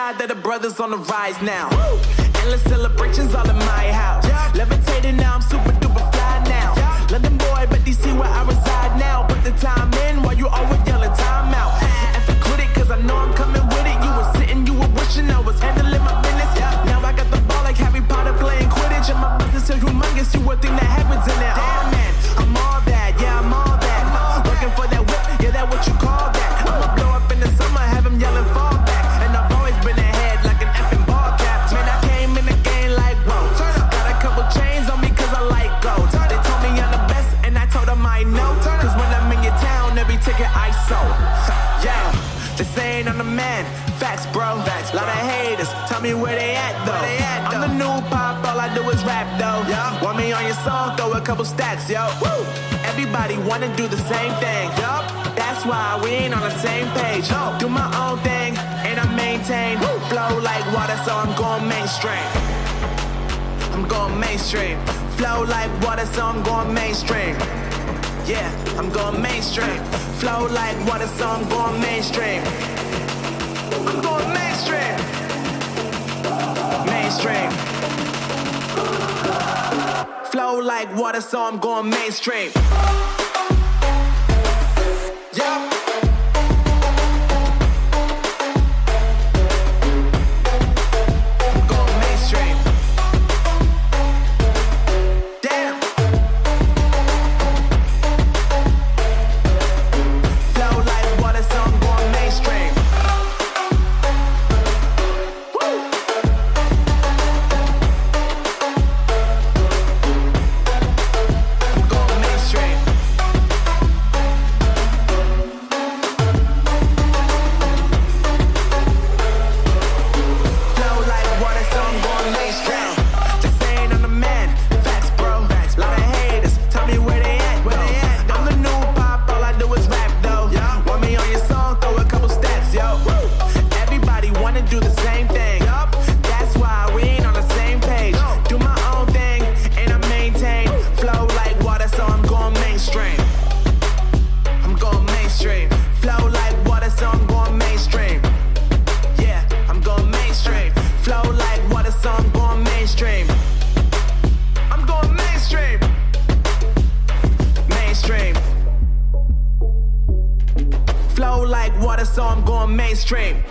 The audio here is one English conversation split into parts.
proud that the brothers on the rise now. Endless celebrations all in my house. Levitating now, I'm super duper fly now. London boy, but DC where I reside now. Put the time in while you always yelling time out. And for quit it, cause I know I'm coming with it. You were sitting, you were wishing I was handling my business. Now I got the ball like Harry Potter playing Quidditch. And my business is humongous, you would think that happens in there. Damn man, I'm all that, yeah, I'm all that. Looking for that whip, yeah, that what you call that. I'ma blow up in the summer, have him yelling fall back. And I've always been ahead like an effing ball cap. Man, I came in the game like, whoa. Got a couple chains on me cause I like gold. They told me I'm the best and I told them I know. Cause when I'm in your town, every ticket I sold. Yeah, they saying I'm the man. Facts, bro. Facts, lot of haters. Tell me where they at, though. I'm the new pop, all I do is rap, though. Want me on your song, throw a couple stacks, yo. Woo! Everybody wanna do the same thing. Yup, that's why we ain't on the same page. Do my own thing, and I maintain. Flow like water, so I'm going mainstream. I'm going mainstream. Flow like water, so I'm going mainstream. Yeah, I'm going mainstream. Flow like water, so I'm going mainstream. I'm going mainstream. Mainstream. Flow like water, so I'm going mainstream. Yup. I'm going mainstream. Damn. Flow like water, so I'm going mainstream. So I'm going mainstream.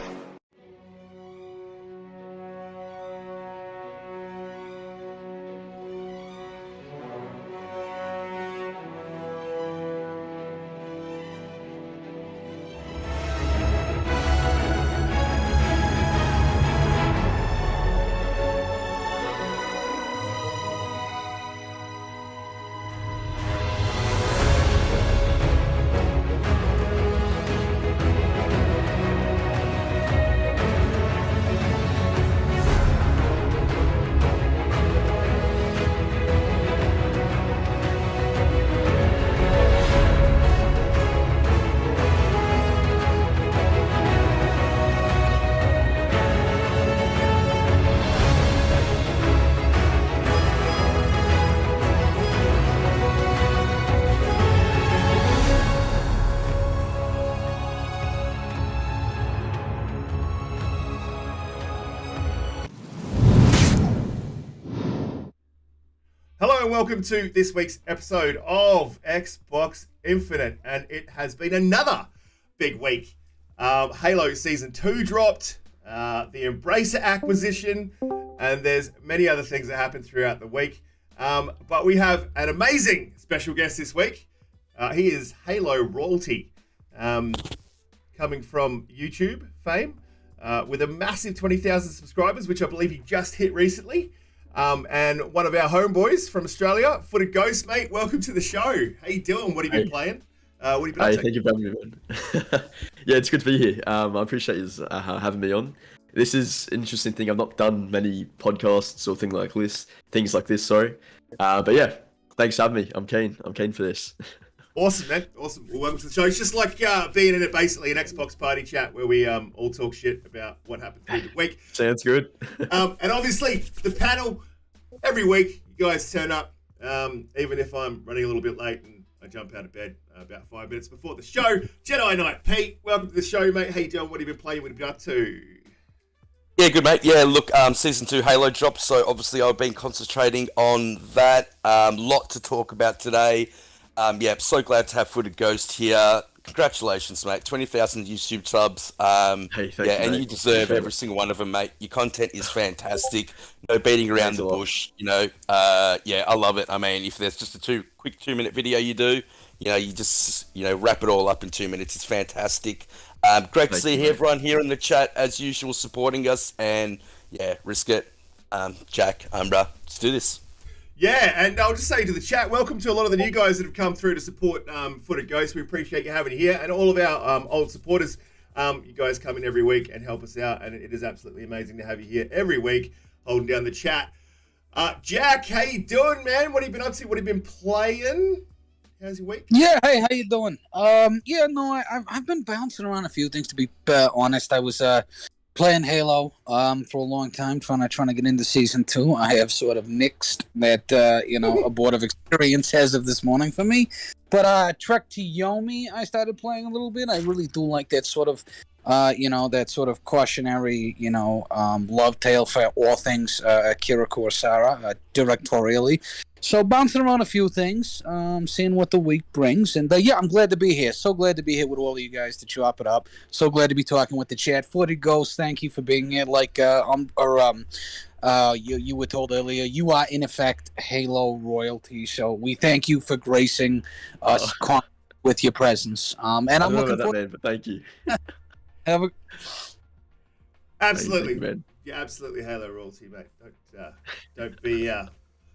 Hello and welcome to this week's episode of Xbox Infinite, and it has been another big week. Halo Season 2 dropped, the Embracer acquisition, and there's many other things that happened throughout the week. But we have an amazing special guest this week. He is Halo royalty, coming from YouTube fame, with a massive 20,000 subscribers, which I believe he just hit recently. And one of our homeboys from Australia, Footed Ghost, mate. Welcome to the show. How you doing? What have you been playing? What have you been up to? Thank you for having me, man. Yeah, it's good to be here. I appreciate you having me on. This is an interesting thing. I've not done many podcasts or things like this. But yeah, thanks for having me. I'm keen for this. Awesome, man. Awesome. Well, welcome to the show. It's just like being in basically an Xbox party chat where we all talk shit about what happened through the week. Sounds good. And obviously, the panel, every week, you guys turn up, even if I'm running a little bit late and I jump out of bed about 5 minutes before the show. JediKnightPete, welcome to the show, mate. How you doing? What have you been playing? What have you been up to? Yeah, good mate. Yeah, look, season 2 Halo dropped, so obviously I've been concentrating on that. Lot to talk about today. Yeah, so glad to have Footed Ghost here. Congratulations, mate. 20,000 YouTube subs. Hey, thank Yeah, you, and mate. you deserve Appreciate every it. single one of them, mate. Your content is fantastic. No beating around Thanks a the lot. bush. Yeah, I love it. I mean, if there's just a quick 2 minute video you do, you just wrap it all up in 2 minutes. It's fantastic. Great to Thank see you, mate. everyone here in the chat as usual, supporting us. And yeah, risk it. Jack, Umbra, let's do this. Yeah, and I'll just say to the chat, welcome to a lot of the new guys that have come through to support Footed Ghost. We appreciate you having you here, and all of our old supporters. You guys come in every week and help us out, and it is absolutely amazing to have you here every week, holding down the chat. Jack, how you doing, man? What have you been up to? What have you been playing? How's your week? Yeah, hey, how you doing? I've been bouncing around a few things, to be honest. I was playing Halo for a long time, trying to get into season 2. I have sort of nixed that abortive experience as of this morning for me. But Trek to Yomi, I started playing a little bit. I really do like that sort of that sort of cautionary, love tale for all things Akira Kurosawa, directorially. So bouncing around a few things, seeing what the week brings, and I'm glad to be here. So glad to be here with all of you guys to chop it up. So glad to be talking with the chat. Footed Ghost, thank you for being here. You were told earlier, you are in effect Halo royalty. So we thank you for gracing us with your presence. And I'm looking forward. Man, but thank you. Absolutely, Thank you, man. yeah, absolutely Halo royalty, mate. Don't be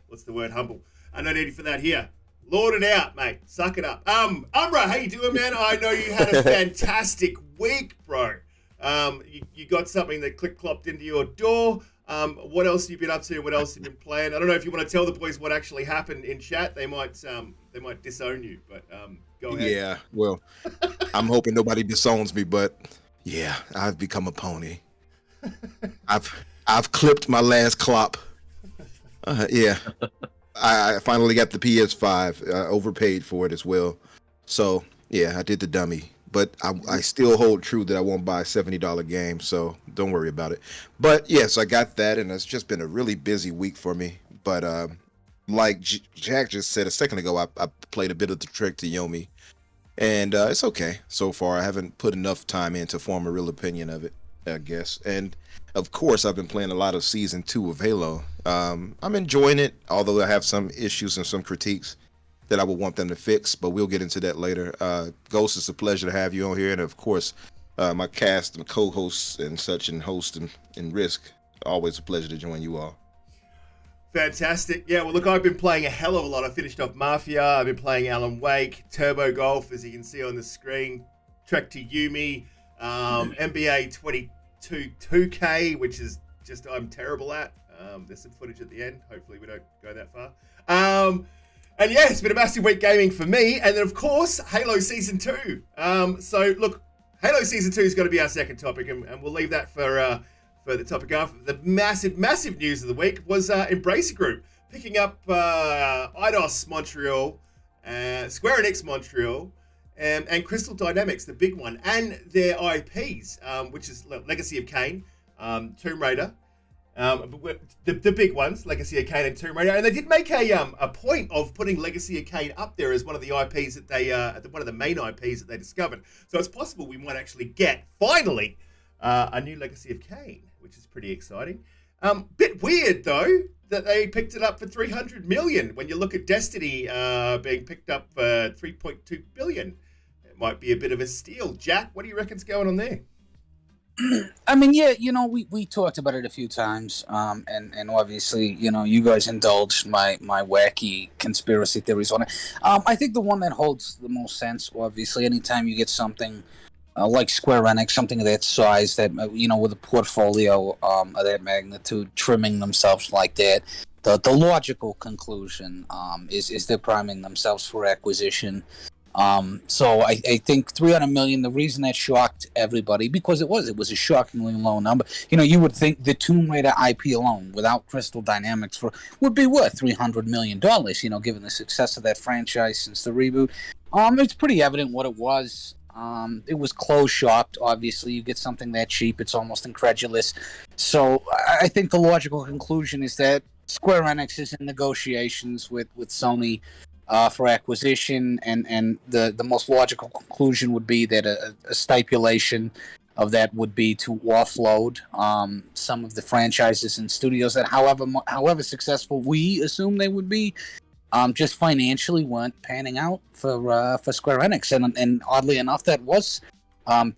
what's the word, humble. I no need for that here. Lord it out, mate. Suck it up. Umbra, how you doing, man? I know you had a fantastic week, bro. You got something that click-clopped into your door. What else have you been up to? What else have you been playing? I don't know if you want to tell the boys what actually happened in chat. They might disown you, but go ahead. Yeah, well, I'm hoping nobody disowns me, but yeah, I've become a pony. I've clipped my last clop. Yeah, I finally got the PS5. Overpaid for it as well. So yeah, I did the dummy. But I still hold true that I won't buy a $70 game, so don't worry about it. But yes, I got that, and it's just been a really busy week for me. But like Jack just said a second ago, I played a bit of the Trek to Yomi, and it's okay so far. I haven't put enough time in to form a real opinion of it, I guess. And of course, I've been playing a lot of Season 2 of Halo. I'm enjoying it, although I have some issues and some critiques that I would want them to fix, but we'll get into that later. Ghost, it's a pleasure to have you on here, and of course, my cast and co-hosts and such, and host and Risk, always a pleasure to join you all. Fantastic. Yeah, well, look, I've been playing a hell of a lot. I finished off Mafia. I've been playing Alan Wake, Turbo Golf, as you can see on the screen, Trek to Yumi, NBA 22 2K, which is just I'm terrible at. There's some footage at the end. Hopefully we don't go that far. And yeah, it's been a massive week gaming for me. And then, of course, Halo Season 2. So, look, Halo Season 2 is going to be our second topic, and we'll leave that for the topic after. The massive news of the week was Embracer Group picking up Eidos Montreal, Square Enix Montreal, and Crystal Dynamics, the big one, and their IPs, which is Legacy of Kain, Tomb Raider, the big ones, Legacy of Kain and Tomb Raider, and they did make a point of putting Legacy of Kain up there as one of the IPs that they one of the main IPs that they discovered. So it's possible we might actually get finally a new Legacy of Kain, which is pretty exciting. Bit weird though that they picked it up for 300 million when you look at Destiny being picked up for 3.2 billion. It might be a bit of a steal. Jack, what do you reckon's going on there? I mean, yeah, we talked about it a few times, and obviously, you guys indulged my wacky conspiracy theories on it. I think the one that holds the most sense, obviously, anytime you get something like Square Enix, something of that size, that with a portfolio of that magnitude, trimming themselves like that, the logical conclusion is they're priming themselves for acquisition. So I think 300 million, the reason that shocked everybody, because it was a shockingly low number. You would think the Tomb Raider IP alone, without Crystal Dynamics, would be worth $300 million, given the success of that franchise since the reboot. It's pretty evident what it was. It was closed shopped. Obviously, you get something that cheap, it's almost incredulous. So I think the logical conclusion is that Square Enix is in negotiations with Sony for acquisition, and the most logical conclusion would be that a stipulation of that would be to offload some of the franchises and studios that, however successful we assume they would be, just financially weren't panning out for Square Enix, and oddly enough, that was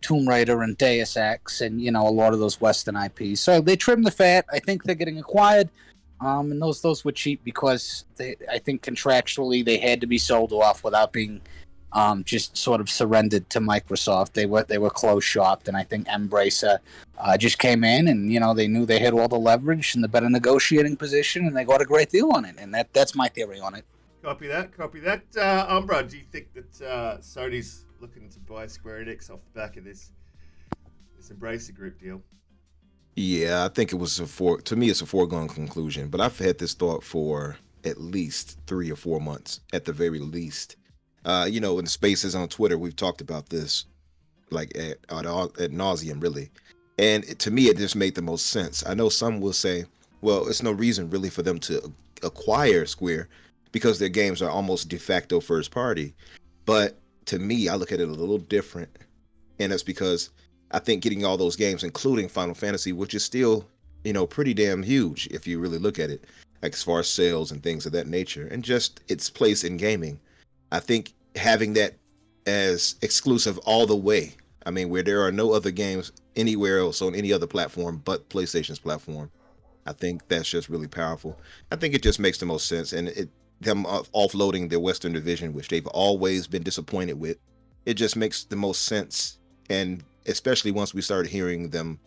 Tomb Raider and Deus Ex, and a lot of those Western IPs. So they trimmed the fat. I think they're getting acquired, and those were cheap because I think contractually they had to be sold off without being just sort of surrendered to Microsoft. They were closed shopped, and I think Embracer just came in, and they knew they had all the leverage and the better negotiating position, and they got a great deal on it. And that's my theory on it. Copy that. Umbra, do you think that Sony's looking to buy Square Enix off the back of this Embracer Group deal? Yeah, I think it was to me it's a foregone conclusion. But I've had this thought for at least 3 or 4 months, at the very least. In the spaces on Twitter, we've talked about this like at nauseum, really. And to me, it just made the most sense. I know some will say, well, it's no reason really for them to acquire Square because their games are almost de facto first party. But to me, I look at it a little different. And that's because I think getting all those games, including Final Fantasy, which is still, pretty damn huge if you really look at it, like as far as sales and things of that nature, and just its place in gaming. I think having that as exclusive all the way, where there are no other games anywhere else on any other platform but PlayStation's platform, I think that's just really powerful. I think it just makes the most sense, and them offloading their Western division, which they've always been disappointed with, it just makes the most sense. And especially once we start hearing them,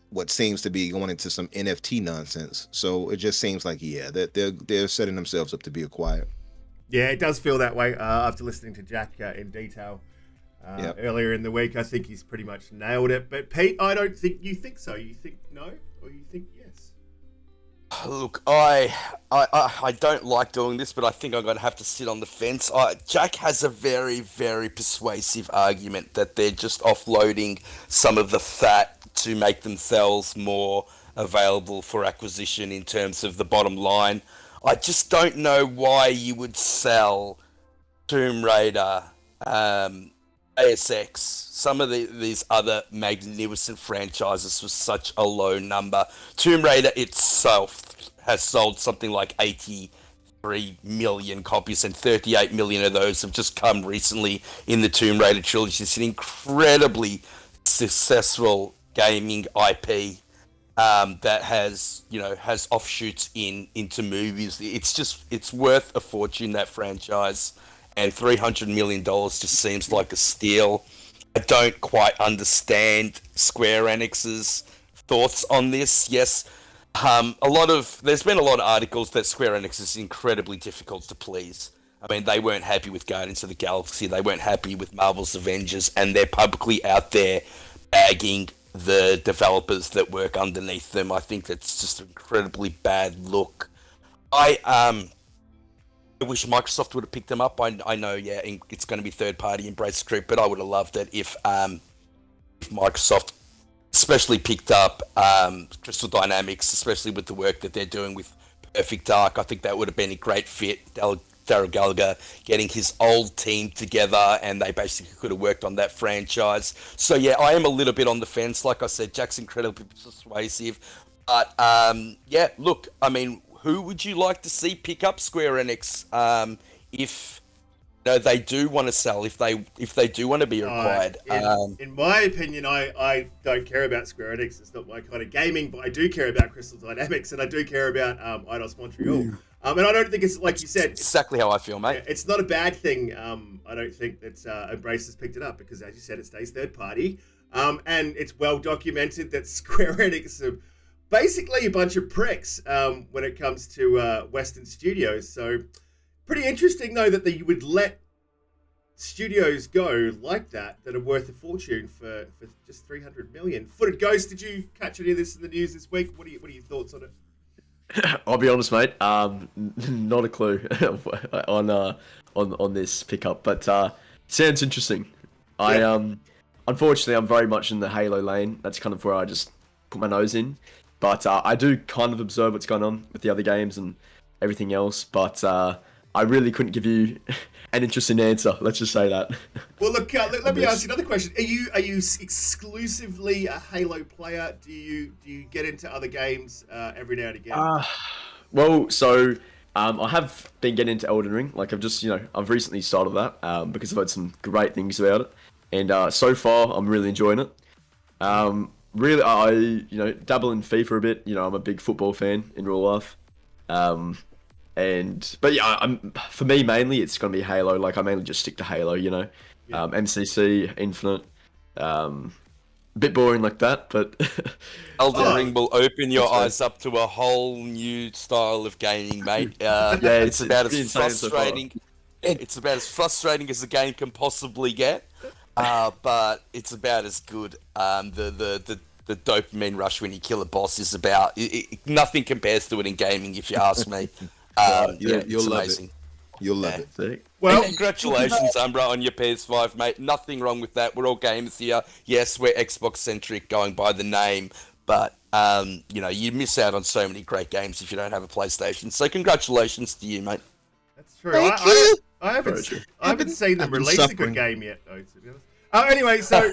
what seems to be going into some NFT nonsense. So it just seems like, that they're setting themselves up to be acquired. Yeah, it does feel that way after listening to Jack in detail earlier in the week. I think he's pretty much nailed it. But Pete, I don't think you think so. You think no, or you think yes? Look, I don't like doing this, but I think I'm going to have to sit on the fence. Jack has a very, very persuasive argument that they're just offloading some of the fat to make themselves more available for acquisition in terms of the bottom line. I just don't know why you would sell Tomb Raider, Deus Ex, some of these other magnificent franchises for such a low number. Tomb Raider itself has sold something like 83 million copies, and 38 million of those have just come recently in the Tomb Raider trilogy. It's an incredibly successful gaming IP. That has offshoots into movies. It's worth a fortune, that franchise, and $300 million just seems like a steal. I don't quite understand Square Enix's thoughts on this. Yes, there's been a lot of articles that Square Enix is incredibly difficult to please. They weren't happy with Guardians of the Galaxy, they weren't happy with Marvel's Avengers, and they're publicly out there bagging the developers that work underneath them. I think that's just an incredibly bad look. I wish Microsoft would have picked them up. I know, it's going to be third-party Embracer Group, but I would have loved it if Microsoft especially picked up Crystal Dynamics, especially with the work that they're doing with Perfect Dark. I think that would have been a great fit. Darryl Gallagher getting his old team together, and they basically could have worked on that franchise. So I am a little bit on the fence. Like I said, Jack's incredibly persuasive, but look, who would you like to see pick up Square Enix if they do want to sell, if they do want to be acquired? In my opinion, I don't care about Square Enix. It's not my kind of gaming, but I do care about Crystal Dynamics, and I do care about Eidos Montreal. And I don't think it's, like you said... Exactly how I feel, mate. It's not a bad thing. I don't think that Embrace has picked it up because, as you said, it stays third party. And it's well documented that Square Enix are basically a bunch of pricks when it comes to Western studios. So, pretty interesting, though, that you would let studios go like that are worth a fortune for just 300 million. Footed Ghost, did you catch any of this in the news this week? What are your thoughts on it? I'll be honest, mate. Not a clue on this pickup, but sounds interesting. Unfortunately, I'm very much in the Halo lane. That's kind of where I just put my nose in. But I do kind of observe what's going on with the other games and everything else. But I really couldn't give you an interesting answer. Let's just say that. Well, look, let me ask you another question. Are you exclusively a Halo player? Do you get into other games every now and again? I have been getting into Elden Ring. Like I've recently started that because I've heard some great things about it, and so far I'm really enjoying it. Really, I dabble in FIFA a bit. I'm a big football fan in real life. For me mainly it's gonna be Halo. Like I mainly just stick to Halo. MCC, Infinite. A bit boring like that, but Elden Ring will open your eyes up to a whole new style of gaming, mate. It's about as frustrating. It's about as frustrating as the game can possibly get, but it's about as good. The dopamine rush when you kill a boss is about nothing compares to it in gaming, if you ask me. You'll love amazing. it. You'll love it. Well, and congratulations, Umbra, on your PS5, mate. Nothing wrong with that. We're all gamers here. Yes, we're Xbox centric, going by the name, but you miss out on so many great games if you don't have a PlayStation. So congratulations to you, mate. That's true. I haven't seen them release a good game yet, though. To be honest. Anyway, so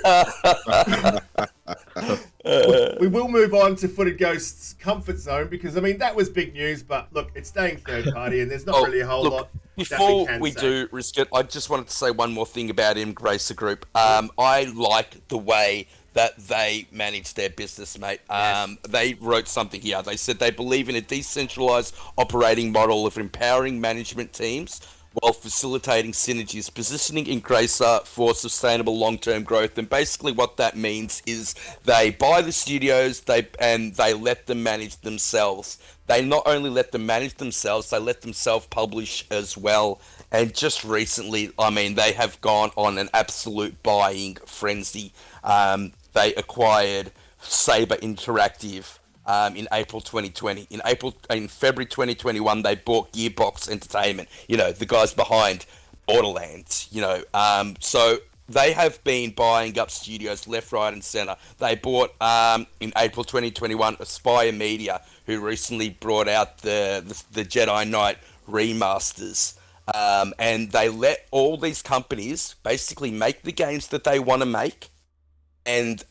we will move on to Footed Ghost's comfort zone because that was big news. But look, it's staying third party, and there's not really a whole lot. Before we do risk it, I just wanted to say one more thing about Embracer Group. I like the way that they manage their business, mate. They wrote something here. They said they believe in a decentralized operating model of empowering management teams while facilitating synergies, positioning Embracer for sustainable long-term growth. And basically what that means is they buy the studios and they let them manage themselves. They not only let them manage themselves, they let them self-publish as well. And just recently, they have gone on an absolute buying frenzy. They acquired Sabre Interactive in April 2020. In February 2021, they bought Gearbox Entertainment. The guys behind Borderlands. So they have been buying up studios left, right, and center. They bought in April 2021 Aspire Media, who recently brought out the Jedi Knight remasters. And they let all these companies basically make the games that they want to make. And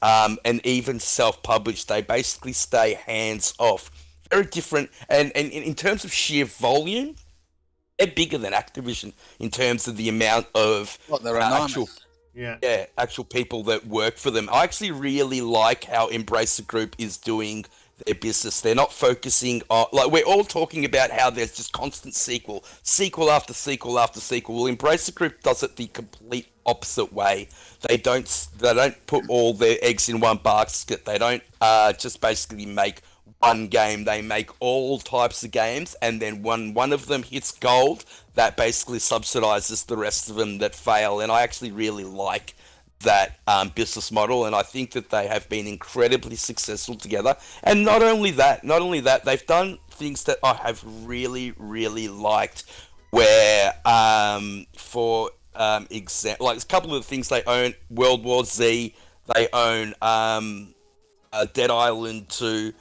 even self-publish. They basically stay hands-off. Very different. And in terms of sheer volume, they're bigger than Activision in terms of the amount of actual people that work for them. I actually really like how Embracer Group is doing their business. They're not focusing on, we're all talking about how there's just constant sequel after sequel after sequel. Well, Embracer Group does it the complete opposite way. They don't put all their eggs in one basket. They don't just basically make one game. They make all types of games, and then when one of them hits gold, that basically subsidizes the rest of them that fail. And I actually really like that business model, and I think that they have been incredibly successful together. And not only that, they've done things that I have really, really liked, where for example, like a couple of the things they own: World War Z, they own Dead Island 2,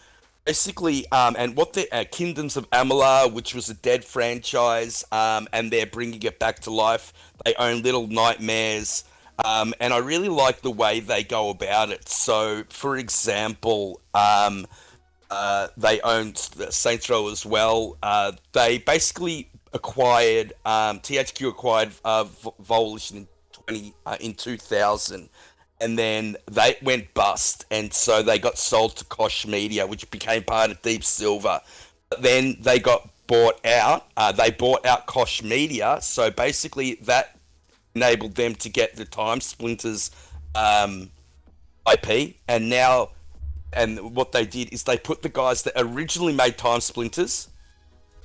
basically, and what the Kingdoms of Amalur, which was a dead franchise, and they're bringing it back to life. They own Little Nightmares. And I really like the way they go about it. So, for example, they own Saints Row as well. They basically acquired, THQ acquired Volition in 2000. And then they went bust. And so they got sold to Koch Media, which became part of Deep Silver. But then they got bought out. They bought out Koch Media. So basically that enabled them to get the Time Splinters IP, and what they did is they put the guys that originally made Time Splinters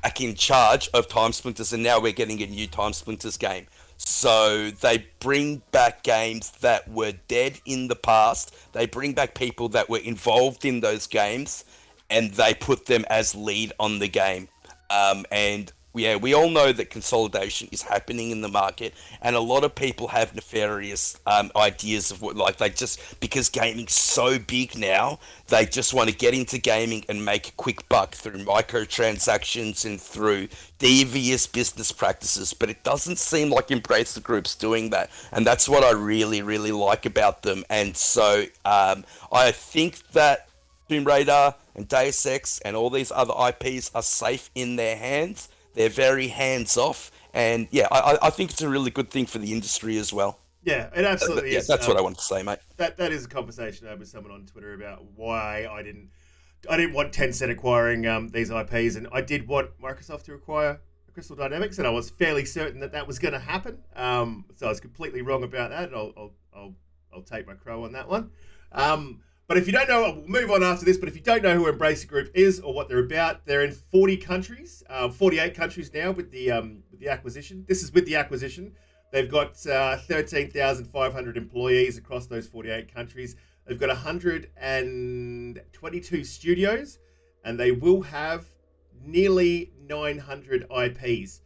back in charge of Time Splinters, and now we're getting a new Time Splinters game. So they bring back games that were dead in the past. They bring back people that were involved in those games, and they put them as lead on the game. And we all know that consolidation is happening in the market, and a lot of people have nefarious ideas of what, like, they just, because gaming's so big now, they just want to get into gaming and make a quick buck through microtransactions and through devious business practices. But it doesn't seem like Embrace the Group's doing that, and that's what I really, really like about them. And so I think that Tomb Raider and Deus Ex and all these other IPs are safe in their hands. They're very hands-off, and yeah, I think it's a really good thing for the industry as well. Yeah, it absolutely is. That's what I want to say, mate. That is a conversation I had with someone on Twitter about why I didn't want Tencent acquiring these IPs, and I did want Microsoft to acquire Crystal Dynamics, and I was fairly certain that was going to happen. So I was completely wrong about that. And I'll take my crow on that one. But if you don't know, we'll move on after this, but if you don't know who Embracer Group is or what they're about, they're in 40 countries, 48 countries now with the acquisition. This is with the acquisition. They've got 13,500 employees across those 48 countries. They've got 122 studios, and they will have nearly 900 IPs,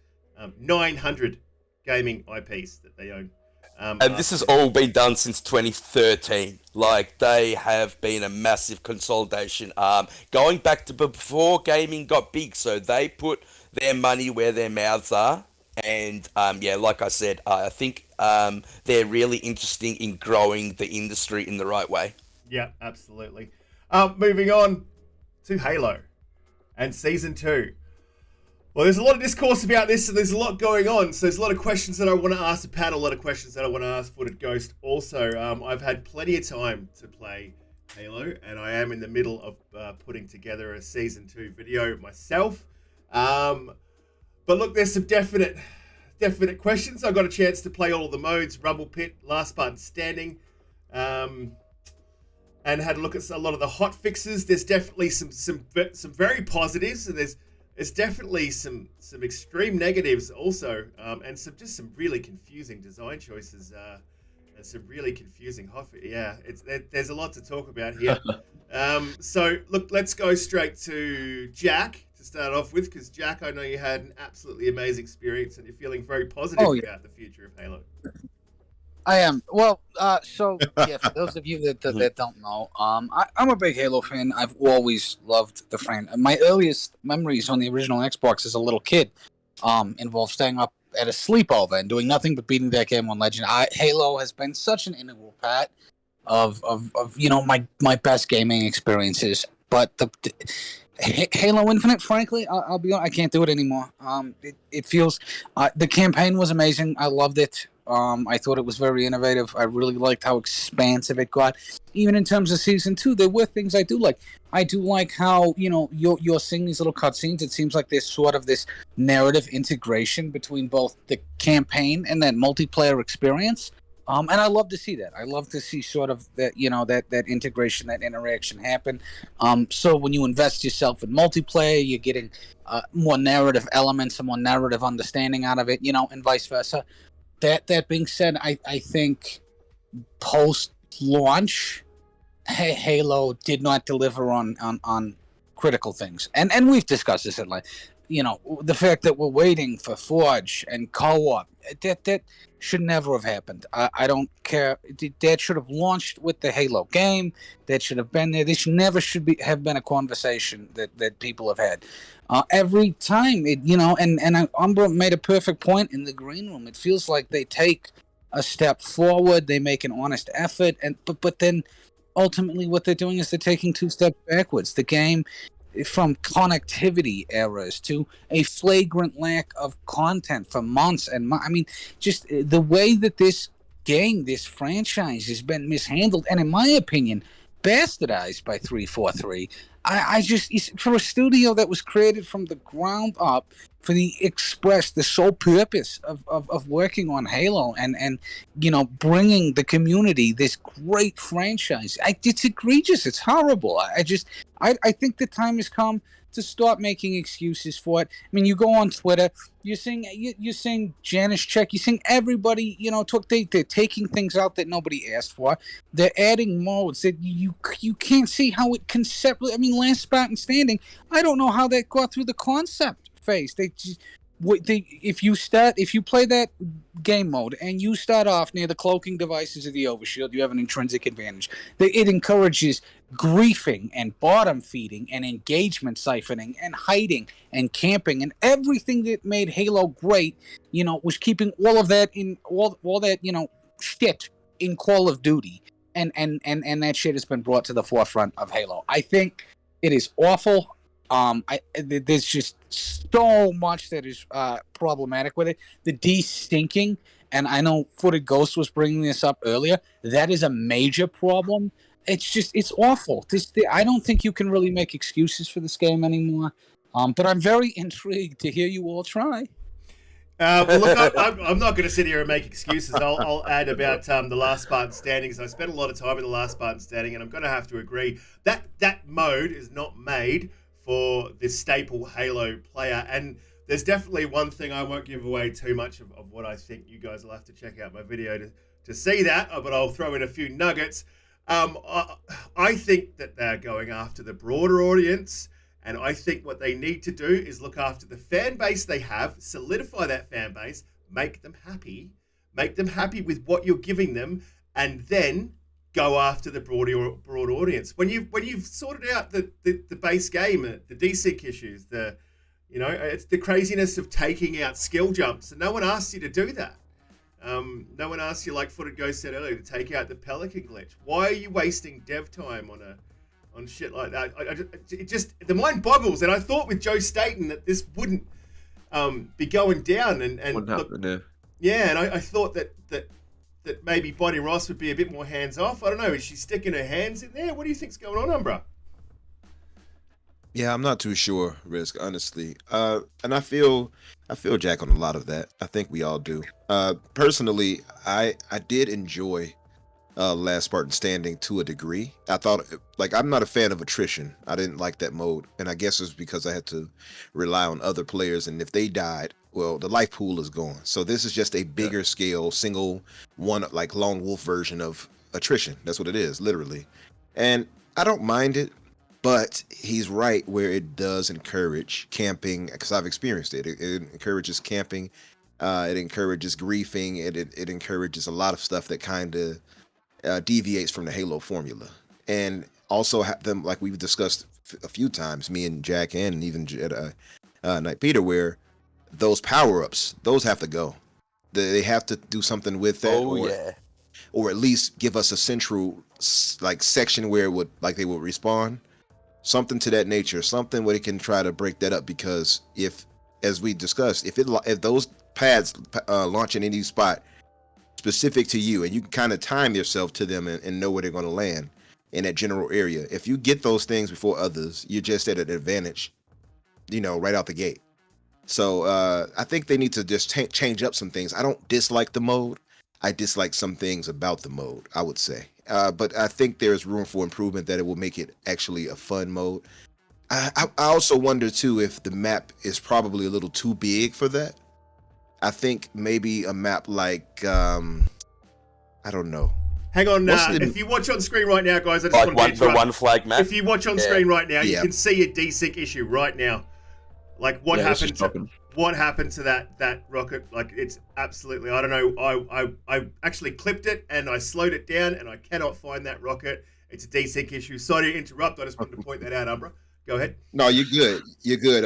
900 gaming IPs that they own. And this has all been done since 2013. Like, they have been a massive consolidation. Going back to before gaming got big, so they put their money where their mouths are. And yeah, like I said, I think they're really interesting in growing the industry in the right way. Yeah, absolutely. Moving on to Halo and Season 2. Well, there's a lot of discourse about this, and there's a lot going on. So there's a lot of questions that I want to ask the panel, a lot of questions that I want to ask Footed Ghost also. I've had plenty of time to play Halo, and I am in the middle of putting together a Season 2 video myself. But look, there's some definite questions. I got a chance to play all of the modes, Rumble Pit, Last Button Standing, and had a look at a lot of the hot fixes. There's definitely some very positives, and there's definitely some extreme negatives also, and some really confusing design choices, and some really confusing hot. Yeah, there's a lot to talk about here. So look, let's go straight to Jack to start off with, because Jack, I know you had an absolutely amazing experience, and you're feeling very positive about the future of Halo. I am. Well, so yeah, for those of you that don't know, I'm a big Halo fan. I've always loved the franchise. My earliest memories on the original Xbox as a little kid involved staying up at a sleepover and doing nothing but beating that game on Legend. Halo has been such an integral part of my best gaming experiences. But the Halo Infinite, frankly, I'll be honest, I can't do it anymore. It feels the campaign was amazing. I loved it. I thought it was very innovative. I really liked how expansive it got. Even in terms of Season 2, there were things I do like. I do like how, you're seeing these little cutscenes. It seems like there's sort of this narrative integration between both the campaign and that multiplayer experience. And I love to see that. I love to see sort of that, that integration, that interaction happen. So when you invest yourself in multiplayer, you're getting more narrative elements and more narrative understanding out of it, and vice versa. That being said, I think post-launch, Halo did not deliver on critical things. And we've discussed this at length. The fact that we're waiting for Forge and co-op, that should never have happened. I don't care. That should have launched with the Halo game. That should have been there. This never should have been a conversation that people have had. Every time, and Umbra made a perfect point in the green room. It feels like they take a step forward, they make an honest effort, but then ultimately what they're doing is they're taking two steps backwards. The game, from connectivity errors to a flagrant lack of content for months and months. I mean, just the way that this game, this franchise has been mishandled, and in my opinion, bastardized by 343. I just, for a studio that was created from the ground up for the sole purpose of working on Halo and bringing the community this great franchise, it's egregious. It's horrible. I think the time has come to stop making excuses for it. I mean, you go on Twitter, you're seeing Janice Check, you're seeing everybody, they're taking things out that nobody asked for. They're adding modes that you can't see how it conceptually. I mean, Last Spartan Standing, I don't know how that got through the concept phase. if you play that game mode and you start off near the cloaking devices of the overshield, you have an intrinsic advantage. It encourages griefing and bottom feeding and engagement siphoning and hiding and camping, and everything that made Halo great, was keeping all of that in all that, shit in Call of Duty. And that shit has been brought to the forefront of Halo. I think it is awful. There's just so much that is problematic with it. The de-stinking, and I know Footed Ghost was bringing this up earlier. That is a major problem. It's awful. I don't think you can really make excuses for this game anymore. But I'm very intrigued to hear you all try. Well, look, I'm not going to sit here and make excuses. I'll add about the last Spartan standing, because I spent a lot of time in the last Spartan standing, and I'm going to have to agree that mode is not made for this staple Halo player. And there's definitely one thing, I won't give away too much of what I think. You guys will have to check out my video to see that, but I'll throw in a few nuggets. I think that they're going after the broader audience, and I think what they need to do is look after the fan base they have, solidify that fan base, make them happy with what you're giving them, and then go after the broad audience. When you've sorted out the base game, the desync issues, it's the craziness of taking out skill jumps, and no one asks you to do that. No one asks you, like Footed Ghost said earlier, to take out the Pelican glitch. Why are you wasting dev time on shit like that? The mind boggles, and I thought with Joe Staten that this wouldn't be going down, and I thought that maybe Bonnie Ross would be a bit more hands off. I don't know. Is she sticking her hands in there? What do you think's going on, Umbra? Yeah, I'm not too sure, Risk, honestly. And I feel Jack on a lot of that. I think we all do. Personally, I did enjoy Last Spartan Standing to a degree. I thought, I'm not a fan of attrition. I didn't like that mode, and I guess it's because I had to rely on other players, and if they died, well, the life pool is gone. So this is just a bigger scale, single one, like lone wolf version of attrition. That's what it is, literally. And I don't mind it, but he's right where it does encourage camping, because I've experienced it. It encourages camping. It encourages griefing. It encourages a lot of stuff that kind of deviates from the Halo formula. And also have them, like we've discussed a few times, me and Jack and even JediKnightPete, where those power-ups, those have to go. They have to do something with that, or at least give us a central section where they would respawn, something to that nature, something where it can try to break that up. Because if, as we discussed, if those pads launch in any spot specific to you, and you can kind of time yourself to them and know where they're going to land in that general area, if you get those things before others, you're just at an advantage, right out the gate. So I think they need to just change up some things. I don't dislike the mode. I dislike some things about the mode, I would say. But I think there's room for improvement, that it will make it actually a fun mode. I also wonder, too, if the map is probably a little too big for that. I think maybe a map like, I don't know. Hang on, if you watch on screen right now, guys, I just want to interrupt. The one flag map? If you watch on screen right now, you can see a desync issue right now. Like what happened to that rocket? Like, it's absolutely, I don't know. I actually clipped it and I slowed it down, and I cannot find that rocket. It's a desync issue. Sorry to interrupt. I just wanted to point that out, Umbra. Go ahead. No, you're good. You're good.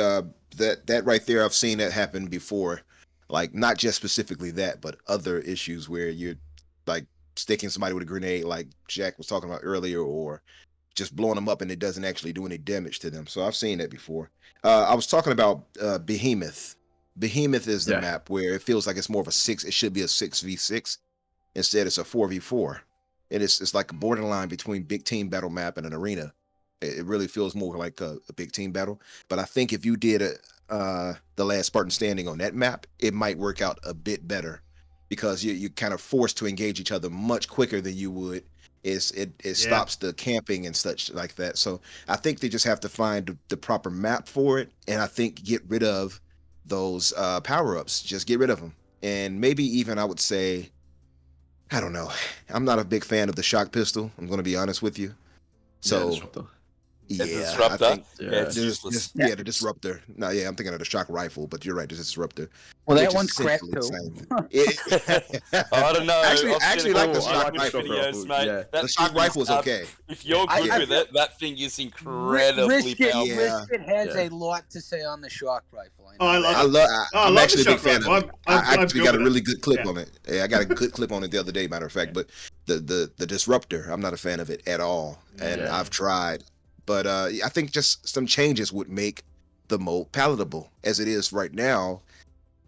That right there, I've seen that happen before. Like, not just specifically that, but other issues where you're like sticking somebody with a grenade, like Jack was talking about earlier, or just blowing them up and it doesn't actually do any damage to them. So I've seen that before. I was talking about Behemoth. Behemoth is the map where it feels like it's more of a 6. It should be a 6v6. Instead, it's a 4v4. And it's like a borderline between big team battle map and an arena. It really feels more like a big team battle. But I think if you did the Last Spartan Standing on that map, it might work out a bit better, because you're kind of forced to engage each other much quicker than you would. It stops the camping and such like that. So I think they just have to find the proper map for it, and I think get rid of those power-ups. Just get rid of them. And maybe even, I would say, I don't know, I'm not a big fan of the shock pistol, I'm going to be honest with you. So Yeah, disruptor. I think It's useless. the disruptor. No, yeah, I'm thinking of the shock rifle, but you're right, the disruptor. Well, which that is one's cracked essentially too. the same. I don't know. Actually, I've I seen actually a like the couple shock of rifle. videos, mate. Yeah. That The shock thing rifle is okay. If you're good I- with it, that thing is incredibly powerful. Yeah. Brisket has Yeah. a lot to say on the shock rifle. Oh, I know love that. I I'm love actually the a big shock fan of rifle. it. I'm I actually good got a with really it. good clip Yeah. on it. Yeah, I got a good clip on it the other day, matter of fact. But the disruptor, I'm not a fan of it at all, and Yeah. I've tried. But I think just some changes would make the mode palatable as it is right now.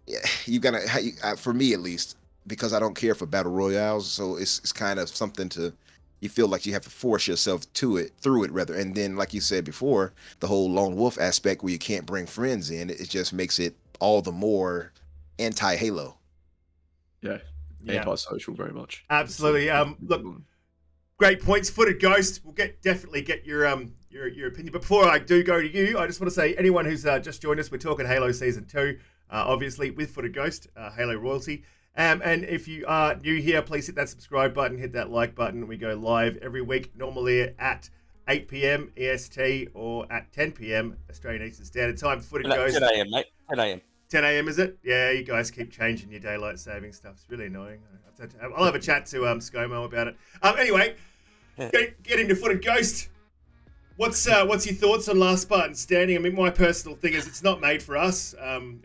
Yeah, you gotta, for me at least, because I don't care for battle royales, so it's kind of something to. You feel like you have to force yourself through it rather. And then, like you said before, the whole lone wolf aspect where you can't bring friends in, it just makes it all the more anti-Halo. Yeah. Yeah. Anti-social very much. Absolutely. Look, great points, Footed Ghost. We'll definitely get your opinion. But before I do go to you, I just want to say anyone who's just joined us, we're talking Halo Season 2, obviously with Footed Ghost, Halo royalty. And if you are new here, please hit that subscribe button, hit that like button. We go live every week, normally at 8 p.m. EST or at 10 p.m. Australian Eastern Standard Time. Footed Ghost. 10 a.m., mate. 10 a.m. 10 a.m. is it? Yeah, you guys keep changing your daylight saving stuff. It's really annoying. I'll have a chat to ScoMo about it. Anyway, getting to Footed Ghost. What's your thoughts on Last Spartan Standing? I mean, my personal thing is it's not made for us.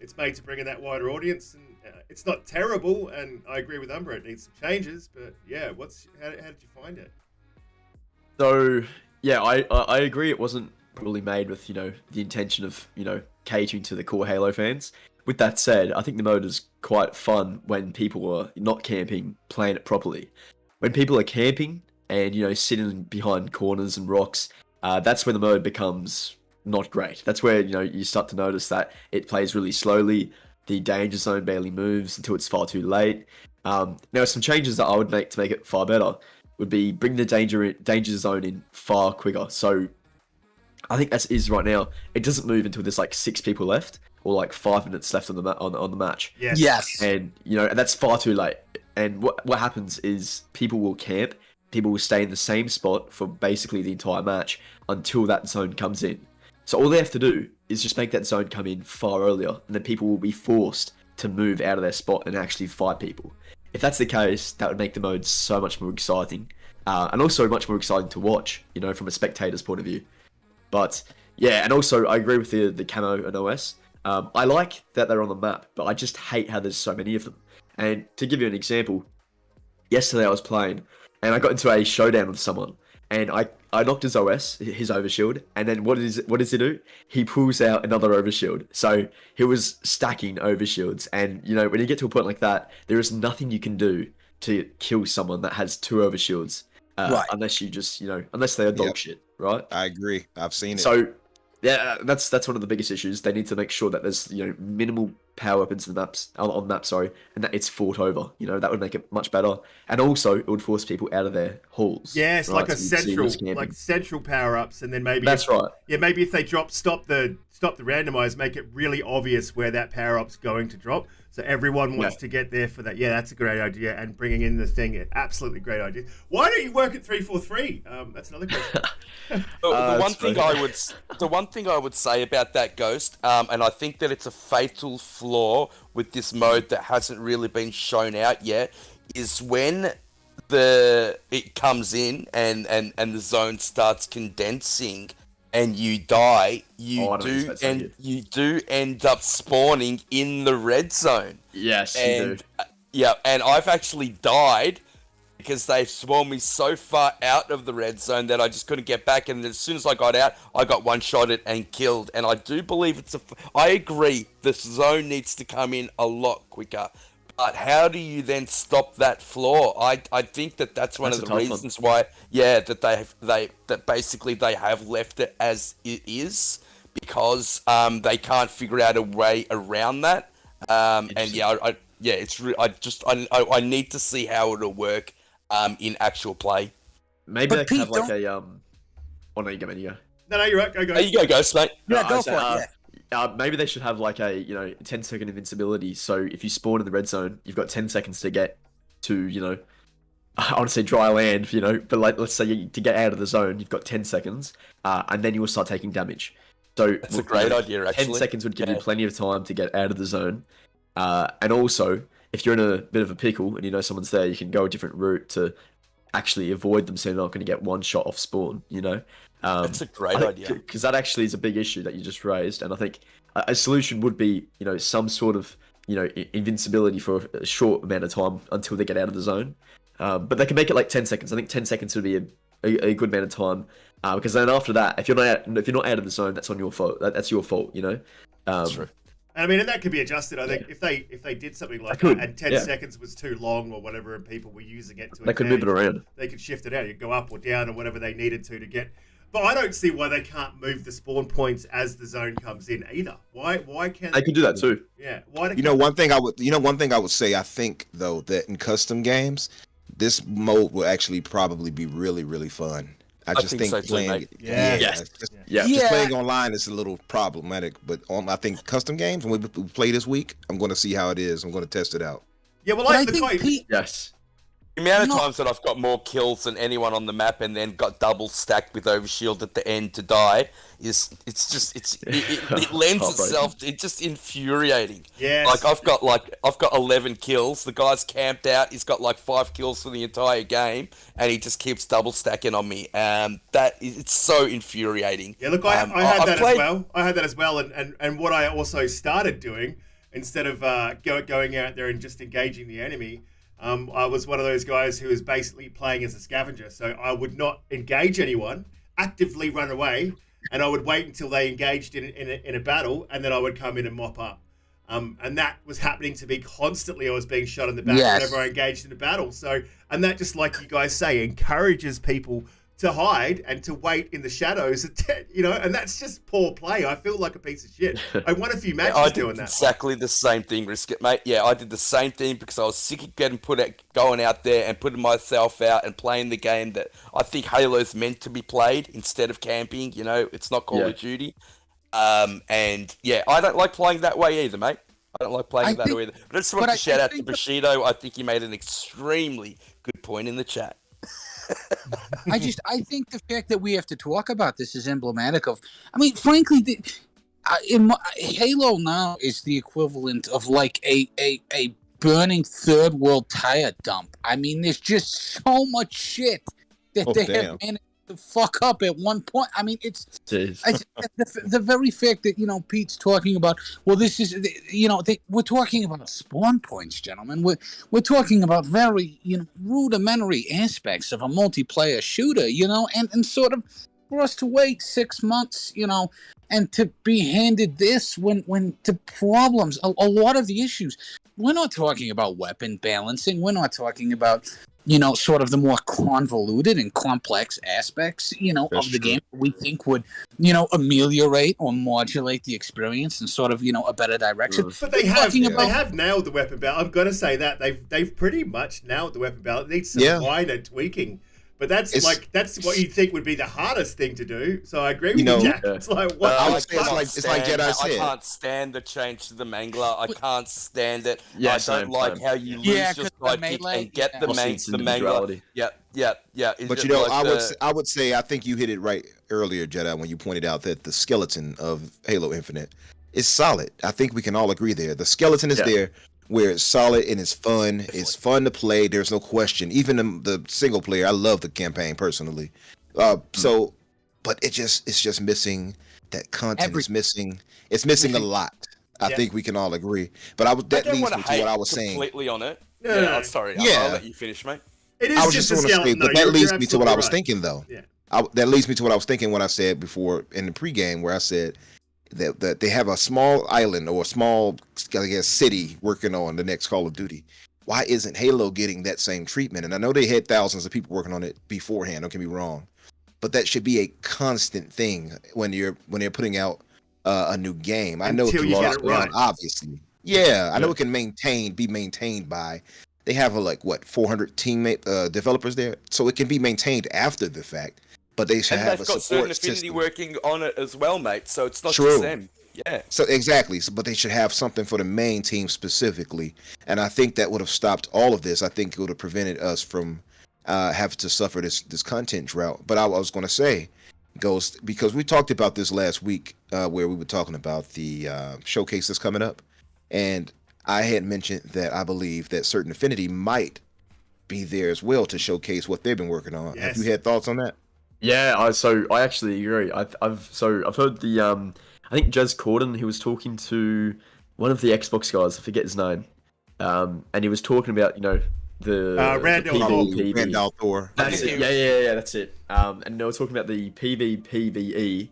It's made to bring in that wider audience, and it's not terrible. And I agree with Umbra; it needs some changes. But yeah, how did you find it? So yeah, I agree. It wasn't probably made with the intention of catering to the core Halo fans. With that said, I think the mode is quite fun when people are not camping, playing it properly. When people are camping and sitting behind corners and rocks, that's when the mode becomes not great. That's where you start to notice that it plays really slowly. The danger zone barely moves until it's far too late. Now, some changes that I would make to make it far better would be bring the danger zone in far quicker. So I think as is right now, it doesn't move until there's like 6 people left or like 5 minutes left on the match. Yes. And and that's far too late. And what happens is people will camp. People will stay in the same spot for basically the entire match until that zone comes in. So all they have to do is just make that zone come in far earlier, and then people will be forced to move out of their spot and actually fight people. If that's the case, that would make the mode so much more exciting, and also much more exciting to watch, from a spectator's point of view. But yeah, and also I agree with the camo and OS. I like that they're on the map, but I just hate how there's so many of them. And to give you an example, yesterday I was playing, and I got into a showdown with someone, and I knocked his OS, his overshield, and then what does he do? He pulls out another overshield. So he was stacking overshields, and when you get to a point like that, there is nothing you can do to kill someone that has 2 overshields, Right. unless you just unless they are dog shit, right? I agree. I've seen it. So yeah, that's one of the biggest issues. They need to make sure that there's minimal power weapons in the maps on the map, and that it's fought over. That would make it much better, and also it would force people out of their halls. Yeah, it's like a So you can see central, central power ups, and then maybe That's right. Yeah, maybe if they stop the randomize, make it really obvious where that power up's going to drop, so everyone wants to get there for that. Yeah, that's a great idea, and bringing in the thing, absolutely great idea. Why don't you work at 343? That's another question. The one thing I would say about that Ghost, and I think that it's a fatal flaw with this mode that hasn't really been shown out yet, is when it comes in and the zone starts condensing and you die, you do end up spawning in the red zone. Yes, And you do. yeah, and I've actually died because they swarmed me so far out of the red zone that I just couldn't get back. And as soon as I got out, I got one-shotted and killed. And I do believe I agree, the zone needs to come in a lot quicker. But how do you then stop that flaw? I think that's one of the reasons why, that basically they have left it as it is, because they can't figure out a way around that. And I need to see how it'll work in actual play. Maybe But they can have Pete, like a Oh no, you go, man. You go. No, you're right. Go. There you go, Ghost, mate. Yeah, No, go I for said, it. maybe they should have like a 10-second invincibility. So if you spawn in the red zone, you've got 10 seconds to get to I want to say dry land, but like let's say to get out of the zone, you've got 10 seconds, and then you will start taking damage. So That's a great idea, actually. 10 seconds would give you plenty of time to get out of the zone, and also if you're in a bit of a pickle and you know someone's there, you can go a different route to actually avoid them, so you're not going to get one shot off spawn. That's a great idea, because that actually is a big issue that you just raised, and I think a solution would be some sort of invincibility for a short amount of time until they get out of the zone. But they can make it like 10 seconds. I think 10 seconds would be a good amount of time, because then after that, if you're not out of the zone, that's on your fault. That's your fault. That's true. And I mean, and that could be adjusted. I think if they did something like that, and 10 seconds was too long or whatever, and people were using it to they could move it around. They could shift it out. You could go up or down or whatever they needed to get. But I don't see why they can't move the spawn points as the zone comes in either. Why can't they? Can do that too. Yeah. One thing I would say, I think though, that in custom games, this mode will actually probably be really, really fun. I just think so playing, too, just playing online is a little problematic. But I think custom games, when we play this week, I'm going to see how it is. I'm going to test it out. Yeah, well, yes. The amount of times that I've got more kills than anyone on the map and then got double stacked with overshield at the end to die it lends itself to, it's just infuriating. Yeah. Like I've got 11 kills. The guy's camped out. He's got like 5 kills for the entire game, and he just keeps double stacking on me. It's so infuriating. Yeah, look, I had that as well. I had that as well, and what I also started doing instead of going out there and just engaging the enemy. I was one of those guys who was basically playing as a scavenger. So I would not engage anyone, actively run away, and I would wait until they engaged in a battle, and then I would come in and mop up. And that was happening to me constantly. I was being shot in the back whenever I engaged in a battle. So, and that, just like you guys say, encourages people to hide and to wait in the shadows, and that's just poor play. I feel like a piece of shit. I won a few matches doing that. Exactly the same thing, Risket, mate. Yeah, I did the same thing because I was sick of going out there and putting myself out and playing the game that I think Halo's meant to be played instead of camping. It's not Call of Duty. And yeah, I don't like playing that way either, mate. I don't like playing that way either. But I just want to shout out to Bushido. I think he made an extremely good point in the chat. I think the fact that we have to talk about this is emblematic of. I mean, frankly, Halo now is the equivalent of like a burning third world tire dump. I mean, there's just so much shit that they have managed to fuck up at one point. I mean, it's the very fact that Pete's talking about. Well, this is we're talking about spawn points, gentlemen. We're talking about very rudimentary aspects of a multiplayer shooter, and sort of for us to wait 6 months, and to be handed this when the problems, a lot of the issues. We're not talking about weapon balancing. We're not talking about sort of the more convoluted and complex aspects, of the game we think would, ameliorate or modulate the experience in sort of, a better direction. But they have nailed the weapon balance. I'm going to say that they've pretty much nailed the weapon balance. It needs some minor tweaking. But that's what you think would be the hardest thing to do. So I agree with you, Jack. It's like, what? It's like Jedi said. I can't stand the change to the mangler. I can't stand it. I don't like how you lose your sidekick and get the mangler. Yeah. But I would say I think you hit it right earlier, Jedi, when you pointed out that the skeleton of Halo Infinite is solid. I think we can all agree there. The skeleton is there. Where it's solid and it's fun. It's fun to play. There's no question. Even the single player, I love the campaign personally. But it's just missing that content. It's missing a lot. I think we can all agree. But that leads me to what I was saying. Completely on it. No. Sorry. Yeah. I'll let you finish, mate. It is just a skeleton. But that leads me to what I was thinking, though. Yeah. That leads me to what I was thinking when I said before in the pregame, where I said that they have a small island or a small, I guess, city working on the next Call of Duty. Why isn't Halo getting that same treatment? And I know they had thousands of people working on it beforehand. Don't get me wrong, but that should be a constant thing when they're putting out a new game. I know you get it right. Obviously, yeah. I know it can be maintained by. They have 400 teammate developers there, so it can be maintained after the fact. But they should have a support system. And they've got certain affinity working on it as well, mate. So it's not just them. Yeah. So exactly. But they should have something for the main team specifically. And I think that would have stopped all of this. I think it would have prevented us from have to suffer this content drought. But I was going to say, Ghost, because we talked about this last week, where we were talking about the showcase that's coming up, and I had mentioned that I believe that Certain Affinity might be there as well to showcase what they've been working on. Yes. Have you had thoughts on that? Yeah, I actually agree. I've heard the I think Jez Corden, he was talking to one of the Xbox guys, I forget his name, and he was talking about the Randall PvP. Randall Thor. That's it. Yeah, that's it. And they were talking about the PvPvE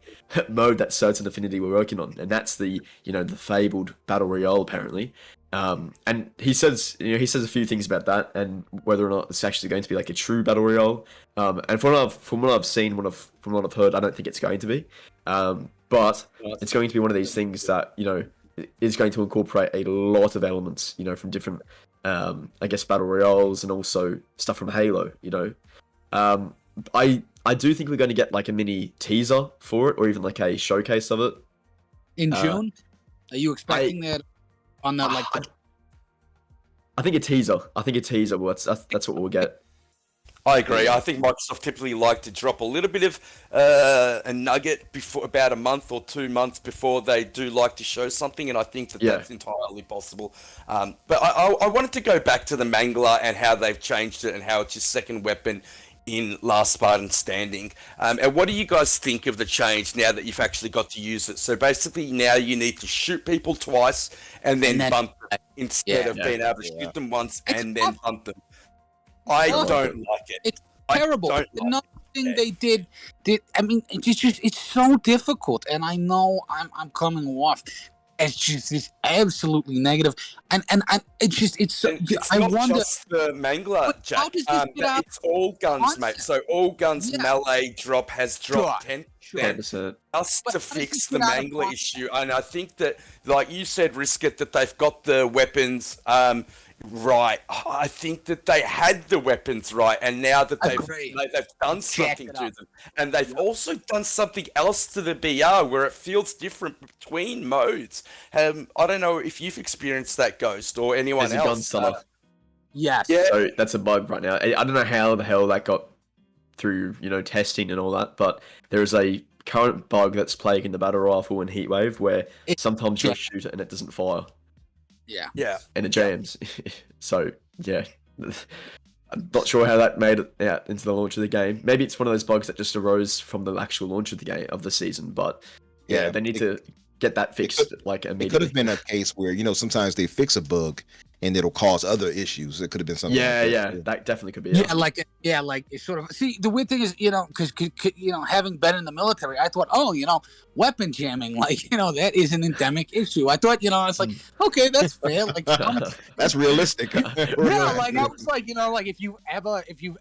mode that Certain Affinity were working on, and that's the the fabled battle royale apparently. And he says a few things about that and whether or not it's actually going to be like a true battle royale. And from what I've seen, from what I've heard, I don't think it's going to be. But it's going to be one of these things that is going to incorporate a lot of elements, from different, I guess, battle royales and also stuff from Halo. I do think we're going to get like a mini teaser for it, or even like a showcase of it In June, are you expecting that on the like? I think a teaser. Well, that's what we'll get. I agree. I think Microsoft typically like to drop a little bit of a nugget before about a month or 2 months before they do like to show something, and I think that's entirely possible. But I wanted to go back to the Mangler and how they've changed it and how it's your second weapon in Last Spartan Standing. And what do you guys think of the change now that you've actually got to use it? So basically now you need to shoot people twice and then bump them instead of being able to shoot them once and then bump them. I don't like it. It's terrible. Another thing they did. I mean, it's so difficult, and I know I'm coming off as just absolutely negative, and it's so. I not wonder. Just the Mangler, Jack. It's all guns, mate. So all guns melee drop has dropped 10%. Just to fix the Mangler issue, and I think that, like you said, Risket, that they've got the weapons right. I think that they had the weapons right, and now that they've done something to them, and they've also done something else to the BR where it feels different between modes. I don't know if you've experienced that, Ghost, or anyone else. Yes. Yeah. So that's a bug right now. I don't know how the hell that got through, testing and all that, but there is a current bug that's plaguing the battle rifle and Heatwave where sometimes you'll shoot it and it doesn't fire. Yeah. And it jams. So, yeah. I'm not sure how that made it out into the launch of the game. Maybe it's one of those bugs that just arose from the actual launch of the game, of the season, but they need to get that fixed immediately. It could have been a case where, sometimes they fix a bug and it'll cause other issues. It could have been something. That definitely could be. Like it's sort of. See, the weird thing is, because having been in the military, I thought, weapon jamming, that is an endemic issue. I thought, it's like, okay, that's fair. Like, that's realistic. I was like, if you've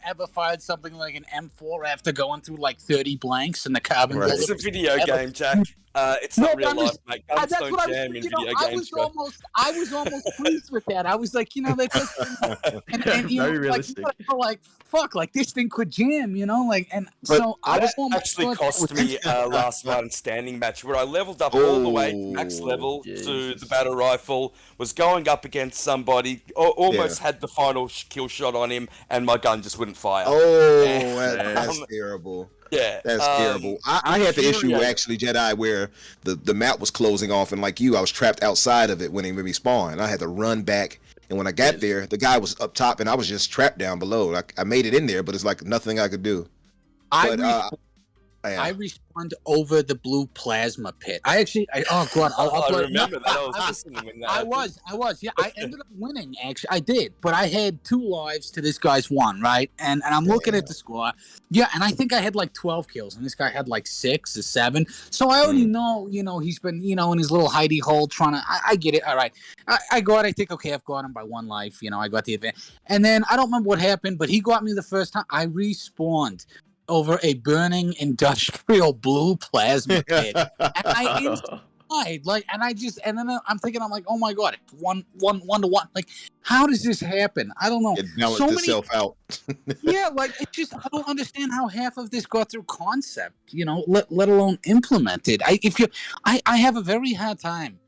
ever fired something like an M4 after going through like 30 blanks and the carbon. Right. It's a video game, Jack. It's not real life, mate. Guns don't jam in video games. I was almost pleased with that. I was like, that's just, and very realistic. Like, fuck, like this thing could jam, and but so I was actually cost me Last Spartan Standing match where I leveled up all the way to max level to the battle rifle, was going up against somebody, almost had the final kill shot on him, and my gun just wouldn't fire. That's terrible. Yeah, that's terrible. I had the issue actually, Jedi, where the map was closing off, and like you, I was trapped outside of it when it made me spawn. I had to run back, and when I got there, the guy was up top, and I was just trapped down below. I made it in there, but it's like nothing I could do. I respawned over the blue plasma pit. I remember that. I was listening when that happened. I was. Yeah, I ended up winning. Actually, I did, but I had 2 lives to this guy's 1, right? And I'm looking at the score. Yeah, and I think I had like 12 kills, and this guy had like 6 or 7. So I already know, he's been, in his little hidey hole trying to. I get it. All right, I think okay, I've got him by 1 life. I got the advantage, and then I don't remember what happened, but he got me the first time. I respawned over a burning industrial blue plasma pit, and I died. And then I'm thinking, I'm like, oh my god, it's one to one. Like, how does this happen? I don't know. It balanced itself out. I don't understand how half of this got through concept, let alone implemented. I have a very hard time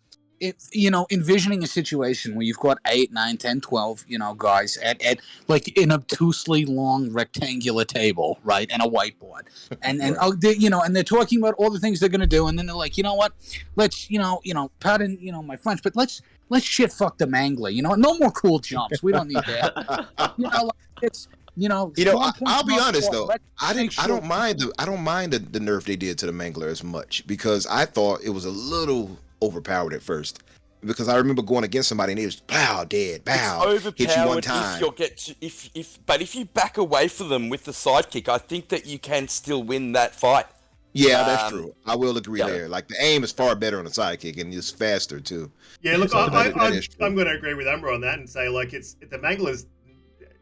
envisioning a situation where you've got 8, 9, 10, 12, guys at like an obtusely long rectangular table, right, and a whiteboard, and they're talking about all the things they're gonna do, and then they're like, you know what, let's pardon my French, but let's shit fuck the mangler, no more cool jumps, we don't need that, it's. I'll be honest though. I don't mind the nerf they did to the Mangler as much, because I thought it was a little overpowered at first. Because I remember going against somebody and it was pow, dead, pow, hit you one time. If you back away from them with the sidekick, I think that you can still win that fight. Yeah, that's true. I will agree there. Like the aim is far better on the sidekick and it's faster too. Yeah, look, I'm going to agree with Umbra on that and say like the Mangler's.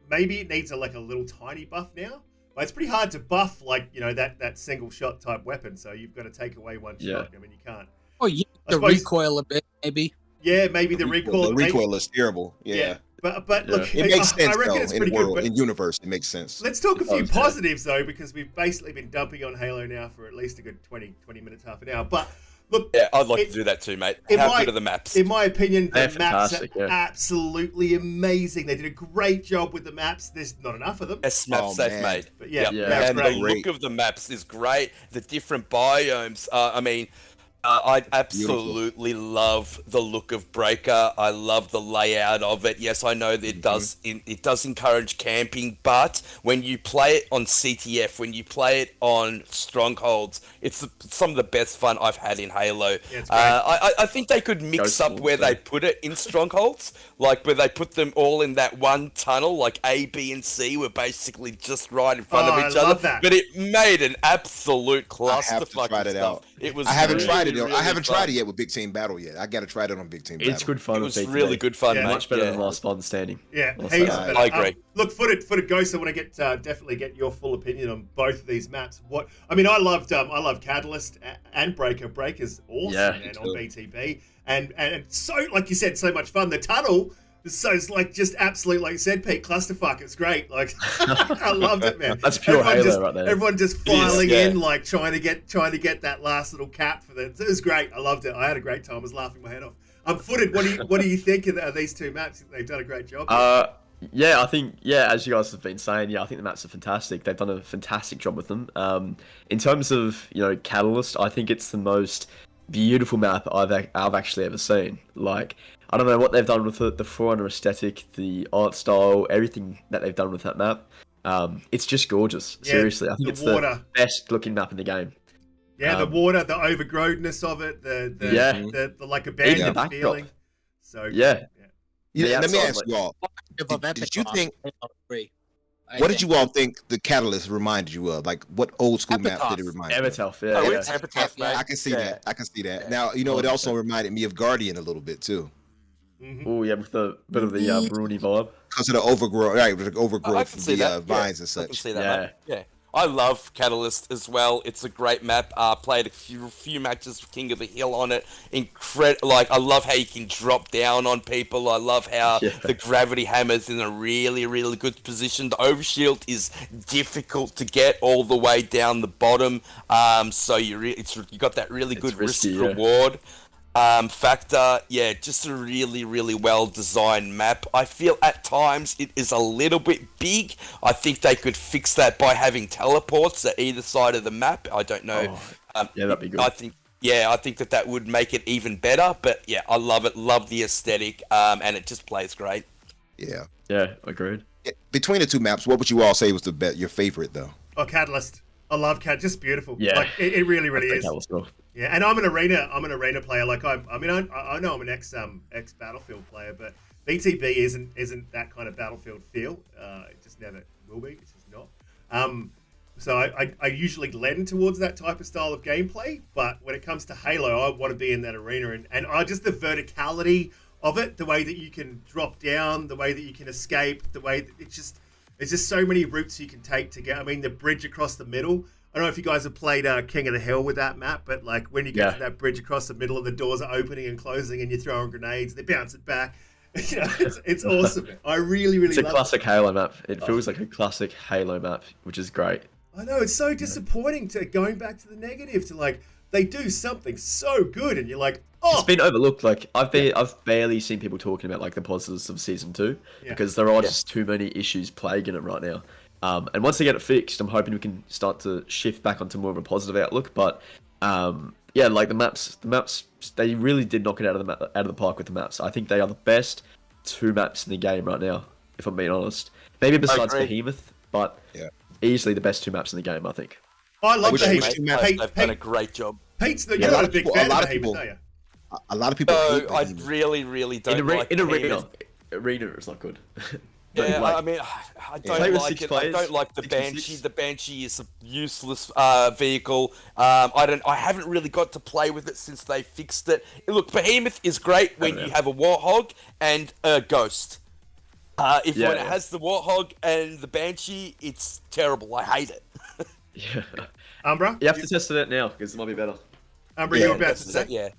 Maybe it needs a little tiny buff now, but it's pretty hard to buff that single shot type weapon. So you've got to take away one shot. I mean, you can't. Oh, yeah, the recoil a bit, maybe. Yeah, maybe the recoil. The recoil is terrible. Yeah. But look, it makes sense. I reckon it's pretty good. In universe, it makes sense. Let's talk a few positives though, because we've basically been dumping on Halo now for at least a good 20 minutes, half an hour. But look, yeah, I'd like to do that too, mate. How good are the maps? In my opinion, the maps are absolutely amazing. They did a great job with the maps. There's not enough of them. Best maps they've made. But and the look of the maps is great. The different biomes. I absolutely love the look of Breaker. I love the layout of it. Yes, I know that it does encourage camping, but when you play it on CTF, when you play it on Strongholds, it's some of the best fun I've had in Halo. Yeah, I think they could mix up where they put it in Strongholds, like where they put them all in that one tunnel, like A, B, and C were basically just right in front of each other. That. But it made an absolute clusterfuck of stuff. Out. It was. I haven't tried it. I haven't tried it yet with Big Team Battle yet. I got to try it on Big Team Battle. It's good fun. It was really good fun, mate. Much better than Last Man Standing. Yeah, I agree. Look, Footed Ghost, I want to definitely get your full opinion on both of these maps. I loved Catalyst and Breaker. Breaker's awesome, man, on BTB, and so, like you said, so much fun. The tunnel. So it's just absolute, like you said, Pete, clusterfuck. It's great. Like I loved it, man. That's pure Halo right there. Everyone just filing in, like trying to get that last little cap for it. It was great. I loved it. I had a great time. I was laughing my head off. Footed. What do you think of these two maps? They've done a great job. I think as you guys have been saying, I think the maps are fantastic. They've done a fantastic job with them. In terms of Catalyst, I think it's the most beautiful map I've actually ever seen. Like, I don't know what they've done with it, the Forerunner aesthetic, the art style, everything that they've done with that map. It's just gorgeous. Seriously, I think it's the best looking map in the game. Yeah, the water, the overgrowness of it, the like abandoned feeling. So let me ask you all. Did you think? What did you all think the Catalyst reminded you of? Like, what old school map did it remind you of? Epitaph, Epitaph, I can see that. I can see that. Now, it also reminded me of Guardian a little bit, too. Oh, yeah, with a bit of the Bruni vibe. Because of the overgrowth, right, with the overgrowth from the vines and such. I can see that, yeah. I love Catalyst as well. It's a great map. Played a few matches with King of the Hill on it. I love how you can drop down on people. I love how the gravity hammer's in a really, really good position. The overshield is difficult to get all the way down the bottom. So you got that really good risk reward. Factor, just a really, really well designed map. I feel at times it is a little bit big. I think they could fix that by having teleports at either side of the map. I don't know. That'd be good. I think that would make it even better. But I love it. Love the aesthetic. And it just plays great. Yeah. Yeah, agreed. Between the two maps, what would you all say was your favorite though? Oh, Catalyst. I love Cat. Just beautiful. Yeah. Like it really, really is. Yeah, and I'm an arena player. Like I know I'm an ex Battlefield player, but BTB isn't that kind of Battlefield feel. It just never will be. It's just not. So I usually lend towards that type of style of gameplay. But when it comes to Halo, I want to be in that arena, and I just the verticality of it, the way that you can drop down, the way that you can escape, the way that there's just so many routes you can take to get. I mean, the bridge across the middle. I don't know if you guys have played King of the Hill with that map, but like when you get to that bridge across the middle and the doors are opening and closing and you're throwing grenades, they bounce it back. It's awesome. I really, really love it. It's a classic Halo map. It feels like a classic Halo map, which is great. I know, it's so disappointing going back to the negative, to like, they do something so good and you're like, Oh, It's been overlooked. Like I've barely seen people talking about like the positives of season 2 because there are just too many issues plaguing it right now. And once they get it fixed, I'm hoping we can start to shift back onto more of a positive outlook. But yeah, like the maps, they really did knock it out of the park with the maps. I think they are the best 2 maps in the game right now, if I'm being honest. Maybe besides Behemoth, but easily the best 2 maps in the game, I think. I love Behemoth. They've done a great job. Pete's you're not a big fan of Behemoth, are you? A lot of people. hate I Behemoth. really don't like in Behemoth. arena is not good. Yeah, Like, I mean, I don't play with like 6 it. players, I don't like the 6 v6. Banshee. The Banshee is a useless vehicle. I haven't really got to play with it since they fixed it. Look, Behemoth is great when you have a Warthog and a Ghost. When it has the Warthog and the Banshee, it's terrible. I hate it. Yeah. Umbra? You have to test it out now because it might be better. Umbra, you're about to say? Yeah.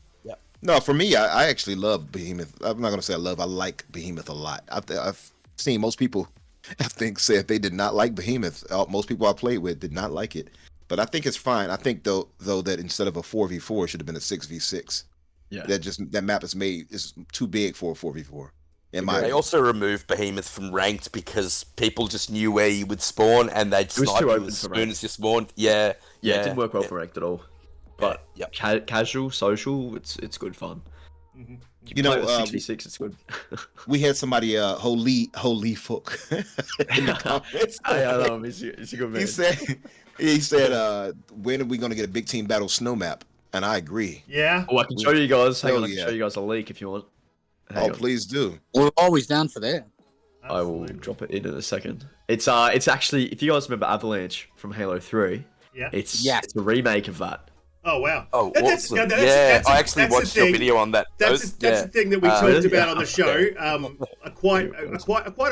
No, for me, I actually love Behemoth. I'm not gonna say I love. I like Behemoth a lot. I've seen most people, I think, said they did not like Behemoth. Most people I played with did not like it, but I think it's fine. I think though that instead of a 4v4, it should have been a 6v6. Yeah. That map is too big for a 4v4. They also removed Behemoth from ranked because people just knew where you would spawn and they'd snipe you as soon as you spawned. Yeah, it didn't work well for ranked at all. But casual, social, it's good fun. Mm-hmm. You know, 6v6, it's good. We had somebody, holy fuck, in the comments. I know him. He's a good man. He said, when are we gonna get a big team battle snow map? And I agree. Yeah. Oh, I can show you guys. Hang on, I can show you guys a leak if you want. Hang on. Please do. We're always down for that. I will drop it in a second. It's actually, if you guys remember Avalanche from Halo 3, it's a remake of that. Oh wow! Oh, awesome. I actually watched your video on that. That's the thing that we talked about on the show quite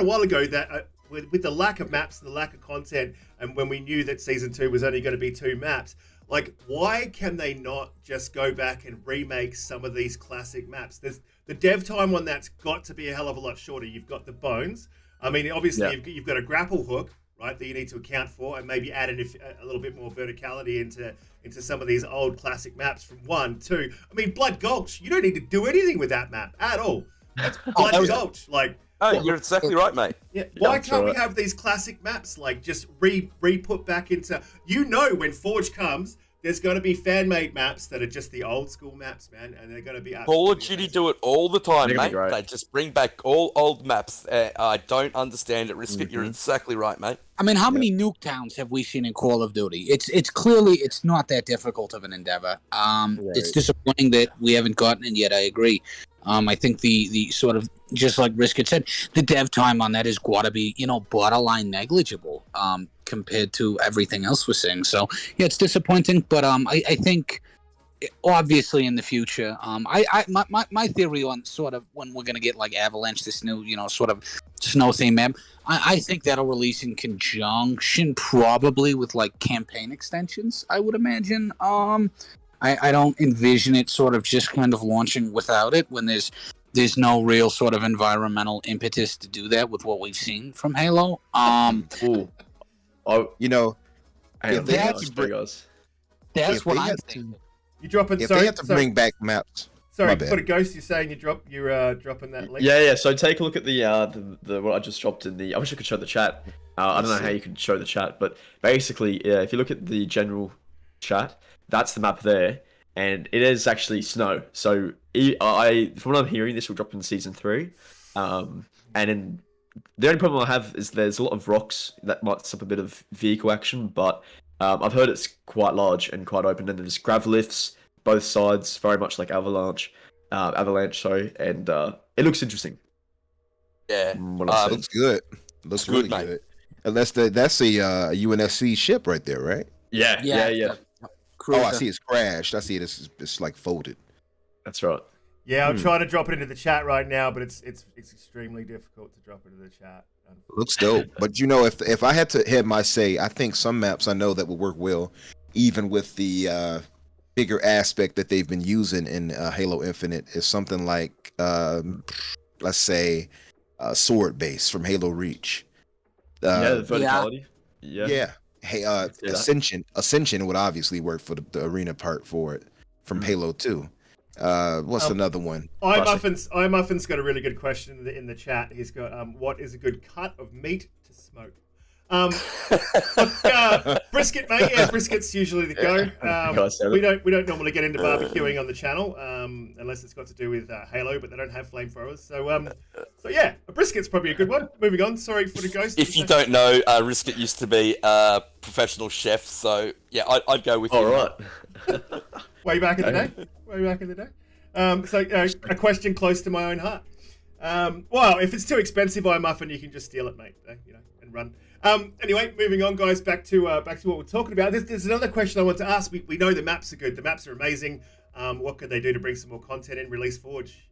a while ago. That with the lack of maps, the lack of content, and when we knew that season 2 was only going to be 2 maps, like why can they not just go back and remake some of these classic maps? There's the dev time on that's got to be a hell of a lot shorter. You've got the bones. I mean, obviously you've got a grapple hook, right, that you need to account for, and maybe add in a little bit more verticality into some of these old classic maps from 1, 2. I mean, Blood Gulch, you don't need to do anything with that map at all. That's Blood Gulch. Like, you're exactly right, mate. Yeah, why can't we have these classic maps, like, just re-put back into... You know when Forge comes, there's going to be fan-made maps that are just the old school maps, man, and they're going to be... Call of Duty do it all the time, mate. They just bring back all old maps. I don't understand it, Risk it. You're exactly right, mate. I mean, how many nuke towns have we seen in Call of Duty? It's clearly it's not that difficult of an endeavor. It's disappointing that we haven't gotten it yet. I agree. I think the sort of, just like Risk said, the dev time on that has got to be, borderline negligible compared to everything else we're seeing. So yeah, it's disappointing, but I think obviously in the future, my theory on sort of when we're gonna get like Avalanche, this new sort of snow theme map, I think that'll release in conjunction probably with like campaign extensions, I would imagine. I don't envision it sort of just kind of launching without it when there's no real sort of environmental impetus to do that with what we've seen from Halo. If they had to bring that's what I'm thinking. You dropping? If they have to bring back maps. Sorry, for the Ghost, you're saying you're dropping that link? Yeah. So take a look at the what I just dropped in the. I wish I could show the chat. I don't know how you can show the chat, but basically, if you look at the general chat, that's the map there, and it is actually snow. So from what I'm hearing, this will drop in season 3, and then the only problem I have is there's a lot of rocks that might stop a bit of vehicle action, but I've heard it's quite large and quite open, and there's grav lifts both sides, very much like Avalanche, and it looks interesting. Yeah, looks good. Looks really good. And that's a UNSC ship right there, right? Yeah. Oh, I see it's crashed. I see it's like folded. That's right. Yeah, I'm trying to drop it into the chat right now, but it's extremely difficult to drop it into the chat. Looks dope. But if I had to have my say, I think some maps I know that will work well, even with the bigger aspect that they've been using in Halo Infinite, is something like let's say Sword Base from Halo Reach. The verticality. Yeah. Hey, Ascension would obviously work for the arena part for it from Halo 2. What's another one? iMuffin's got a really good question in the chat. He's got, what is a good cut of meat to smoke? Brisket, mate. Yeah, brisket's usually the go. We don't normally get into barbecuing on the channel, unless it's got to do with Halo, but they don't have flamethrowers. So yeah, a brisket's probably a good one. Moving on. Sorry for the ghost. If you don't know, Risket used to be a professional chef, so yeah, I'd go with you. All right. Way back in the day. Way back in the day. So a question close to my own heart. Well, if it's too expensive, iMuffin, you can just steal it, mate. And run. Anyway, moving on, guys. Back to what we're talking about. There's another question I want to ask. We know the maps are good. The maps are amazing. What could they do to bring some more content in? Release Forge,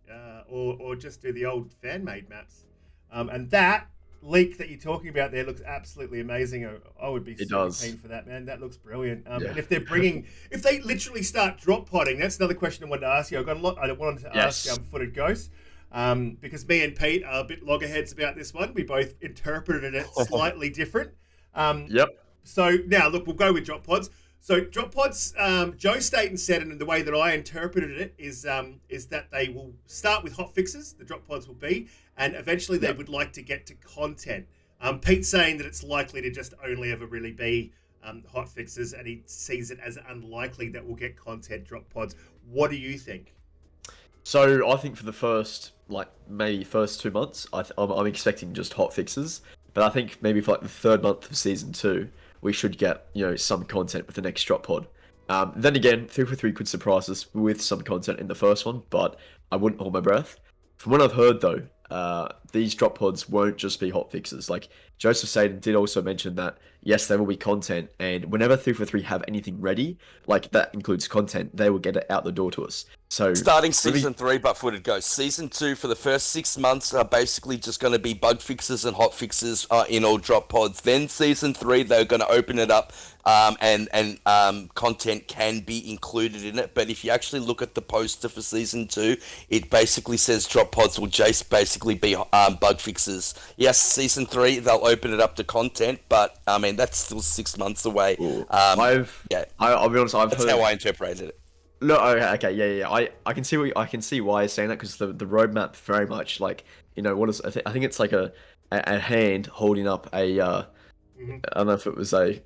or just do the old fan-made maps? And that leak that you're talking about there looks absolutely amazing. I would be super keen for that, man. That looks brilliant. And if they literally start drop podding, that's another question I wanted to ask you. I've got a lot I wanted to ask Footed Ghost. Because me and Pete are a bit loggerheads about this one. We both interpreted it slightly different. Yep. So now, look, we'll go with drop pods. So drop pods, Joe Staten said, and the way that I interpreted it is that they will start with hot fixes, the drop pods will be, and eventually they would like to get to content. Pete's saying that it's likely to just only ever really be hot fixes, and he sees it as unlikely that we'll get content drop pods. What do you think? So I think for the first, maybe first 2 months, I'm expecting just hot fixes. But I think maybe for the third month of Season 2, we should get, some content with the next drop pod. Then again, 343 could surprise us with some content in the first one, but I wouldn't hold my breath. From what I've heard, though, these drop pods won't just be hot fixes. Like, Joseph Saden did also mention that, yes, there will be content, and whenever 343 have anything ready, that includes content, they will get it out the door to us. So starting Season 3, but Footed Ghost. Season 2, for the first 6 months, are basically just going to be bug fixes and hot fixes in all drop pods. Then Season 3, they're going to open it up, and content can be included in it. But if you actually look at the poster for Season 2, it basically says drop pods will just basically be bug fixes. Yes, Season 3, they'll open it up to content, but I mean, that's still 6 months away. I'll be honest, that's how I interpreted it. No, okay, yeah. I can see why he's saying that, because the roadmap very much what is I think it's like a hand holding up a I don't know if it was a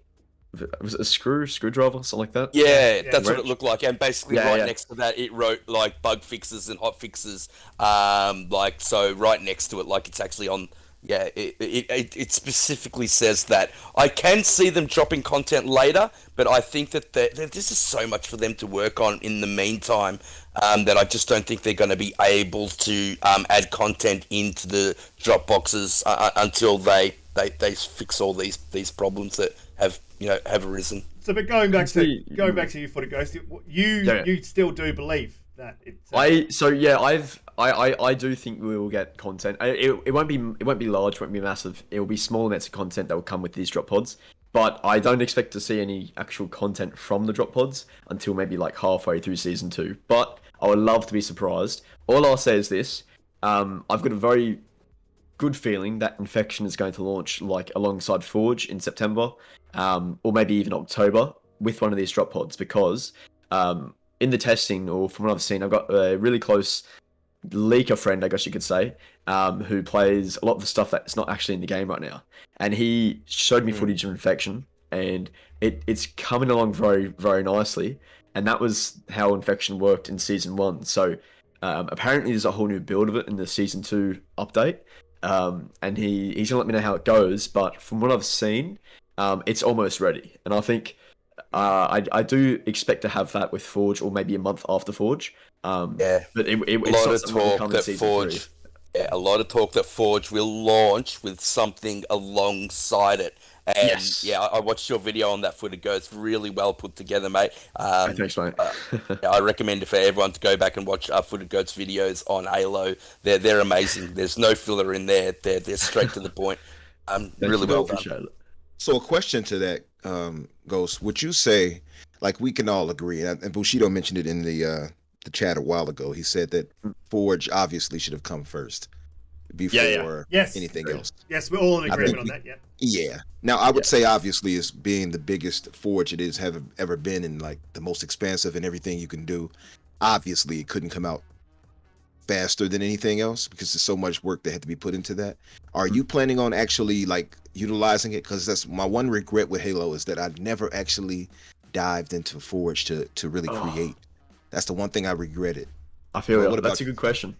screwdriver, something like that. Yeah, that's what it looked like, and basically next to that it wrote bug fixes and hot fixes, so right next to it, it's actually on. Yeah, it specifically says that. I can see them dropping content later, but I think that this is so much for them to work on in the meantime, that I just don't think they're going to be able to add content into the drop boxes until they fix all these problems that have arisen. So, but going back to you, Footed Ghost, you still do believe that it's. I do think we will get content. It won't be large, won't be massive. It will be small amounts of content that will come with these drop pods. But I don't expect to see any actual content from the drop pods until maybe halfway through Season 2. But I would love to be surprised. All I'll say is this: I've got a very good feeling that Infection is going to launch alongside Forge in September, or maybe even October with one of these drop pods, because in the testing, or from what I've seen, I've got a really close leaker friend, I guess you could say, who plays a lot of the stuff that's not actually in the game right now, and he showed me footage of Infection, and it's coming along very, very nicely, and that was how Infection worked in Season 1. So apparently there's a whole new build of it in the Season 2 update, and he's gonna let me know how it goes, but from what I've seen, it's almost ready, and I think I do expect to have that with Forge, or maybe a month after Forge. But it's not something that will come in Season 3. Yeah, a lot of talk that Forge will launch with something alongside it. And I watched your video on that, Footed Ghost. Really well put together, mate. Thanks, mate. I recommend it for everyone to go back and watch Footed Ghost videos on Halo. They're amazing. There's no filler in there. They're straight to the point. Really well done. So a question to that, Ghost, would you say, we can all agree, and Bushido mentioned it in the chat a while ago. He said that Forge obviously should have come first before anything else. Yes, we're all in agreement on that. Yeah. Now, I would say obviously it's being the biggest Forge it is ever been, and the most expansive and everything you can do. obviously it couldn't come out faster than anything else because there's so much work that had to be put into that. Are you planning on actually like utilizing it? Because that's my one regret with Halo is that I never actually dived into Forge to really create. That's the one thing I regretted. I feel Well, like what about that's a good question.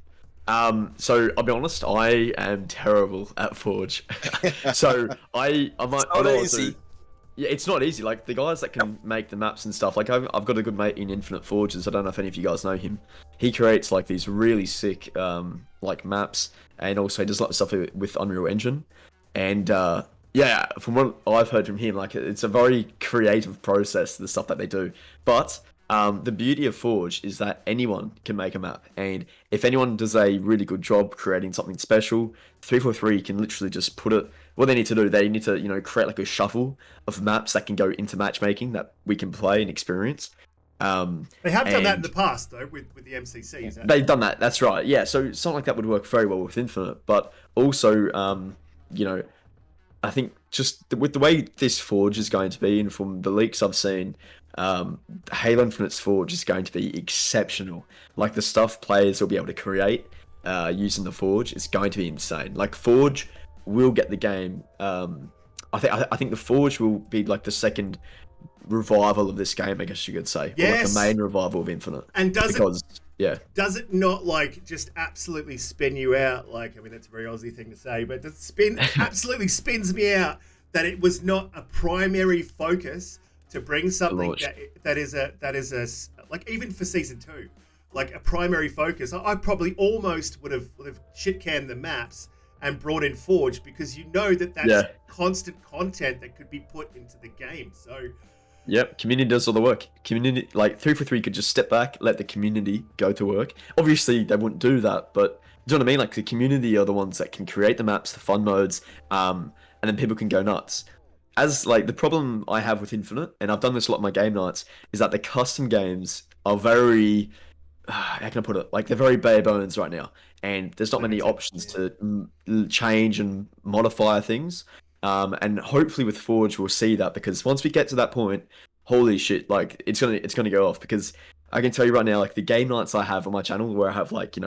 So I'll be honest, I am terrible at Forge. So I might Not easy. Yeah, it's not easy. Like the guys that can make the maps and stuff. Like I've got a good mate in Infinite Forges. I don't know if any of you guys know him. He creates like these really sick like maps, and also he does a lot of stuff with Unreal Engine. And yeah, from what I've heard from him, like it's a very creative process, the stuff that they do. But the beauty of Forge is that anyone can make a map, and if anyone does a really good job creating something special, 343 can literally just put it. What they need to do, they need to create like a shuffle of maps that can go into matchmaking that we can play and experience. They have done that in the past though with the MCCs. They've done that. That's right. Yeah. So something like that would work very well with Infinite, but also I think just with the way this Forge is going to be, and from the leaks I've seen, Halo Infinite's Forge is going to be exceptional. Like the stuff players will be able to create using the Forge is going to be insane. Like Forge will get the game. I think the Forge will be like the second revival of this game, I guess you could say. Yes. Or like the main revival of Infinite. And does it not like just absolutely spin you out? Like, I mean, that's a very Aussie thing to say, but absolutely spins me out that it was not a primary focus to bring something that is a like, even for season 2, like a primary focus. I probably almost would have shit canned the maps and brought in Forge, because that's constant content that could be put into the game. So yep, community does all the work. Community, like 343 could just step back, let the community go to work. Obviously, they wouldn't do that, but do you know what I mean? Like the community are the ones that can create the maps, the fun modes, and then people can go nuts. As like the problem I have with Infinite, and I've done this a lot in my game nights, is that the custom games are very, how can I put it? Like they're very bare bones right now, and there's not many options to change and modify things. And hopefully with Forge we'll see that, because once we get to that point, holy shit, like it's gonna go off. Because I can tell you right now, like the game nights I have on my channel, where I have like,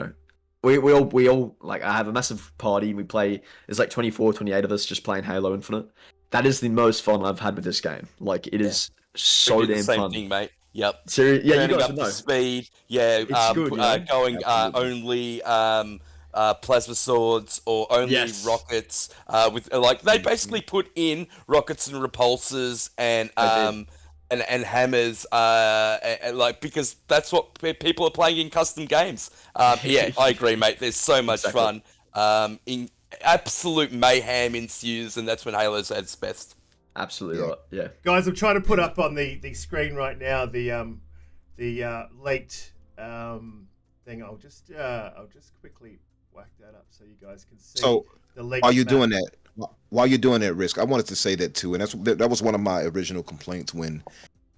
we all like, I have a massive party and we play. There's like 24, 28 of us just playing Halo Infinite. That is the most fun I've had with this game. Like it is so damn same fun. Thing, mate. Yep. Seriously, yeah, you Turning guys up would know. the speed. Yeah. It's good, going only plasma swords or only rockets. With like they basically put in rockets and repulsors and hammers. And like, because that's what people are playing in custom games. Yeah, I agree, mate. There's so much fun. In absolute mayhem ensues, and that's when Halo's at its best. Absolutely right. Yeah. guys, I'm trying to put up on the screen right now the leaked thing. I'll just quickly whack that up so you guys can see. So the leaked while you're map. doing that, while you're doing that, Risk, I wanted to say that too, and that was one of my original complaints when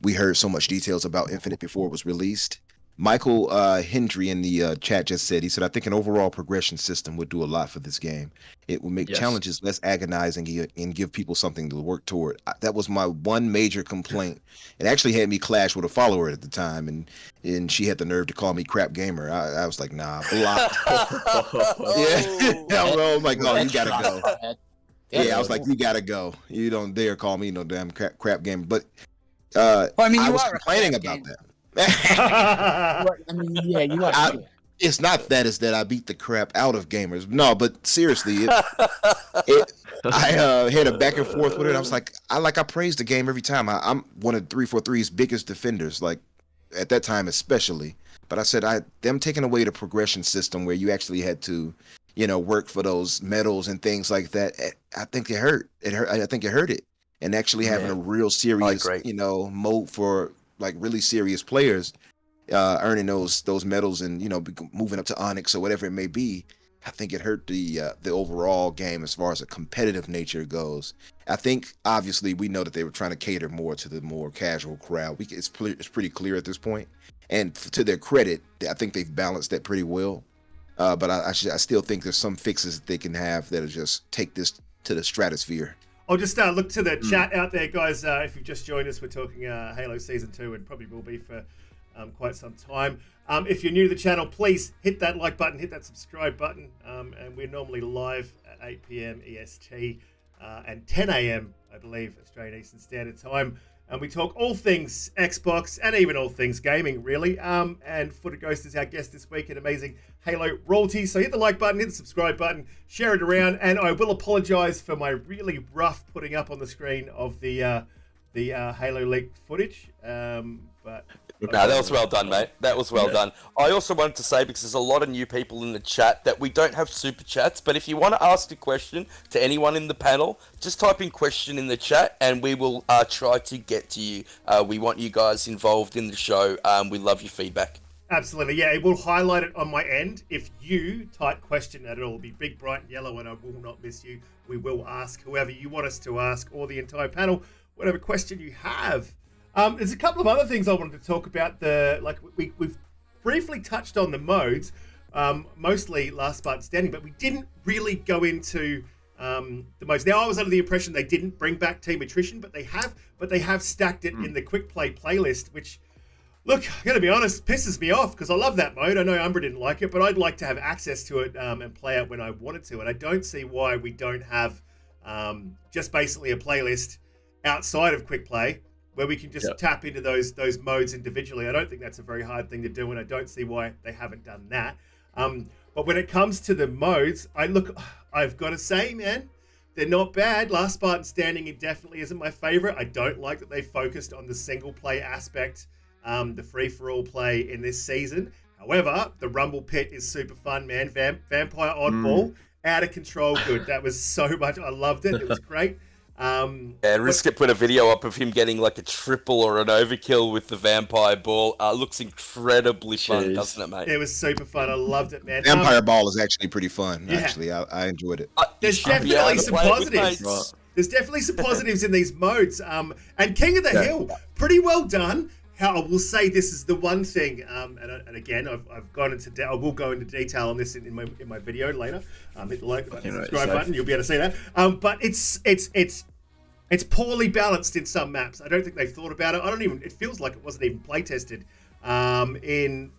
we heard so much details about Infinite before it was released. Michael Hendry in the chat just said, he said, I think an overall progression system would do a lot for this game. It would make challenges less agonizing and give people something to work toward. That was my one major complaint. It actually had me clash with a follower at the time, and she had the nerve to call me crap gamer. I was like, nah, blocked. Yeah. I was like, oh, you gotta go. Yeah, I was like, you gotta go. You don't dare call me no damn crap gamer. But well, I mean, I you was are complaining about that. I mean, you are. It's not that, it's that I beat the crap out of gamers. No, but seriously, I had a back and forth with it. I was like, I praise the game every time. I'm one of 343's biggest defenders, like at that time especially. But I said, them taking away the progression system where you actually had to, work for those medals and things like that. I think it hurt. I think it hurt it. And actually having a real serious, mode for like really serious players, earning those medals and moving up to Onyx or whatever it may be, I think it hurt the overall game as far as a competitive nature goes. I think obviously we know that they were trying to cater more to the more casual crowd. It's pretty clear at this point, and to their credit, I think they've balanced that pretty well. But I still think there's some fixes that they can have that'll just take this to the stratosphere. I'll just look to the chat out there, guys. If you've just joined us, we're talking Halo Season 2, and probably will be for quite some time. If you're new to the channel, please hit that like button, hit that subscribe button. And we're normally live at 8 p.m. EST and 10 a.m. I believe Australian Eastern Standard Time. And we talk all things Xbox and even all things gaming, really. And Footed Ghost is our guest this week, an amazing Halo royalty. So hit the like button, hit the subscribe button, share it around. And I will apologize for my really rough putting up on the screen of the Halo leaked footage. But no, that was well done, mate. That was well done. I also wanted to say, because there's a lot of new people in the chat, that we don't have super chats, but if you want to ask a question to anyone in the panel, just type in question in the chat and we will try to get to you. We want you guys involved in the show. We love your feedback. Absolutely, yeah. It will highlight it on my end. If you type question at it, it'll be big, bright, and yellow, and I will not miss you. We will ask whoever you want us to ask, or the entire panel, whatever question you have. There's a couple of other things I wanted to talk about. We've briefly touched on the modes, mostly Last Button Standing, but we didn't really go into the modes. Now, I was under the impression they didn't bring back Team Attrition, but they have stacked it in the Quick Play playlist, which, look, I'm going to be honest, pisses me off because I love that mode. I know Umbra didn't like it, but I'd like to have access to it and play it when I wanted to, and I don't see why we don't have just basically a playlist outside of Quick Play where we can just tap into those modes individually. I don't think that's a very hard thing to do, and I don't see why they haven't done that. But when it comes to the modes, I've got to say, man, they're not bad. Last Spartan Standing, it definitely isn't my favorite. I don't like that they focused on the single play aspect, the free-for-all play in this season. However, the Rumble Pit is super fun, man. Vampire Oddball, out of control good. That was so much. I loved it. It was great. Riskit put a video up of him getting like a triple or an overkill with the vampire ball. Looks incredibly fun, doesn't it, mate? It was super fun. I loved it, man. Vampire ball is actually pretty fun. Yeah. Actually, I enjoyed it. There's definitely some positives. There's definitely some positives in these modes. And King of the Hill, pretty well done. How I will say this is the one thing, and again, I've gone into I will go into detail on this in my video later. Hit the like button, subscribe button, you'll be able to see that. But it's poorly balanced in some maps. I don't think they've thought about it. It feels like it wasn't even play tested in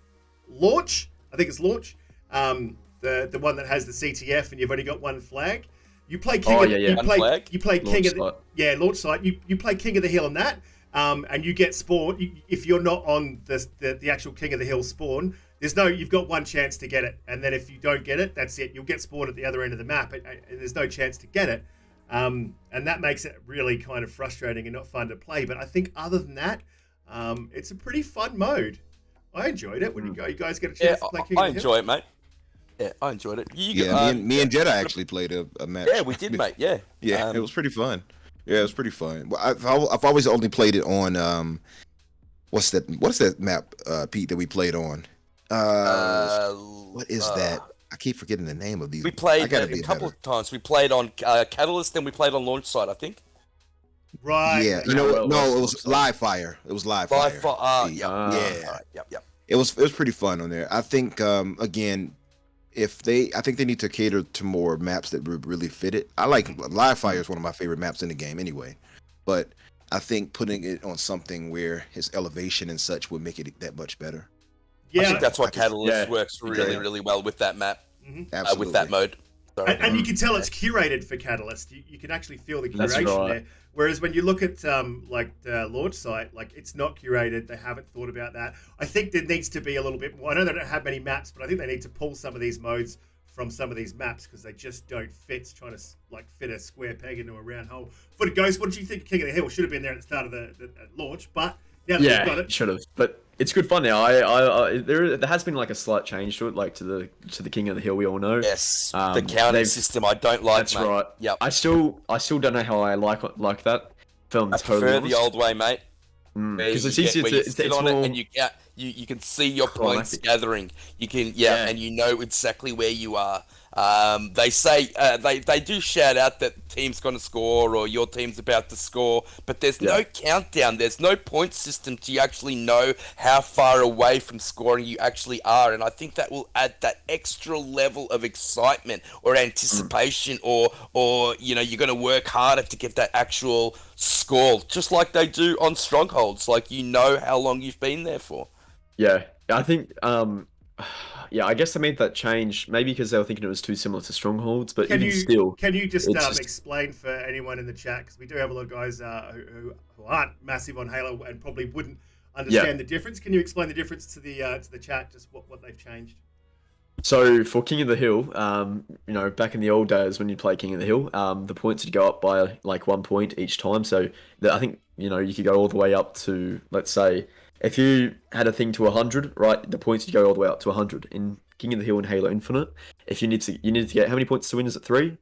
launch. I think it's launch. The one that has the CTF and you've only got one flag. You play King. You play King of the launch site. You play King of the Hill on that. And you get spawn. If you're not on the actual King of the Hill spawn, you've got one chance to get it, and then if you don't get it, that's it. You'll get spawned at the other end of the map, and there's no chance to get it. And that makes it really kind of frustrating and not fun to play. But I think other than that, it's a pretty fun mode. I enjoyed it. When you guys get a chance to play King of the Hill. I enjoy it, mate. Yeah, I enjoyed it. Me and Jedi actually played a match. Yeah, we did, mate. Yeah, it was pretty fun. Yeah, it was pretty fun. Well, I've always only played it on what's that map, Pete, that we played on? What is that? I keep forgetting the name of these. We played a couple of times. We played on Catalyst, then we played on Launch Site, I think. Right. Yeah. You know, it was Live Fire. It was Live Fire. Yep. It was pretty fun on there. I think again, I think they need to cater to more maps that would really fit it. I like Live Fire is one of my favorite maps in the game anyway, but I think putting it on something where his elevation and such would make it that much better. Yeah, I think that's why Catalyst works really well with that map, with that mode. And you can tell it's curated for Catalyst. You can actually feel the curation there. Whereas when you look at like the launch site, like it's not curated. They haven't thought about that. I think there needs to be a little bit more. I know they don't have many maps, but I think they need to pull some of these modes from some of these maps because they just don't fit. It's trying to like fit a square peg into a round hole. Footed Ghost, what did you think of King of the Hill? Should have been there at the start of the launch, but now that we've got it, should have. But it's good fun now. There has been like a slight change to it, like to the King of the Hill we all know. Yes, the counting system I don't like. That's right. Yep. I still don't know how I like that. I prefer the old way, mate. Because it's easier to sit on it, and you can see your points gathering. You can and you know exactly where you are. They say they do shout out that team's going to score or your team's about to score, but there's no countdown. There's no point system to actually know how far away from scoring you actually are, and I think that will add that extra level of excitement or anticipation, or you know, you're going to work harder to get that actual score, just like they do on Strongholds. Like, you know how long you've been there for. Yeah, I think yeah, I guess they made that change maybe because they were thinking it was too similar to Strongholds, but even still, can you just, it's just explain for anyone in the chat, because we do have a lot of guys who aren't massive on Halo and probably wouldn't understand the difference. Can you explain the difference to the chat, just what they've changed? So for King of the Hill, you know, back in the old days when you play King of the Hill, the points would go up by like 1 point each time. So I think, you know, you could go all the way up to, let's say, if you had a thing to 100, right, the points would go all the way up to 100. In King of the Hill and Halo Infinite, if you need to get, how many points to win? Is it 3?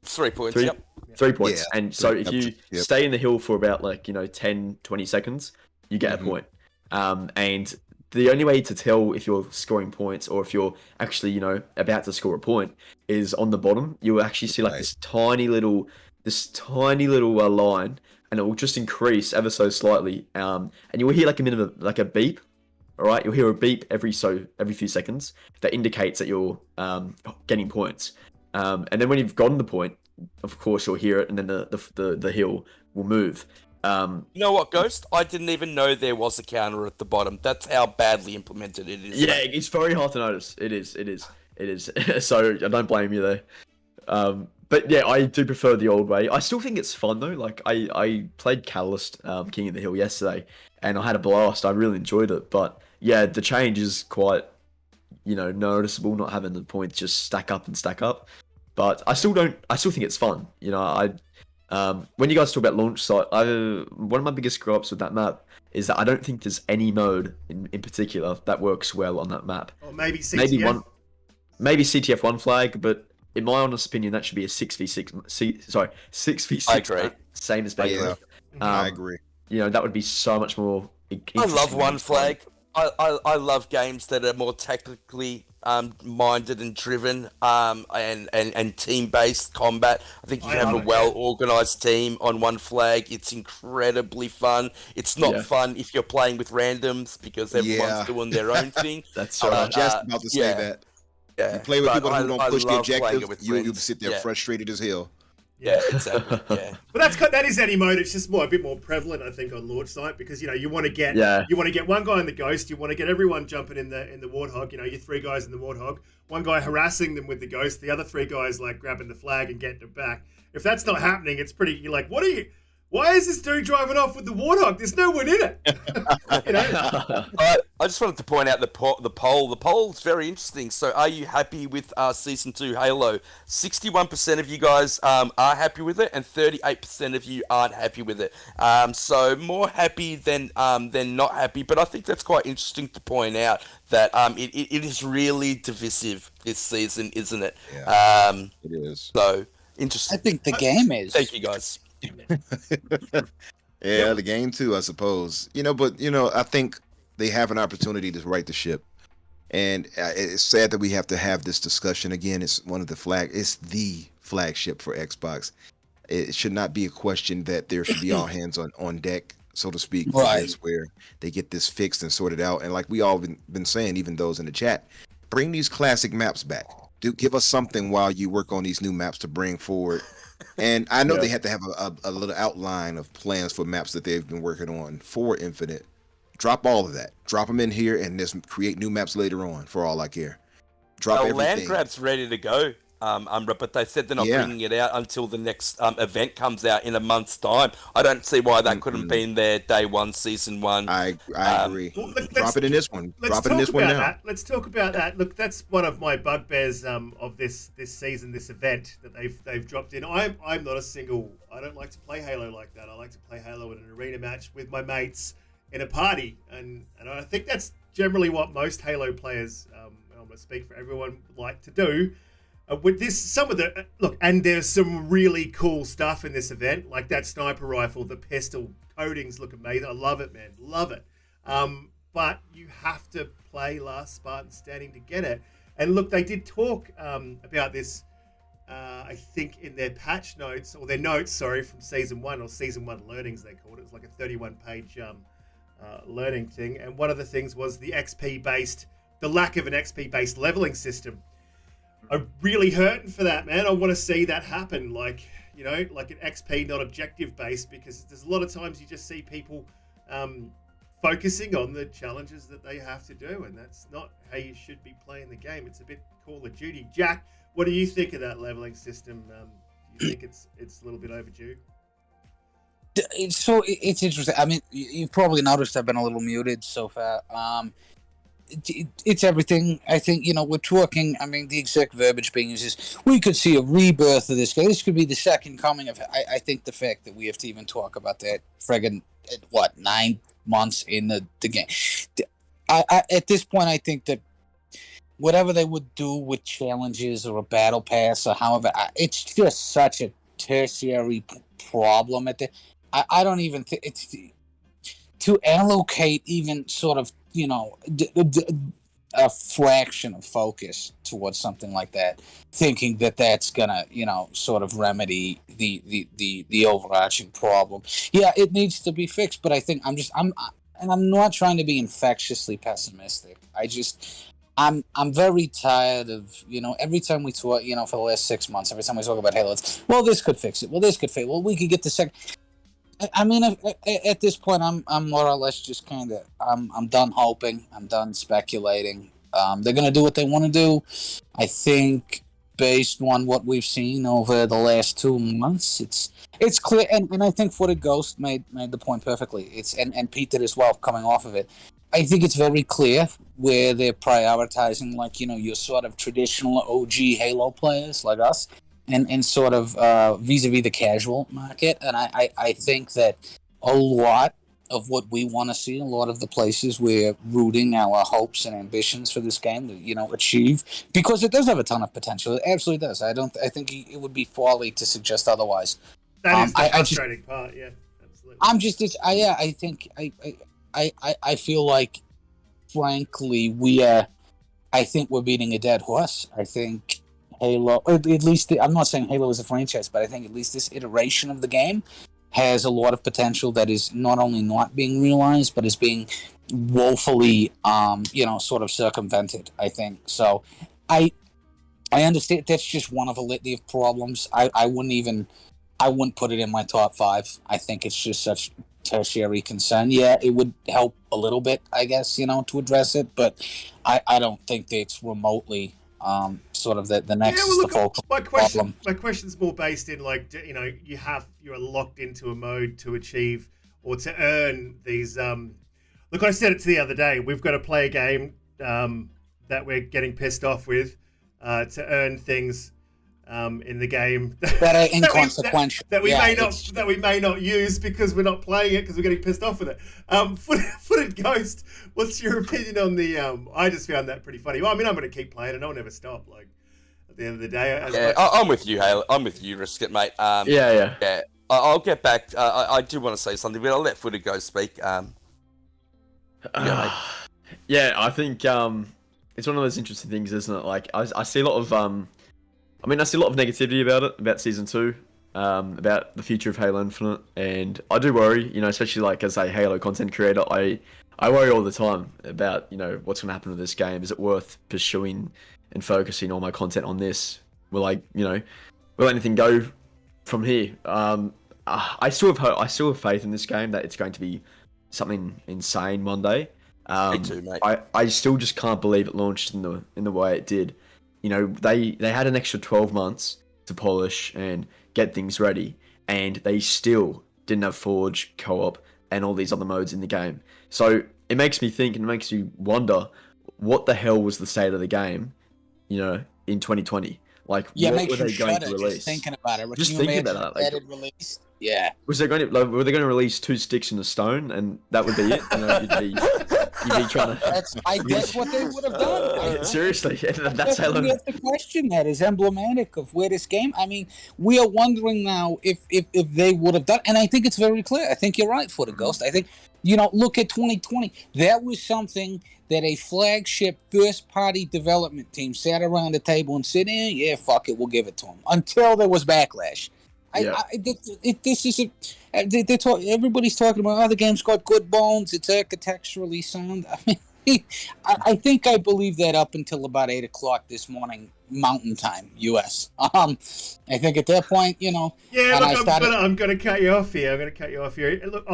3 points, 3? yep. 3 points. Yeah. And so if you stay in the hill for about like, you know, 10, 20 seconds, you get a point. And the only way to tell if you're scoring points or if you're actually, you know, about to score a point is on the bottom. You'll actually see like this tiny little line, and it will just increase ever so slightly. And you will hear like a minimum, like a beep. All right, you'll hear a beep every few seconds that indicates that you're getting points. And then when you've gotten the point, of course you'll hear it, and then the hill will move. You know what, Ghost? I didn't even know there was a counter at the bottom. That's how badly implemented it is. Yeah, it's very hard to notice. It is. So I don't blame you there. But yeah, I do prefer the old way. I still think it's fun though. Like I played Catalyst King of the Hill yesterday, and I had a blast. I really enjoyed it. But yeah, the change is quite, you know, noticeable. Not having the points just stack up. But I still think it's fun. You know, when you guys talk about launch site, one of my biggest gripes with that map is that I don't think there's any mode in particular that works well on that map. Or maybe CTF. Maybe CTF 1 flag, but in my honest opinion, that should be a 6v6 I agree. map, same as Baker. I agree. You know, that would be so much more. I love one flag. I love games that are more tactically minded and driven, and team-based combat. I think you can have a well-organized team on one flag. It's incredibly fun. It's not fun if you're playing with randoms because everyone's doing their own thing. That's I right. was just about to say that. You play with people who don't push the objective, you'll sit there frustrated as hell. Yeah, exactly. Yeah, but that is any mode. It's just a bit more prevalent, I think, on launch site, because you know you want to get one guy in the Ghost, you want to get everyone jumping in the Warthog. You know, your 3 guys in the Warthog, one guy harassing them with the Ghost, the other 3 guys like grabbing the flag and getting it back. If that's not happening, it's pretty. You're like, why is this dude driving off with the Warthog? There's no one in it. You know? I just wanted to point out the poll. The poll is very interesting. So, are you happy with Season 2 Halo? 61% of you guys are happy with it, and 38% of you aren't happy with it. So, more happy than not happy. But I think that's quite interesting to point out that it is really divisive this season, isn't it? Yeah, it is. So, interesting. I think the game is. Thank you, guys. Yeah, the game too, I suppose. You know, but you know, I think they have an opportunity to right the ship, and it's sad that we have to have this discussion again. It's it's the flagship for Xbox. It should not be a question that there should be all hands on deck, so to speak, for this, where they get this fixed and sorted out. And like we all been saying, even those in the chat, bring these classic maps back. Give us something while you work on these new maps to bring forward. And I know they had to have a little outline of plans for maps that they've been working on for Infinite. Drop all of that. Drop them in here and just create new maps later on, for all I care. Drop everything. Land grab's ready to go, Umbra, but they said they're not bringing it out until the next event comes out in a month's time. I don't see why that couldn't be in there day 1, season 1. I agree. Drop it in this one. Drop it in this one now. Let's talk about that. Look, that's one of my bugbears of this season, this event that they've dropped in. I'm not I don't like to play Halo like that. I like to play Halo in an arena match with my mates in a party, and I think that's generally what most Halo players, I'm going to speak for everyone, like to do. With this, and there's some really cool stuff in this event, like that sniper rifle, the pistol coatings look amazing. I love it, man, love it. But you have to play Last Spartan Standing to get it. And look, they did talk about this, I think, in their patch notes, or their notes, from season 1, or season 1 learnings they called it. It was like a 31-page learning thing. And one of the things was the lack of an XP-based leveling system. I'm really hurting for that, man. I want to see that happen, like an XP, not objective based, because there's a lot of times you just see people focusing on the challenges that they have to do, and that's not how you should be playing the game. It's a bit Call of Duty. Jack, what do you think of that leveling system? Do you think it's a little bit overdue? It's interesting. I mean, you've probably noticed I've been a little muted so far. It's everything. I think, we're talking, I mean, the exact verbiage being used is, we could see a rebirth of this game. This could be the second coming of, I think the fact that we have to even talk about that friggin', 9 months in the game. At this point, I think that whatever they would do with challenges or a battle pass or however, it's just such a tertiary problem at the. I don't even think it's to allocate even sort of a fraction of focus towards something like that, thinking that that's gonna sort of remedy the overarching problem. Yeah, it needs to be fixed, but I think I'm not trying to be infectiously pessimistic. I'm very tired of, every time we talk, for the last 6 months, every time we talk about Halo, it's, well, this could fix it. Well, this could fix it. Well, we could get the second. I mean, at this point, I'm more or less just kind of, I'm done hoping. I'm done speculating. They're going to do what they want to do. I think based on what we've seen over the last 2 months, it's clear. And I think Footed Ghost made the point perfectly. And Pete did as well coming off of it. I think it's very clear where they're prioritizing, your sort of traditional OG Halo players like us, and sort of vis-a-vis the casual market. And I think that a lot of what we want to see, a lot of the places we're rooting our hopes and ambitions for this game to, achieve, because it does have a ton of potential. It absolutely does. I think it would be folly to suggest otherwise. That is the frustrating part, yeah, absolutely. I feel like, frankly, I think we're beating a dead horse. I think Halo, at least, I'm not saying Halo is a franchise, but I think at least this iteration of the game has a lot of potential that is not only not being realized, but is being woefully, sort of circumvented, I think. So I understand that's just one of a litany of problems. I wouldn't put it in my top 5. I think it's just such tertiary concern. Yeah, it would help a little bit, I guess, to address it, but I don't think that it's remotely sort of the next the focal problem. My question's more based in you're locked into a mode to achieve or to earn these. Look, I said it the other day. We've got to play a game that we're getting pissed off with to earn things in the game that are inconsequential that we may not use because we're not playing it because we're getting pissed off with it. Footed Ghost, what's your opinion on the? I just found that pretty funny. Well, I mean, I'm going to keep playing and I'll never stop. Like at the end of the day, I'm with you, Hale. I'm with you, Risk It, mate. Yeah. I'll get back. I do want to say something, but I'll let Footed Ghost speak. Yeah, I think it's one of those interesting things, isn't it? Like I see a lot of I see a lot of negativity about Season 2, about the future of Halo Infinite, and I do worry, especially as a Halo content creator, I worry all the time about, what's going to happen to this game. Is it worth pursuing and focusing all my content on this? Will anything go from here? I still have faith in this game that it's going to be something insane one day. Me too, mate. I still just can't believe it launched in the way it did. They had an extra 12 months to polish and get things ready, and they still didn't have Forge, Co-op, and all these other modes in the game. So it makes me think and it makes you wonder, what the hell was the state of the game, in 2020? What were they going to release? Just thinking about it. Just thinking about it. Released? Yeah. Were they going to release 2 sticks and a stone, and that would be it? You'd be trying to. I guess what they would have done. Seriously, that's how. That's the question that is emblematic of where this game. I mean, we are wondering now if they would have done, and I think it's very clear. I think you're right, Footed Ghost. I think look at 2020. That was something that a flagship first-party development team sat around the table and said, "Yeah, fuck it, we'll give it to them." Until there was backlash. Everybody's talking about, the game's got good bones, it's architecturally sound. I mean, I think I believed that up until about 8 o'clock this morning, Mountain Time, US. I think at that point, Yeah, look, I'm going to cut you off here. Look,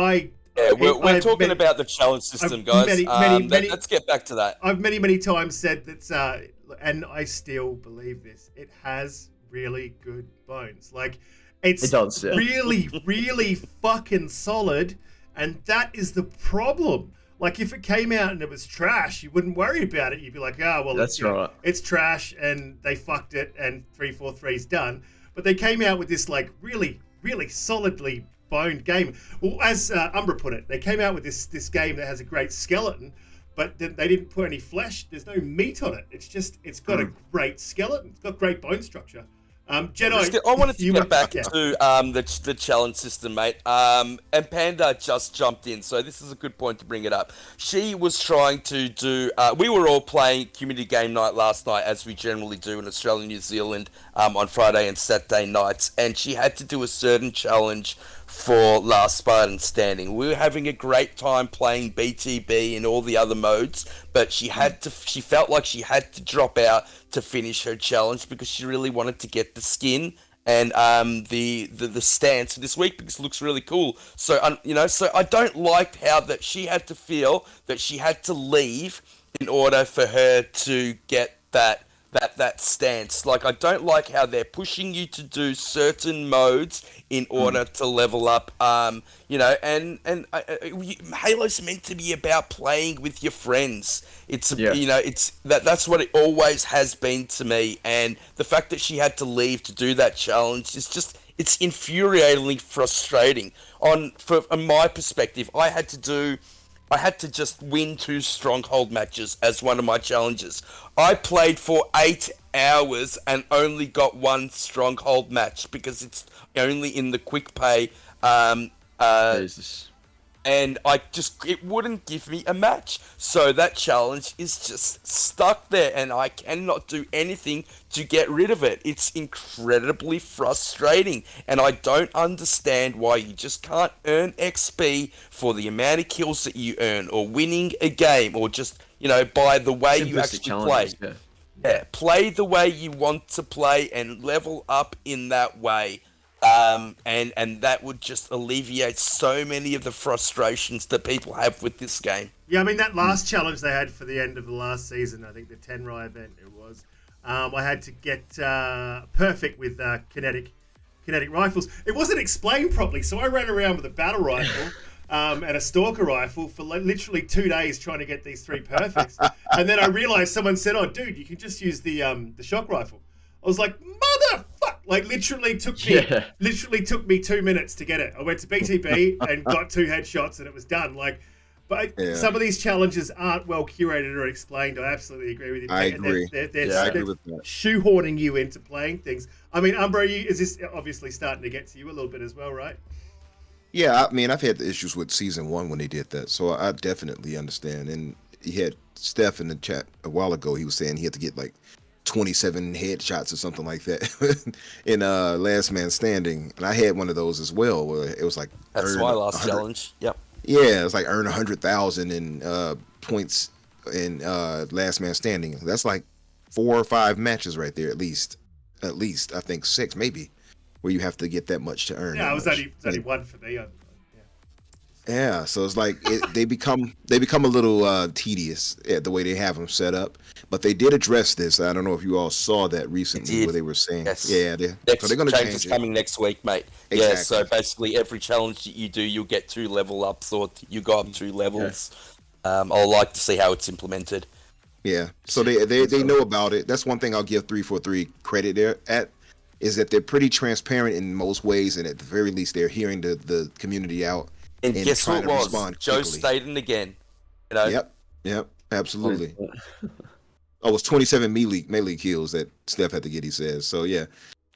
Yeah, we're I've talking many- about the challenge system, I've guys. many- Let's get back to that. I've many times said that, and I still believe this. It has really good bones. Like, it's It does, yeah. really fucking solid, and that is the problem. Like, if it came out and it was trash, you wouldn't worry about it. You'd be like, oh, well, That's you know, right. it's trash, and they fucked it, and 343's done. But they came out with this, like, really solidly boned game. Well, as Umbra put it, they came out with this game that has a great skeleton, but they didn't put any flesh. There's no meat on it. It's got a great skeleton. It's got great bone structure. Jedi, I wanted to you get went- back yeah. to the challenge system, mate. And Panda just jumped in, so this is a good point to bring it up. She was trying to do. We were all playing community game night last night, as we generally do in Australia and New Zealand on Friday and Saturday nights, and she had to do a certain challenge for Last Spartan Standing. We were having a great time playing BTB and all the other modes, but she felt like she had to drop out to finish her challenge because she really wanted to get the skin and the stance for this week because it looks really cool. So so I don't like how that she had to feel that she had to leave in order for her to get that stance. Like, I don't like how they're pushing you to do certain modes in order to level up. And Halo's meant to be about playing with your friends. It's that's what it always has been to me. And the fact that she had to leave to do that challenge is just, it's infuriatingly frustrating. From my perspective, I had to just win 2 stronghold matches as one of my challenges. I played for 8 hours and only got 1 stronghold match because it's only in the quick pay. Jesus. And it wouldn't give me a match. So that challenge is just stuck there and I cannot do anything to get rid of it. It's incredibly frustrating. And I don't understand why you just can't earn XP for the amount of kills that you earn or winning a game or just, by the way you Simplistic actually play. challenges, yeah. Yeah, play the way you want to play and level up in that way. And that would just alleviate so many of the frustrations that people have with this game. Yeah, I mean, that last challenge they had for the end of the last season, I think the Tenrai event it was, I had to get perfect with kinetic rifles. It wasn't explained properly, so I ran around with a battle rifle and a stalker rifle for literally 2 days trying to get these 3 perfects. And then I realized someone said, "Oh, dude, you can just use the shock rifle." I was like, motherfuck! Like, literally took me 2 minutes to get it. I went to BTB and got 2 headshots and it was done. Like, but some of these challenges aren't well curated or explained. I absolutely agree with you. I agree. They're I agree with that. shoehorning you into playing things. I mean, Umbra, is this obviously starting to get to you a little bit as well, right? Yeah, I mean, I've had the issues with season 1 when they did that, so I definitely understand. And he had Steph in the chat a while ago. He was saying he had to get like 27 headshots or something like that in Last Man Standing, and I had one of those as well. Where it was like That's my last challenge. Yep. Yeah, it's like earn 100,000 in points in Last Man Standing. That's like 4 or 5 matches right there, at least. I think 6 maybe, where you have to get that much to earn. Yeah, it was only 1 for me. Yeah, so it's like they become a little tedious the way they have them set up. But they did address this. I don't know if you all saw that recently, where they were saying, so they're going to change is it. coming next week, mate. Exactly. Yeah, so basically every challenge that you do, you'll get 2 level ups, or you go up 2 levels. Yeah. I'd like to see how it's implemented. Yeah, so they know about it. That's one thing I'll give 343 credit there at, is that they're pretty transparent in most ways, and at the very least, they're hearing the community out. And guess what it was? Joe stated again. Yep, absolutely. Oh, it was 27 melee kills that Steph had to get, he says. So, yeah.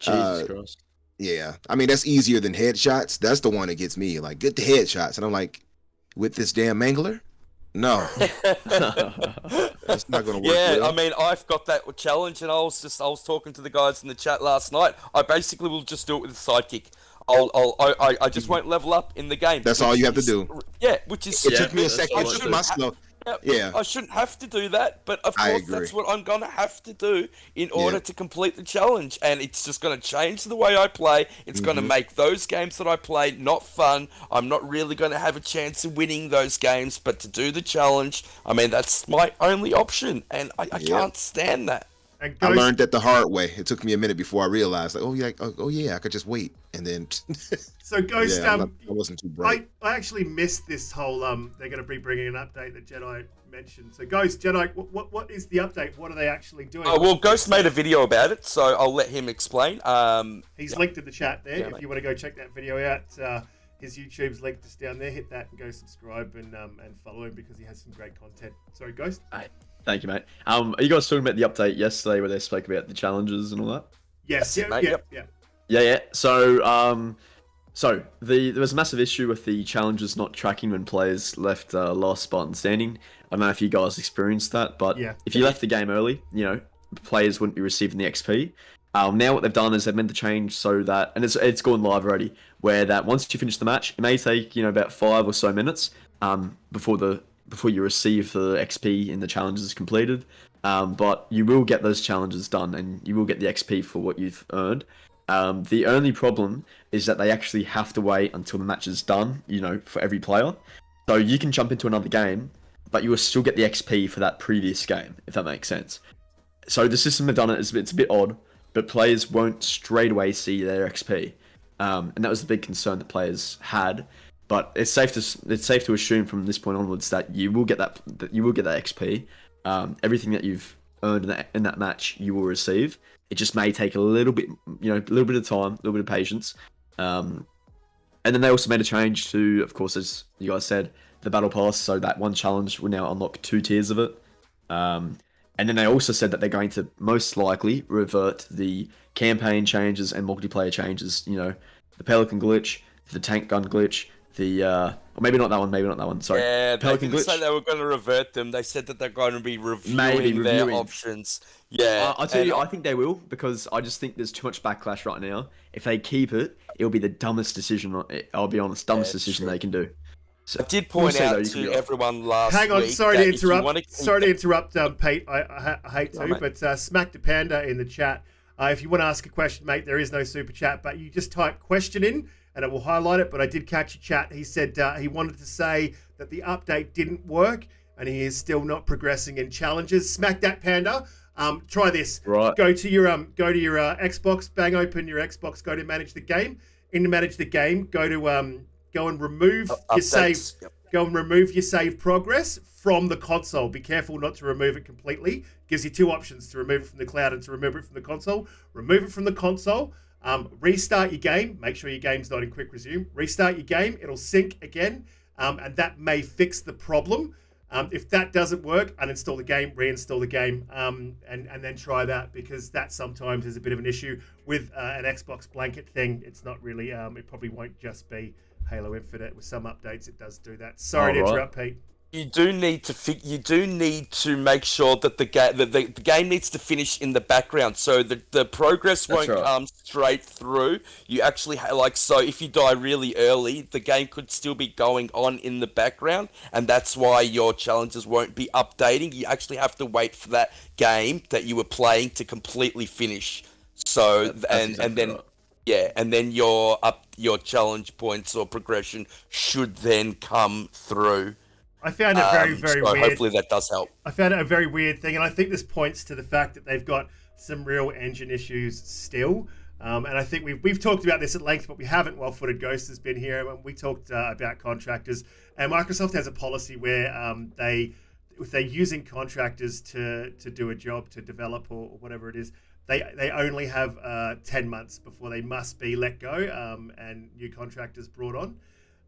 Jesus Christ. Yeah. I mean, that's easier than headshots. That's the one that gets me. Like, get the headshots. And I'm like, with this damn mangler? No. That's not going to work. Yeah, well. I mean, I've got that challenge, and I was talking to the guys in the chat last night. I basically will just do it with a sidekick. I just won't level up in the game. That's all you have to do. Yeah, which is... It took me a second. Yeah. I shouldn't have to do that, but of I course agree. that's what I'm gonna have to do in order to complete the challenge, and it's just gonna change the way I play. It's gonna make those games that I play not fun. I'm not really gonna have a chance of winning those games, but to do the challenge, I mean, that's my only option, and I can't stand that. And I Ghost, learned that the hard way. It took me a minute before I realized, like, oh yeah, I could just wait, and then so Ghost, yeah, I wasn't too bright. I actually missed this whole they're going to be bringing an update that Jedi mentioned. So Ghost, Jedi, what is the update? What are they actually doing? Oh, well, Ghost made a video about it, so I'll let him explain. He's linked in the chat there. If you want to go check that video out, his YouTube's linked just down there. Hit that and go subscribe and follow him because he has some great content. Sorry, Ghost. Thank you, mate. Are you guys talking about the update yesterday where they spoke about the challenges and all that? Yes, That's it, mate. yeah. Yeah. So, there was a massive issue with the challenges not tracking when players left last spot standing. I don't know if you guys experienced that, but if you left the game early, players wouldn't be receiving the XP. Now what they've done is they've made the change so that, and it's gone live already, where that once you finish the match, it may take about 5 or so minutes before you receive the XP in the challenges completed, but you will get those challenges done and you will get the XP for what you've earned. The only problem is that they actually have to wait until the match is done, for every player. So you can jump into another game, but you will still get the XP for that previous game, if that makes sense. So the system have done it, it's a bit odd, but players won't straight away see their XP. And that was the big concern that players had. But it's safe to assume from this point onwards that you will get that XP. Everything that you've earned in that match, you will receive. It just may take a little bit, a little bit of time, a little bit of patience. And then they also made a change to, of course, as you guys said, the battle pass. So that one challenge will now unlock 2 tiers of it. And then they also said that they're going to most likely revert the campaign changes and multiplayer changes. The Pelican glitch, the tank gun glitch. Or maybe not that one. Sorry. Yeah, Pelican they didn't glitch. say they were going to revert them. They said that they're going to be reviewing their options. Yeah, I'll tell you, I think they will, because I just think there's too much backlash right now. If they keep it, it'll be the dumbest decision. I'll be honest, dumbest decision they can do. So, I did point out to everyone last Hang on, week. sorry to that if you interrupt. wanna- Sorry to interrupt, Pete. I hate to, mate. but Smack the Panda in the chat. If you want to ask a question, mate, there is no super chat, but you just type question in and it will highlight it. But I did catch a chat. He said he wanted to say that the update didn't work and he is still not progressing in challenges. Smack that, Panda. Try this. Right. Go to your Xbox. Bang open your Xbox. Go to manage the game. In to manage the game, go and remove your save. Yep. Go and remove your save progress from the console. Be careful not to remove it completely. Gives you 2 options: to remove it from the cloud and to remove it from the console. Remove it from the console. Restart your game. Make sure your game's not in quick resume. Restart your game. It'll sync again, and that may fix the problem. If that doesn't work, uninstall the game, reinstall the game, and then try that, because that sometimes is a bit of an issue with an Xbox blanket thing. It's not really. It probably won't just be Halo Infinite. With some updates, it does do that. Sorry to interrupt, Pete. You do need to make sure that the game needs to finish in the background, so the progress won't come straight through. You actually so if you die really early, the game could still be going on in the background, and that's why your challenges won't be updating. You actually have to wait for that game that you were playing to completely finish. So and then. Yeah, and then your challenge points or progression should then come through. I found it very, very so weird. Hopefully that does help. I found it a very weird thing, and I think this points to the fact that they've got some real engine issues still. And I think we've talked about this at length, but we haven't while Footed Ghost has been here. And we talked about contractors, and Microsoft has a policy where if they're using contractors to do a job, to develop or whatever it is, they only have 10 months before they must be let go and new contractors brought on.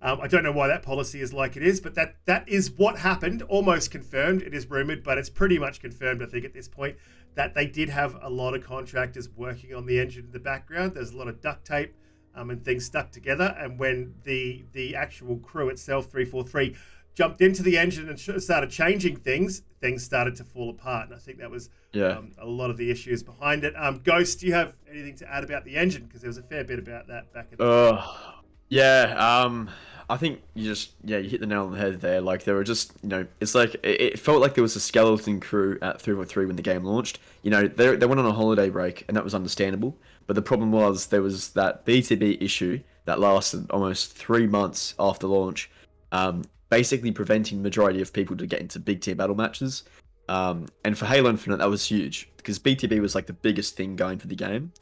I don't know why that policy is like it is, but that is what happened. Almost confirmed. It is rumored, but it's pretty much confirmed, I think, at this point, that they did have a lot of contractors working on the engine in the background. There's a lot of duct tape and things stuck together. And when the actual crew itself, 343, jumped into the engine and started changing things started to fall apart. And I think that was a lot of the issues behind it. Ghost, do you have anything to add about the engine? Because there was a fair bit about that back in the day. Yeah, I think you hit the nail on the head there. Like there were just, it's like it felt like there was a skeleton crew at 343 when the game launched. They went on a holiday break, and that was understandable. But the problem was there was that BTB issue that lasted almost 3 months after launch, basically preventing the majority of people to get into big tier battle matches. And for Halo Infinite, that was huge because BTB was like the biggest thing going for the game,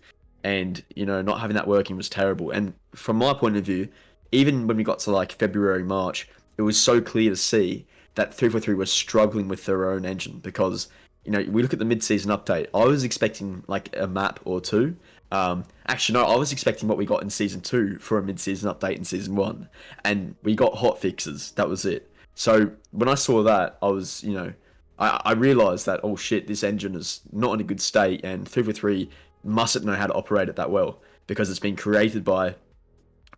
and not having that working was terrible. And from my point of view, even when we got to like February, March, it was so clear to see that 343 was struggling with their own engine because, we look at the mid-season update. I was expecting like a map or two. Actually, no, I was expecting what we got in Season 2 for a mid-season update in Season 1. And we got hot fixes. That was it. So when I saw that, I was, I realised that, oh shit, this engine is not in a good state and 343 mustn't know how to operate it that well because it's been created by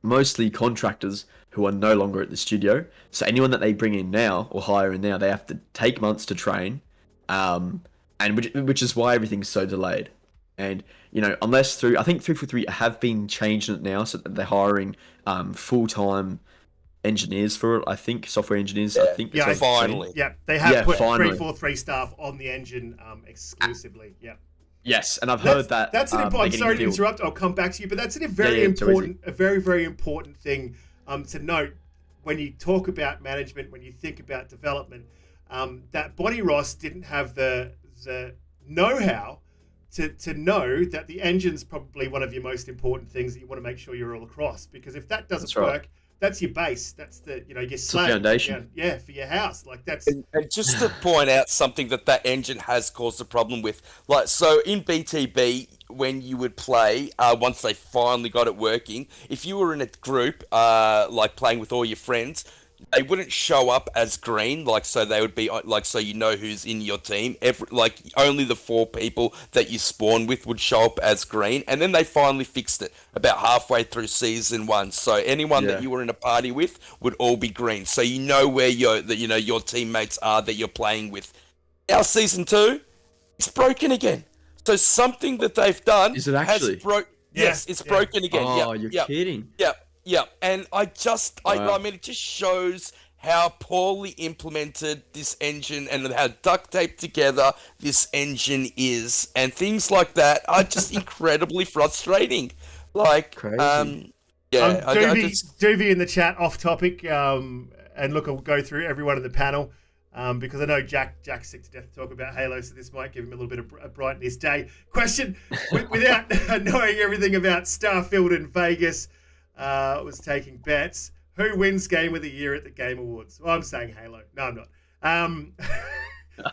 mostly contractors who are no longer at the studio. So anyone that they bring in now or hire in now, they have to take months to train, and which is why everything's so delayed. And unless I think 343 have been changing it now, so that they're hiring full-time engineers for it. I think software engineers. I think yeah, finally. Yeah, they have put finally. 343 staff on the engine exclusively. Yeah. Yes, and I've heard that. That's an important. I'm sorry to interrupt. I'll come back to you, but that's a very important, a very, very important thing to note when you talk about management, when you think about development. That Bonnie Ross didn't have the know-how to know that the engine's probably one of your most important things that you want to make sure you're all across. Because if that doesn't work, that's your base. That's the your slab, foundation. Yeah, for your house. Like that's. And just to point out something that engine has caused a problem with, like so in BTB when you would play, once they finally got it working, if you were in a group, like playing with all your friends, they wouldn't show up as green, like so they would be like so who's in your team. Only the 4 people that you spawn with would show up as green, and then they finally fixed it about halfway through season 1. So anyone that you were in a party with would all be green, so where your teammates are that you're playing with. Now season 2, it's broken again. So something that they've done is it actually Yes, it's broken again. Oh, you're kidding. Yeah, and I mean, it just shows how poorly implemented this engine and how duct taped together this engine is, and things like that are just incredibly frustrating. Like, crazy. Doovie in the chat, off topic, and look, I'll go through everyone in the panel. Because I know Jack's sick to death to talk about Halo, so this might give him a little bit of a bright in his day. Question, without knowing everything about Starfield and Vegas, was taking bets. Who wins Game of the Year at the Game Awards? Well, I'm saying Halo. No, I'm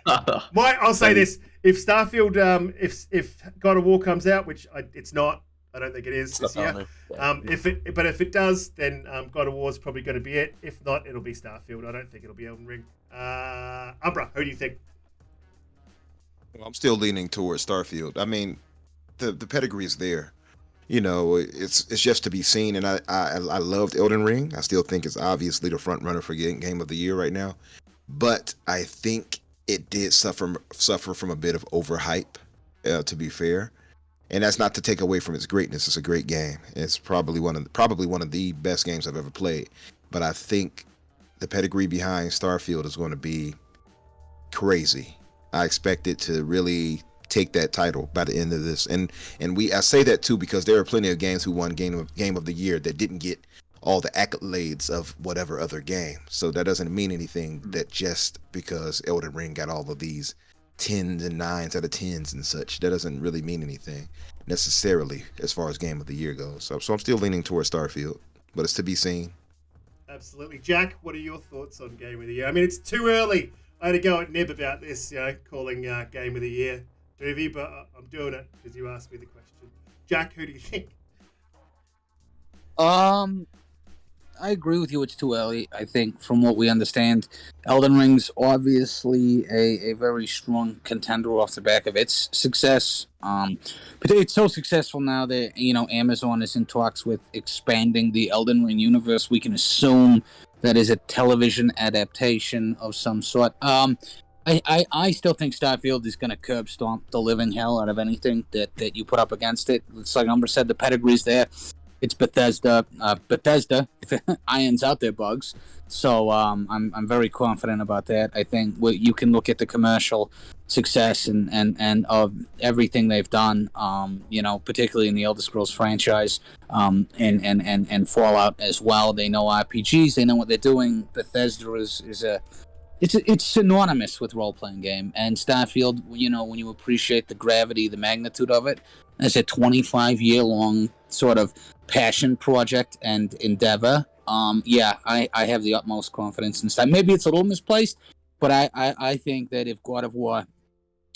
not. I'll say this: if Starfield, if God of War comes out, which it's not, I don't think it is this year. If it does, then God of War is probably going to be it. If not, it'll be Starfield. I don't think it'll be Elden Ring. Umbra, who do you think? Well, I'm still leaning towards Starfield. I mean, the pedigree is there. It's just to be seen, and I loved Elden Ring. I still think it's obviously the front runner for Game of the Year right now, but I think it did suffer from a bit of overhype, to be fair, and that's not to take away from its greatness. It's a great game. It's probably one of the best games I've ever played, but I think the pedigree behind Starfield is going to be crazy. I expect it to really take that title by the end of this, and I say that too because there are plenty of games who won game of the year that didn't get all the accolades of whatever other game. So that doesn't mean anything that just because Elden Ring got all of these 10s and 9s out of 10s and such, that doesn't really mean anything necessarily as far as game of the year goes. So I'm still leaning towards Starfield, but it's to be seen. Absolutely. Jack, what are your thoughts on Game of the Year? I mean, it's too early. I had to go at Nib about this, calling Game of the Year. Doovie, but I'm doing it because you asked me the question. Jack, who do you think? I agree with you. It's too early. I think from what we understand, Elden Ring's obviously a very strong contender off the back of its success. But it's so successful now that, Amazon is in talks with expanding the Elden Ring universe. We can assume that is a television adaptation of some sort. I still think Starfield is going to curb stomp the living hell out of anything that you put up against it. It's like Umbra said, the pedigree's there. it's Bethesda. Bethesda irons out their bugs. So I'm very confident about that. I think you can look at the commercial success and of everything they've done. Particularly in the Elder Scrolls franchise, and Fallout as well. They know RPGs. They know what they're doing. Bethesda it's synonymous with role-playing game. And Starfield, when you appreciate the gravity, the magnitude of it, as a 25-year-long sort of passion project and endeavor, I have the utmost confidence in Starfield. Maybe it's a little misplaced, but I think that if God of War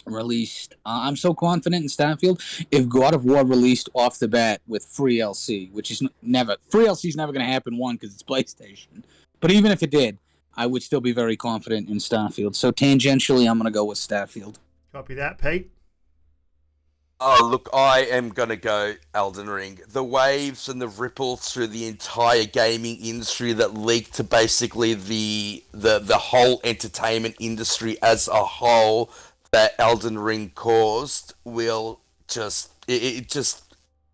released, I'm so confident in Starfield, if God of War released off the bat with free LC, which is free LC is never going to happen, one, because it's PlayStation, but even if it did, I would still be very confident in Starfield. So tangentially, I'm going to go with Starfield. Copy that, Pete. Oh, look, I am going to go Elden Ring. The waves and the ripples through the entire gaming industry that leaked to basically the whole entertainment industry as a whole that Elden Ring caused will just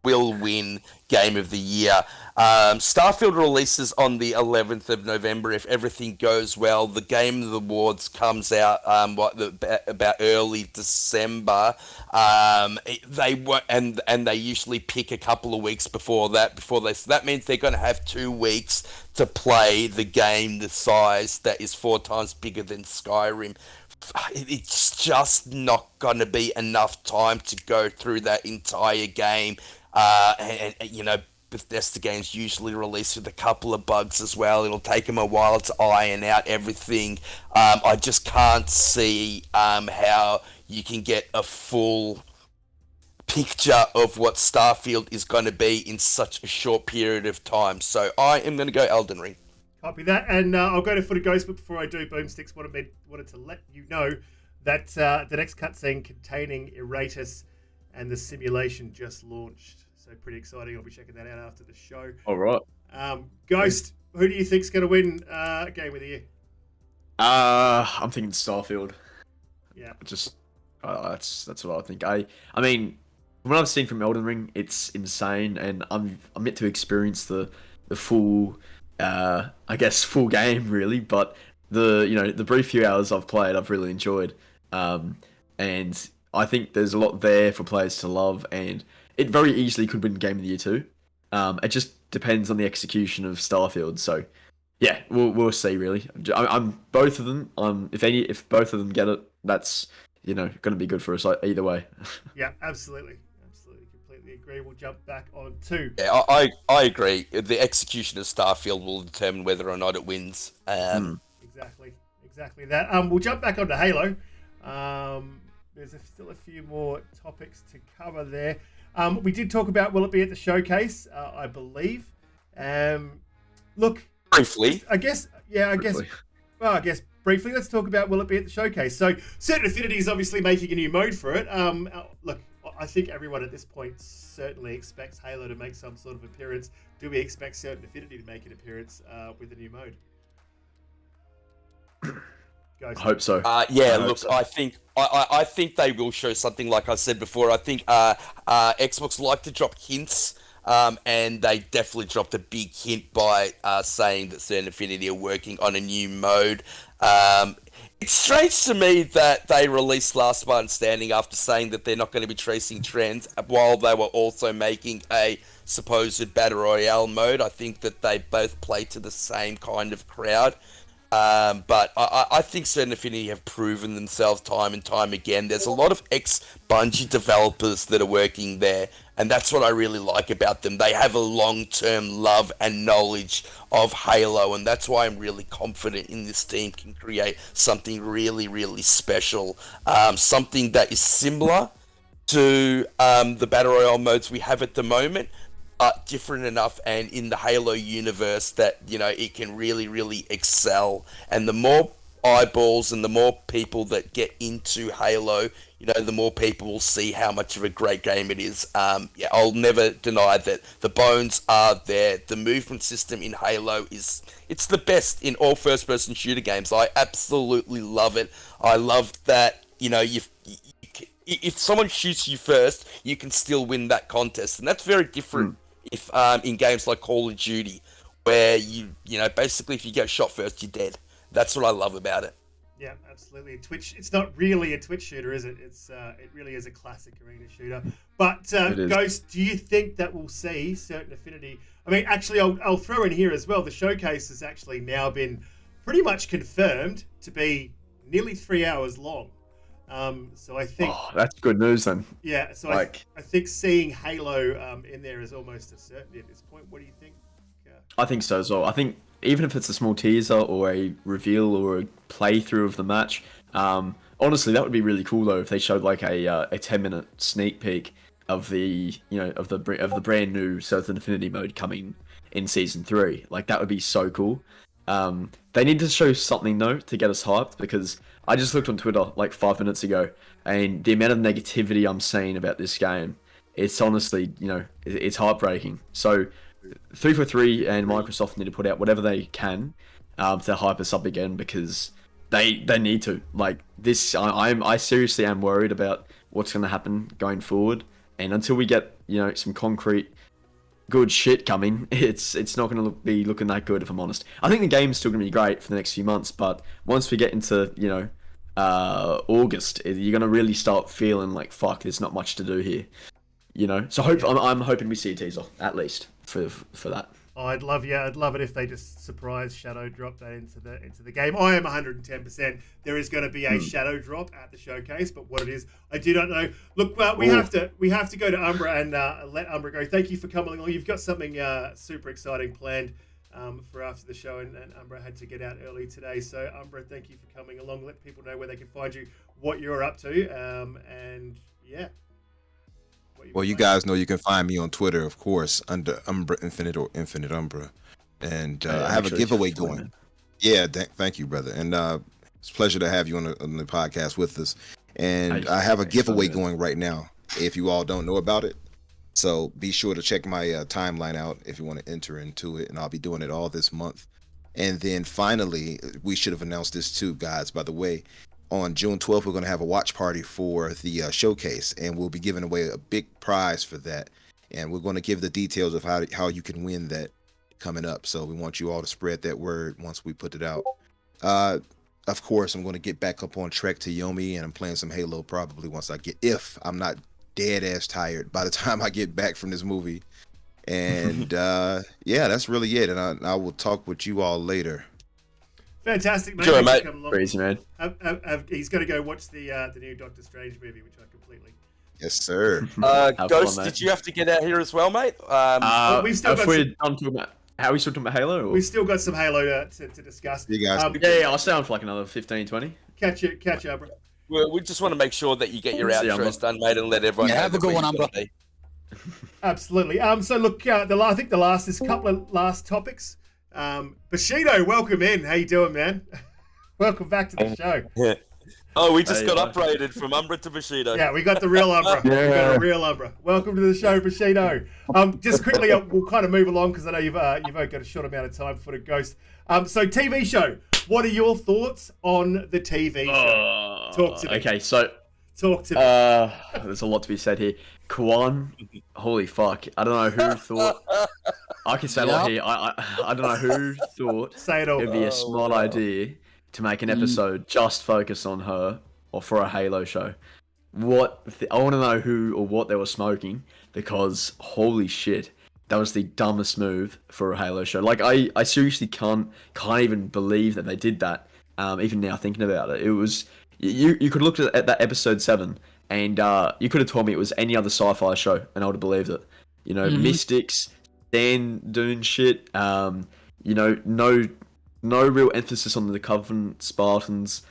will win Game of the Year. Starfield releases on the 11th of November. If everything goes well, the Game of the Awards comes out about early December. They usually pick a couple of weeks before so that means they're going to have 2 weeks to play the game the size that is 4 times bigger than Skyrim. It's just not going to be enough time to go through that entire game. Bethesda games usually release with a couple of bugs as well. It'll take them a while to iron out everything. I just can't see how you can get a full picture of what Starfield is going to be in such a short period of time. So I am going to go Elden Ring. Copy that, and I'll go to Footy Ghost, but before I do, Boomsticks wanted to let you know that the next cutscene containing Eratus and the simulation just launched. So pretty exciting. I'll be checking that out after the show. All right. Ghost, who do you think's going to win Game of the Year? I'm thinking Starfield. Yeah. That's what I think. I mean, from what I've seen from Elden Ring, it's insane, and I'm yet to experience the full, full game really. But the brief few hours I've played, I've really enjoyed. And I think there's a lot there for players to love, and it very easily could win Game of the Year too. It just depends on the execution of Starfield. So, yeah, we'll see. Really, I'm both of them. If both of them get it, that's going to be good for us either way. Yeah, absolutely, completely agree. We'll jump back on to. Yeah, I agree. The execution of Starfield will determine whether or not it wins. Exactly that. We'll jump back onto Halo. There's still a few more topics to cover there. We did talk about will it be at the showcase, I believe. Look, briefly. I guess briefly, let's talk about will it be at the showcase. So Certain Affinity is obviously making a new mode for it. Look, I think everyone at this point certainly expects Halo to make some sort of appearance. Do we expect Certain Affinity to make an appearance with the new mode? I hope so. I think they will show something. Like I said before, I think Xbox like to drop hints, and they definitely dropped a big hint by saying that Certain Affinity are working on a new mode. It's strange to me that they released Last Man Standing after saying that they're not going to be tracing trends, while they were also making a supposed Battle Royale mode. I think that they both play to the same kind of crowd. But I think Certain Affinity have proven themselves time and time again. There's a lot of ex-Bungie developers that are working there, and that's what I really like about them. They have a long-term love and knowledge of Halo, and that's why I'm really confident in this team can create something really, really special. Something that is similar to the Battle Royale modes we have at the moment, different enough and in the Halo universe that it can really, really excel. And the more eyeballs and the more people that get into Halo, the more people will see how much of a great game it is. I'll never deny that the bones are there. The movement system in Halo it's the best in all first-person shooter games. I absolutely love it. I love that if someone shoots you first, you can still win that contest, and that's very different if in games like Call of Duty, where you know, basically if you get shot first, you're dead. That's what I love about it. Yeah, absolutely. Twitch. It's not really a Twitch shooter, is it? It really is a classic arena shooter. But Ghost, do you think that we'll see certain affinity? I mean, actually, I'll throw in here as well. The showcase has actually now been pretty much confirmed to be nearly 3 hours long. So I think that's good news then. Yeah. So I think seeing Halo in there is almost a certainty at this point. What do you think? I think so as well. I think even if it's a small teaser or a reveal or a playthrough of the match, honestly, that would be really cool though if they showed like a 10-minute sneak peek of the of the brand new Certain Affinity mode coming in season 3. Like that would be so cool. They need to show something though to get us hyped, because I just looked on Twitter like 5 minutes ago, and the amount of negativity I'm seeing about this game, it's honestly, it's heartbreaking. So 343 and Microsoft need to put out whatever they can to hype us up again, because they need to. Like this, I seriously am worried about what's going to happen going forward, and until we get some concrete good shit coming, it's not going to be looking that good, if I'm honest. I think the game's still going to be great for the next few months, but once we get into August, you're going to really start feeling like, fuck, there's not much to do here. So I'm hoping we see a teaser at least for that. Oh, I'd love it if they just surprise shadow drop that into the game. I am 110%. There is going to be a shadow drop at the showcase, but what it is, I do not know. Look, we have to go to Umbra and let Umbra go. Thank you for coming along. You've got something super exciting planned for after the show, and Umbra had to get out early today. So Umbra, thank you for coming along. Let people know where they can find you, what you're up to, and yeah. Well, you guys know you can find me on Twitter, of course, under Umbra Infinite or Infinite Umbra. And I have a giveaway going. Yeah, thank you, brother. And it's a pleasure to have you on the podcast with us. And I have a giveaway going right now, if you all don't know about it. So be sure to check my timeline out if you want to enter into it. And I'll be doing it all this month. And then finally, we should have announced this too, guys, by the way. On June 12th, we're going to have a watch party for the showcase, and we'll be giving away a big prize for that. And we're going to give the details of how you can win that coming up. So we want you all to spread that word once we put it out. Of course, I'm going to get back up on track to Yomi, and I'm playing some Halo probably if I'm not dead ass tired by the time I get back from this movie. And yeah, that's really it. And I will talk with you all later. Fantastic, mate. Sure, mate. Crazy, man. He's going to go watch the new Doctor Strange movie, which I completely... Yes, sir. Ghost, did you have to get out here as well, mate? We've still got how are we still talking about Halo? Or? We've still got some Halo to discuss. You guys. Yeah, I'll stay on for like another 15, 20. Catch you, Umbra. We just want to make sure that you get your outros done, mate, and let everyone know. Have a good one, Umbra. Absolutely. So look, I think there's a couple of last topics. Bushido, welcome in. How you doing, man? Welcome back to the show. Yeah. Oh, we just got upgraded from Umbra to Bushido. Yeah, we got the real Umbra. We got a real Umbra. Welcome to the show, Bushido. Just quickly, we'll kind of move along because I know you've got a short amount of time for the Ghost. So TV show. What are your thoughts on the TV show? Talk to me. Okay, so talk to me. There's a lot to be said here. Kwan, holy fuck! I don't know who thought. I can say a lot here. I don't know who thought Say it all. It'd be a smart idea to make an episode just focus on her or for a Halo show. I want to know who or what they were smoking, because holy shit, that was the dumbest move for a Halo show. Like I seriously can't even believe that they did that. Even now thinking about it, it was you could look at that episode 7 and you could have told me it was any other sci-fi show and I would have believed it. Mystics, Sand Dune shit. No real emphasis on the Covenant Spartans.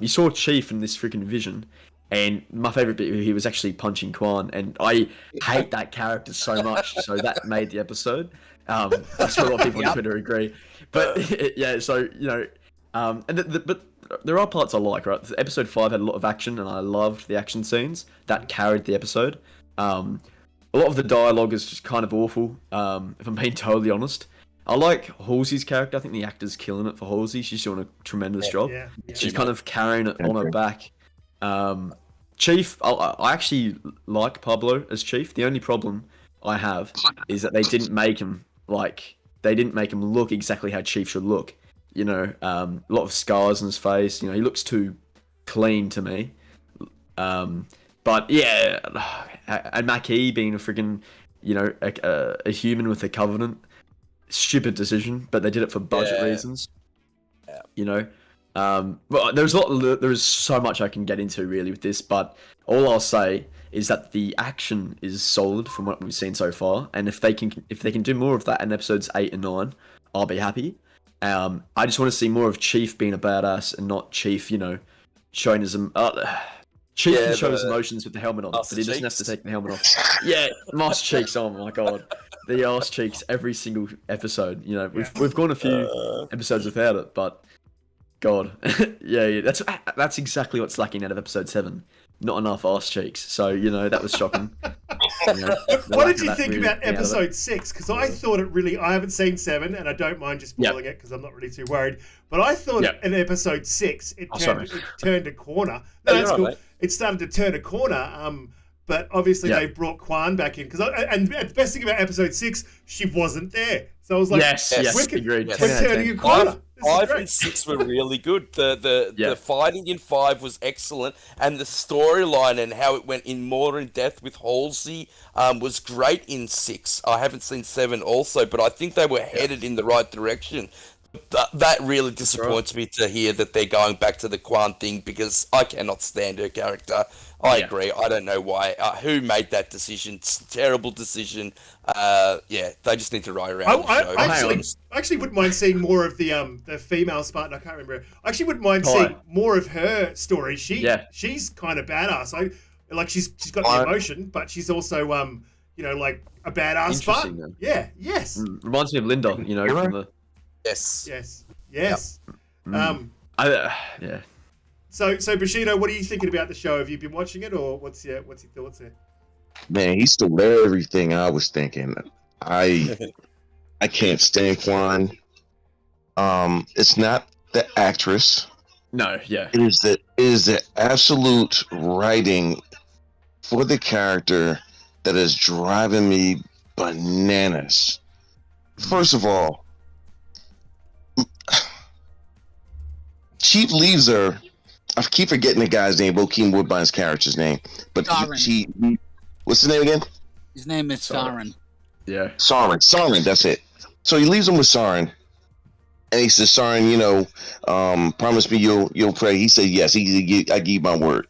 You saw Chief in this freaking vision, and my favorite bit, he was actually punching Kwan, and I hate that character so much. So that made the episode. That's what a lot of people on Twitter agree. But yeah, so but there are parts I like. Right, episode 5 had a lot of action, and I loved the action scenes that carried the episode. A lot of the dialogue is just kind of awful. If I'm being totally honest. I like Halsey's character. I think the actor's killing it for Halsey. She's doing a tremendous job. Yeah. She's kind of carrying it on her back. Chief, I actually like Pablo as Chief. The only problem I have is that they didn't make him look exactly how Chief should look. You know, a lot of scars on his face. You know, he looks too clean to me. But yeah, and Mackey being a freaking, you know, a human with a covenant, stupid decision, but they did it for budget reasons. Yeah. You know, but there is so much I can get into really with this, but all I'll say is that the action is solid from what we've seen so far, and if they can do more of that in episodes 8 and 9, I'll be happy. I just want to see more of Chief being a badass and not Chief, you know, showing his Chief can show his emotions with the helmet on, but he doesn't have to take the helmet off. Yeah, Moss cheeks. Oh my god, the arse cheeks every single episode. You know, we've gone a few episodes without it, but God, yeah, that's exactly what's lacking out of episode 7. Not enough arse cheeks. So you know that was shocking. You know, what did you think about episode 6? Because I thought it really. I haven't seen 7, and I don't mind just spoiling it because I'm not really too worried. But I thought in episode 6 it turned a corner. No, that's cool. Right, it started to turn a corner. But obviously they brought Kwan back in and the best thing about episode 6, she wasn't there. So I was like, yes, agreed. We're turning a corner. 5 and 6 were really good. The fighting in 5 was excellent, and the storyline and how it went in more in depth with Halsey was great in 6. I haven't seen 7 also, but I think they were headed in the right direction. That really disappoints me to hear that they're going back to the Kwan thing, because I cannot stand her character. I agree. I don't know why. Who made that decision? It's a terrible decision. They just need to write around the show. I actually wouldn't mind seeing more of the female Spartan. I can't remember. I actually wouldn't mind seeing more of her story. She's kind of badass. She's got the emotion, but she's also you know, like a badass Spartan. Then. Yeah. Yes. Reminds me of Linda. You know, from the. Yes. Yep. So Bushido, what are you thinking about the show? Have you been watching it, or what's your thoughts there? Man, he stole everything I was thinking. I can't stand Kwan. It's not the actress. No, yeah. It is the absolute writing for the character that is driving me bananas. First of all, Chief leaves her. I keep forgetting the guy's name, Bokeem Woodbine's character's name. But what's his name again? His name is Saren. Yeah. Saren, that's it. So he leaves him with Saren. And he says, Saren, you know, promise me you'll pray. He said, yes, I give my word.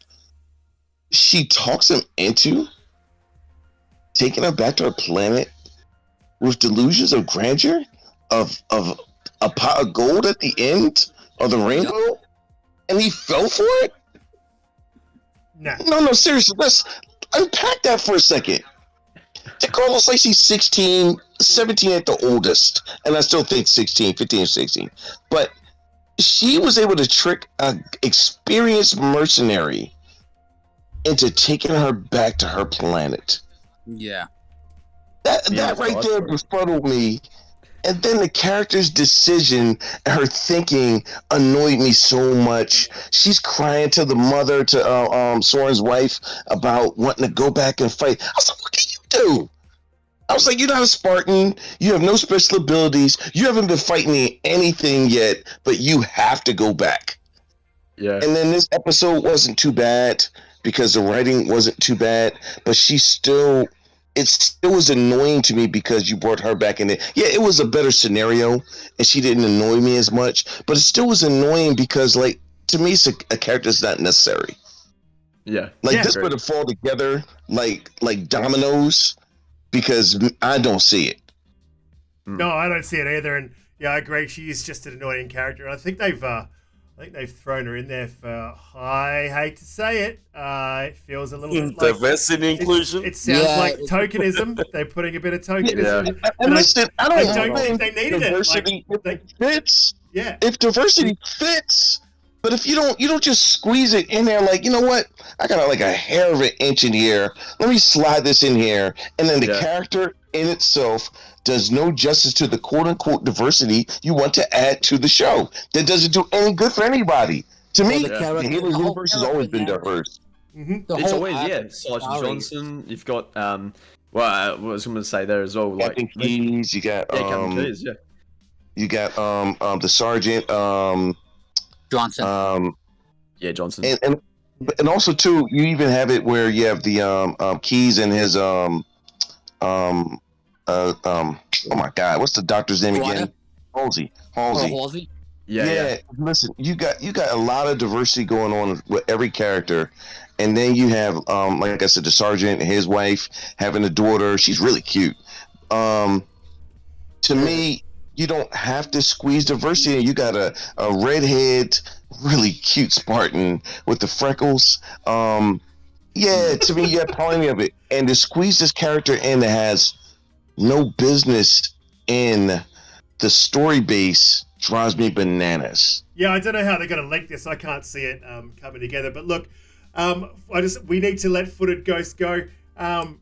She talks him into taking her back to her planet with delusions of grandeur, of a pot of gold at the end of the rainbow, and he fell for it? No, seriously, let's unpack that for a second. Carlos like she's 16, 17 at the oldest, and I still think 16, 15 or 16. But she was able to trick an experienced mercenary into taking her back to her planet. Yeah. That right there befuddled me. And then the character's decision and her thinking annoyed me so much. She's crying to the mother, to Soren's wife, about wanting to go back and fight. I was like, what can you do? I was like, you're not a Spartan. You have no special abilities. You haven't been fighting anything yet, but you have to go back. Yeah. And then this episode wasn't too bad because the writing wasn't too bad, but it still was annoying to me because you brought her back in it. Yeah, it was a better scenario, and she didn't annoy me as much. But it still was annoying because, like, to me, it's a character that's not necessary. Yeah, this would have fall together like dominoes, because I don't see it. No, I don't see it either. And yeah, I agree. She is just an annoying character. I think they've thrown her in there for, I hate to say it, it feels a little bit like diversity and inclusion. It sounds like tokenism. They're putting a bit of tokenism. Yeah. And listen, I don't think they needed diversity fits. Yeah. If diversity fits, but if you don't just squeeze it in there, like, you know what? I got like a hair of an inch in here. Let me slide this in here, and then the character in itself does no justice to the quote-unquote diversity you want to add to the show. That doesn't do any good for anybody. To me, the Halo universe has always been diverse. Mm-hmm. It's always, Sergeant Johnson. You've got Well, I was going to say there as well. Like, Captain Keys, you got Captain Keys, yeah. you got the sergeant Johnson. Yeah, Johnson. And also too, you even have it where you have the Keys and his oh my God, what's the doctor's name again? Halsey. Halsey. Yeah. Listen, you got a lot of diversity going on with every character, and then you have like I said, the sergeant and his wife having a daughter. She's really cute. To me, you don't have to squeeze diversity. You got a redhead, really cute Spartan with the freckles. Yeah, to me, you have plenty of it. And to squeeze this character in that has no business in the story base drives me bananas. Yeah, I don't know how they're going to link this. I can't see it coming together. But look, we need to let Footed Ghost go.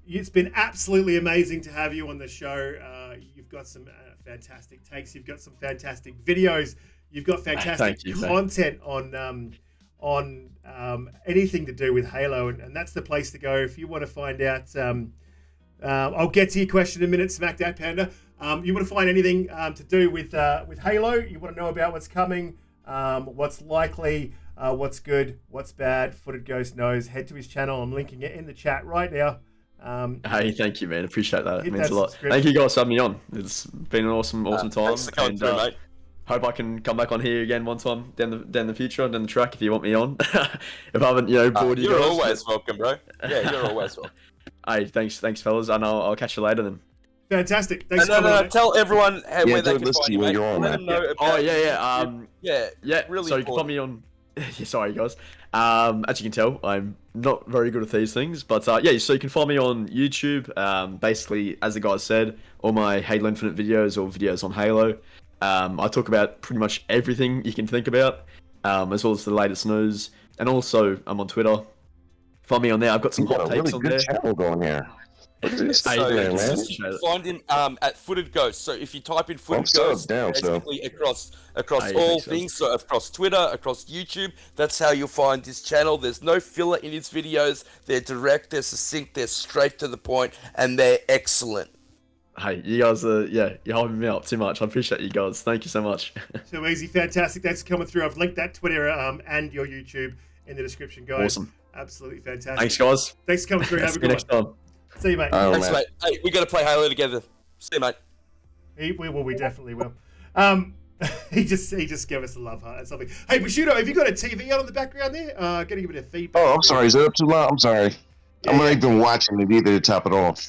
It's been absolutely amazing to have you on the show. You've got some fantastic takes. You've got some fantastic videos. You've got fantastic content on anything to do with Halo, and that's the place to go if you want to find out. I'll get to your question in a minute. Smack that, Panda. You want to find anything to do with Halo? You want to know about what's coming, what's likely, what's good, what's bad. Footed Ghost knows. Head to his channel. I'm linking it in the chat right now. Hey, thank you, man. Appreciate that. It means a lot. Thank you guys for having me on. It's been an awesome time. Thanks for coming through, mate. Hope I can come back on here again one time down the future, down the track, if you want me on. If I haven't, bored you guys. You're always welcome, bro. Yeah, you're always welcome. Hey, thanks, fellas, and I'll catch you later then. Fantastic. Thanks for No. Tell everyone where they can listen find to you, you when mate. you're on, Let man. them know about Oh yeah. Yeah, really So you can find me on. Yeah, sorry guys. As you can tell, I'm not very good at these things, but so you can find me on YouTube. Basically, as the guys said, all my Halo Infinite videos or videos on Halo. I talk about pretty much everything you can think about, as well as the latest news. And also, I'm on Twitter. Find me on there. I've got some hot takes on there. Channel going here. Look at this Hey, man. Find him at Footed Ghost. So if you type in Footed I'm Ghost, down, basically across Hey, all thanks, things, so across Twitter, across YouTube, that's how you'll find this channel. There's no filler in his videos. They're direct, they're succinct, they're straight to the point, and they're excellent. Hey, you guys are, you're holding me up too much. I appreciate you guys. Thank you so much. Too easy. Fantastic. Thanks for coming through. I've linked that Twitter and your YouTube in the description, guys. Awesome. Absolutely fantastic. Thanks, guys. Thanks for coming through. Have a See you good next one. time. See you, mate. Thanks, mate. Hey, we got to play Halo together. See you, mate. We definitely will. He just gave us a love heart and something. Hey, Bushido, have you got a TV on in the background there? Getting a bit of feedback. Oh, I'm sorry. Is it up too loud? I'm sorry. I'm not even watching it either to top it off.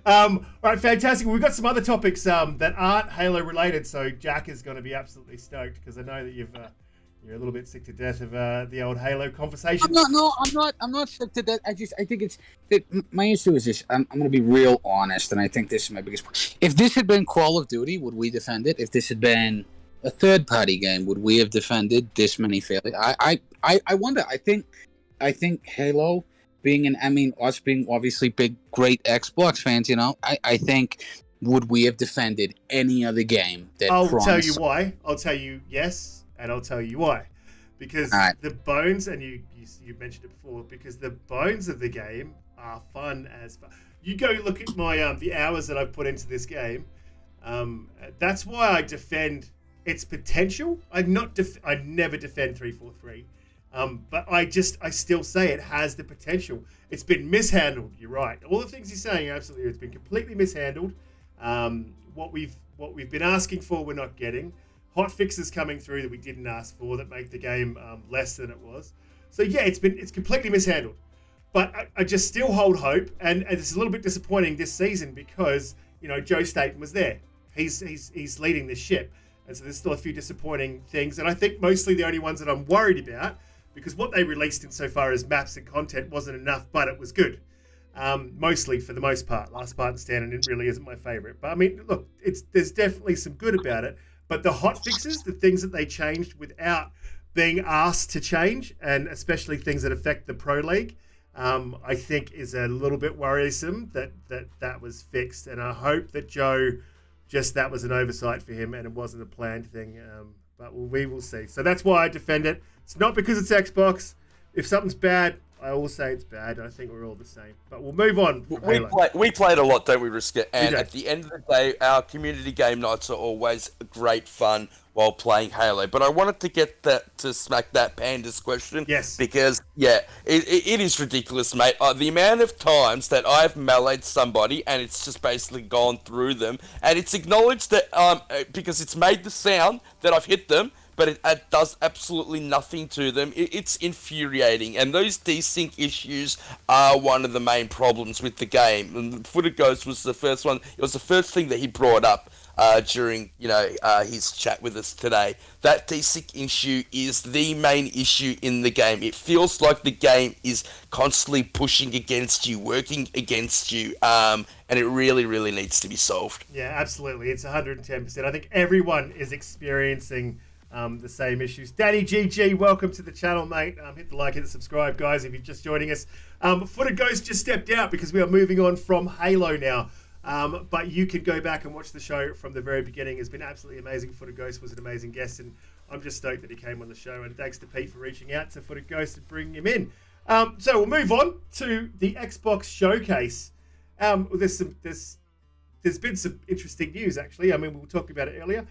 All right, fantastic. We've got some other topics that aren't Halo related, so Jack is going to be absolutely stoked because I know that you're a little bit sick to death of the old Halo conversation. I'm not sick to death. I think it's my issue is this. I'm going to be real honest, and I think this is my biggest point. If this had been Call of Duty, would we defend it? If this had been a third-party game, would we have defended this many failures? I wonder. I think Halo, us being obviously big, great Xbox fans, I think, would we have defended any other game that I'll tell you why. I'll tell you yes. And I'll tell you why. Because the bones, and you mentioned it before, because the bones of the game are fun as fuck. You go look at my the hours that I've put into this game. That's why I defend its potential. I never defend 343. But I still say it has the potential. It's been mishandled. You're right. All the things you're saying, absolutely, it's been completely mishandled. What we've been asking for, we're not getting. Hot fixes coming through that we didn't ask for that make the game less than it was. So yeah, it's completely mishandled. But I just still hold hope, and it's a little bit disappointing this season because Joe Staten was there. He's leading this ship, and so there's still a few disappointing things. And I think mostly the only ones that I'm worried about, because what they released insofar as maps and content wasn't enough, but it was good. Mostly for the most part. Last Spartan Stand it really isn't my favorite. But I mean, look, there's definitely some good about it. But the hot fixes, the things that they changed without being asked to change, and especially things that affect the Pro League, I think is a little bit worrisome that was fixed. And I hope that Joe, that was an oversight for him and it wasn't a planned thing. But we will see. So that's why I defend it. It's not because it's Xbox. If something's bad, I will say it's bad. I think we're all the same. But we'll move on. We played a lot, don't we, Riska? And do. at the end of the day, our community game nights are always great fun while playing Halo. But I wanted to get to smack that Pandas question. Yes. Because, it is ridiculous, mate. The amount of times that I've meleeed somebody and it's just basically gone through them, and it's acknowledged that because it's made the sound that I've hit them, but it does absolutely nothing to them. It's infuriating, and those desync issues are one of the main problems with the game. And Footed Ghost was the first one. It was the first thing that he brought up during his chat with us today. That desync issue is the main issue in the game. It feels like the game is constantly pushing against you, working against you, and it really, really needs to be solved. Yeah, absolutely. It's 110%. I think everyone is experiencing the same issues. Danny GG, welcome to the channel, mate. Hit the like, hit the subscribe, guys, if you're just joining us. Footed Ghost just stepped out because we are moving on from Halo now. But you can go back and watch the show from the very beginning. It's been absolutely amazing. Footed Ghost was an amazing guest, and I'm just stoked that he came on the show. And thanks to Pete for reaching out to Footed Ghost and bringing him in. So we'll move on to the Xbox showcase. There's been some interesting news, actually. I mean, we were talking about it earlier.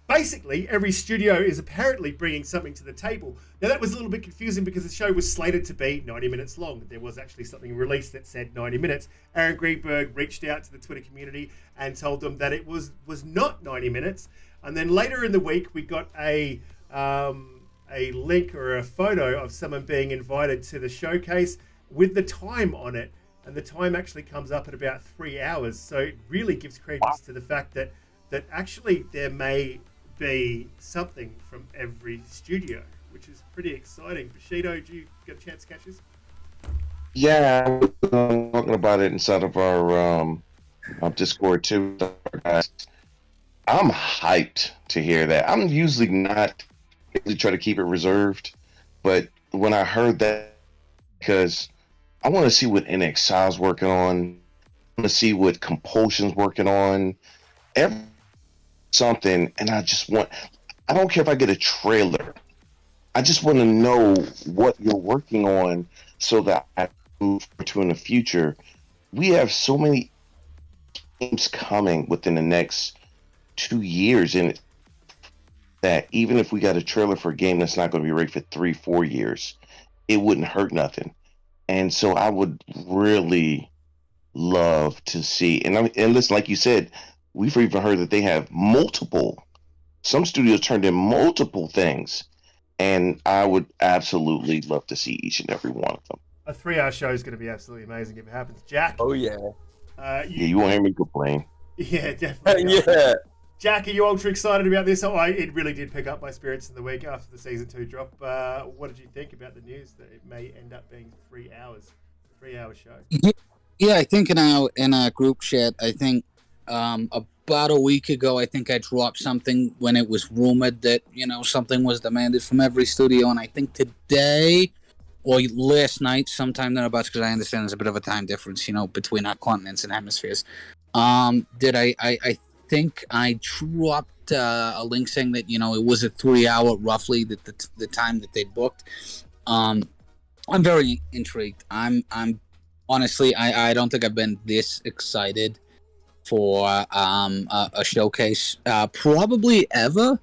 Basically, every studio is apparently bringing something to the table. Now, that was a little bit confusing because the show was slated to be 90 minutes long. There was actually something released that said 90 minutes. Aaron Greenberg reached out to the Twitter community and told them that it was not 90 minutes. And then later in the week, we got a link or a photo of someone being invited to the showcase with the time on it. And the time actually comes up at about 3 hours. So it really gives credence to the fact that actually there may be something from every studio, which is pretty exciting. Bushido, did you get a chance to catch this? Yeah, I was talking about it inside of our Discord too, guys. I'm hyped to hear that. I'm usually not really try to keep it reserved, but when I heard that, because I want to see what NXI's working on, I want to see what Compulsion's working on, something, and I don't care if I get a trailer. I just want to know what you're working on so that I move to in the future. We have so many games coming within the next 2 years in it that even if we got a trailer for a game that's not going to be ready for 3-4 years, it wouldn't hurt nothing. And so I would really love to see, and listen, like you said, we've even heard that they have some studios turned in multiple things, and I would absolutely love to see each and every one of them. A 3-hour show is going to be absolutely amazing if it happens. Jack? Oh, yeah. You won't hear me complain. Yeah, definitely. Yeah. Jack, are you ultra excited about this? It really did pick up my spirits in the week after the Season 2 drop. What did you think about the news that it may end up being 3 hours? A 3-hour show. Yeah, I think in our group chat, I think about a week ago, I think I dropped something when it was rumored that, something was demanded from every studio. And I think today or last night, sometime thereabouts, because I understand there's a bit of a time difference, between our continents and hemispheres. I think I dropped a link saying that, it was a 3-hour roughly the time that they booked. I'm very intrigued. I'm honestly, I don't think I've been this excited for a showcase probably ever.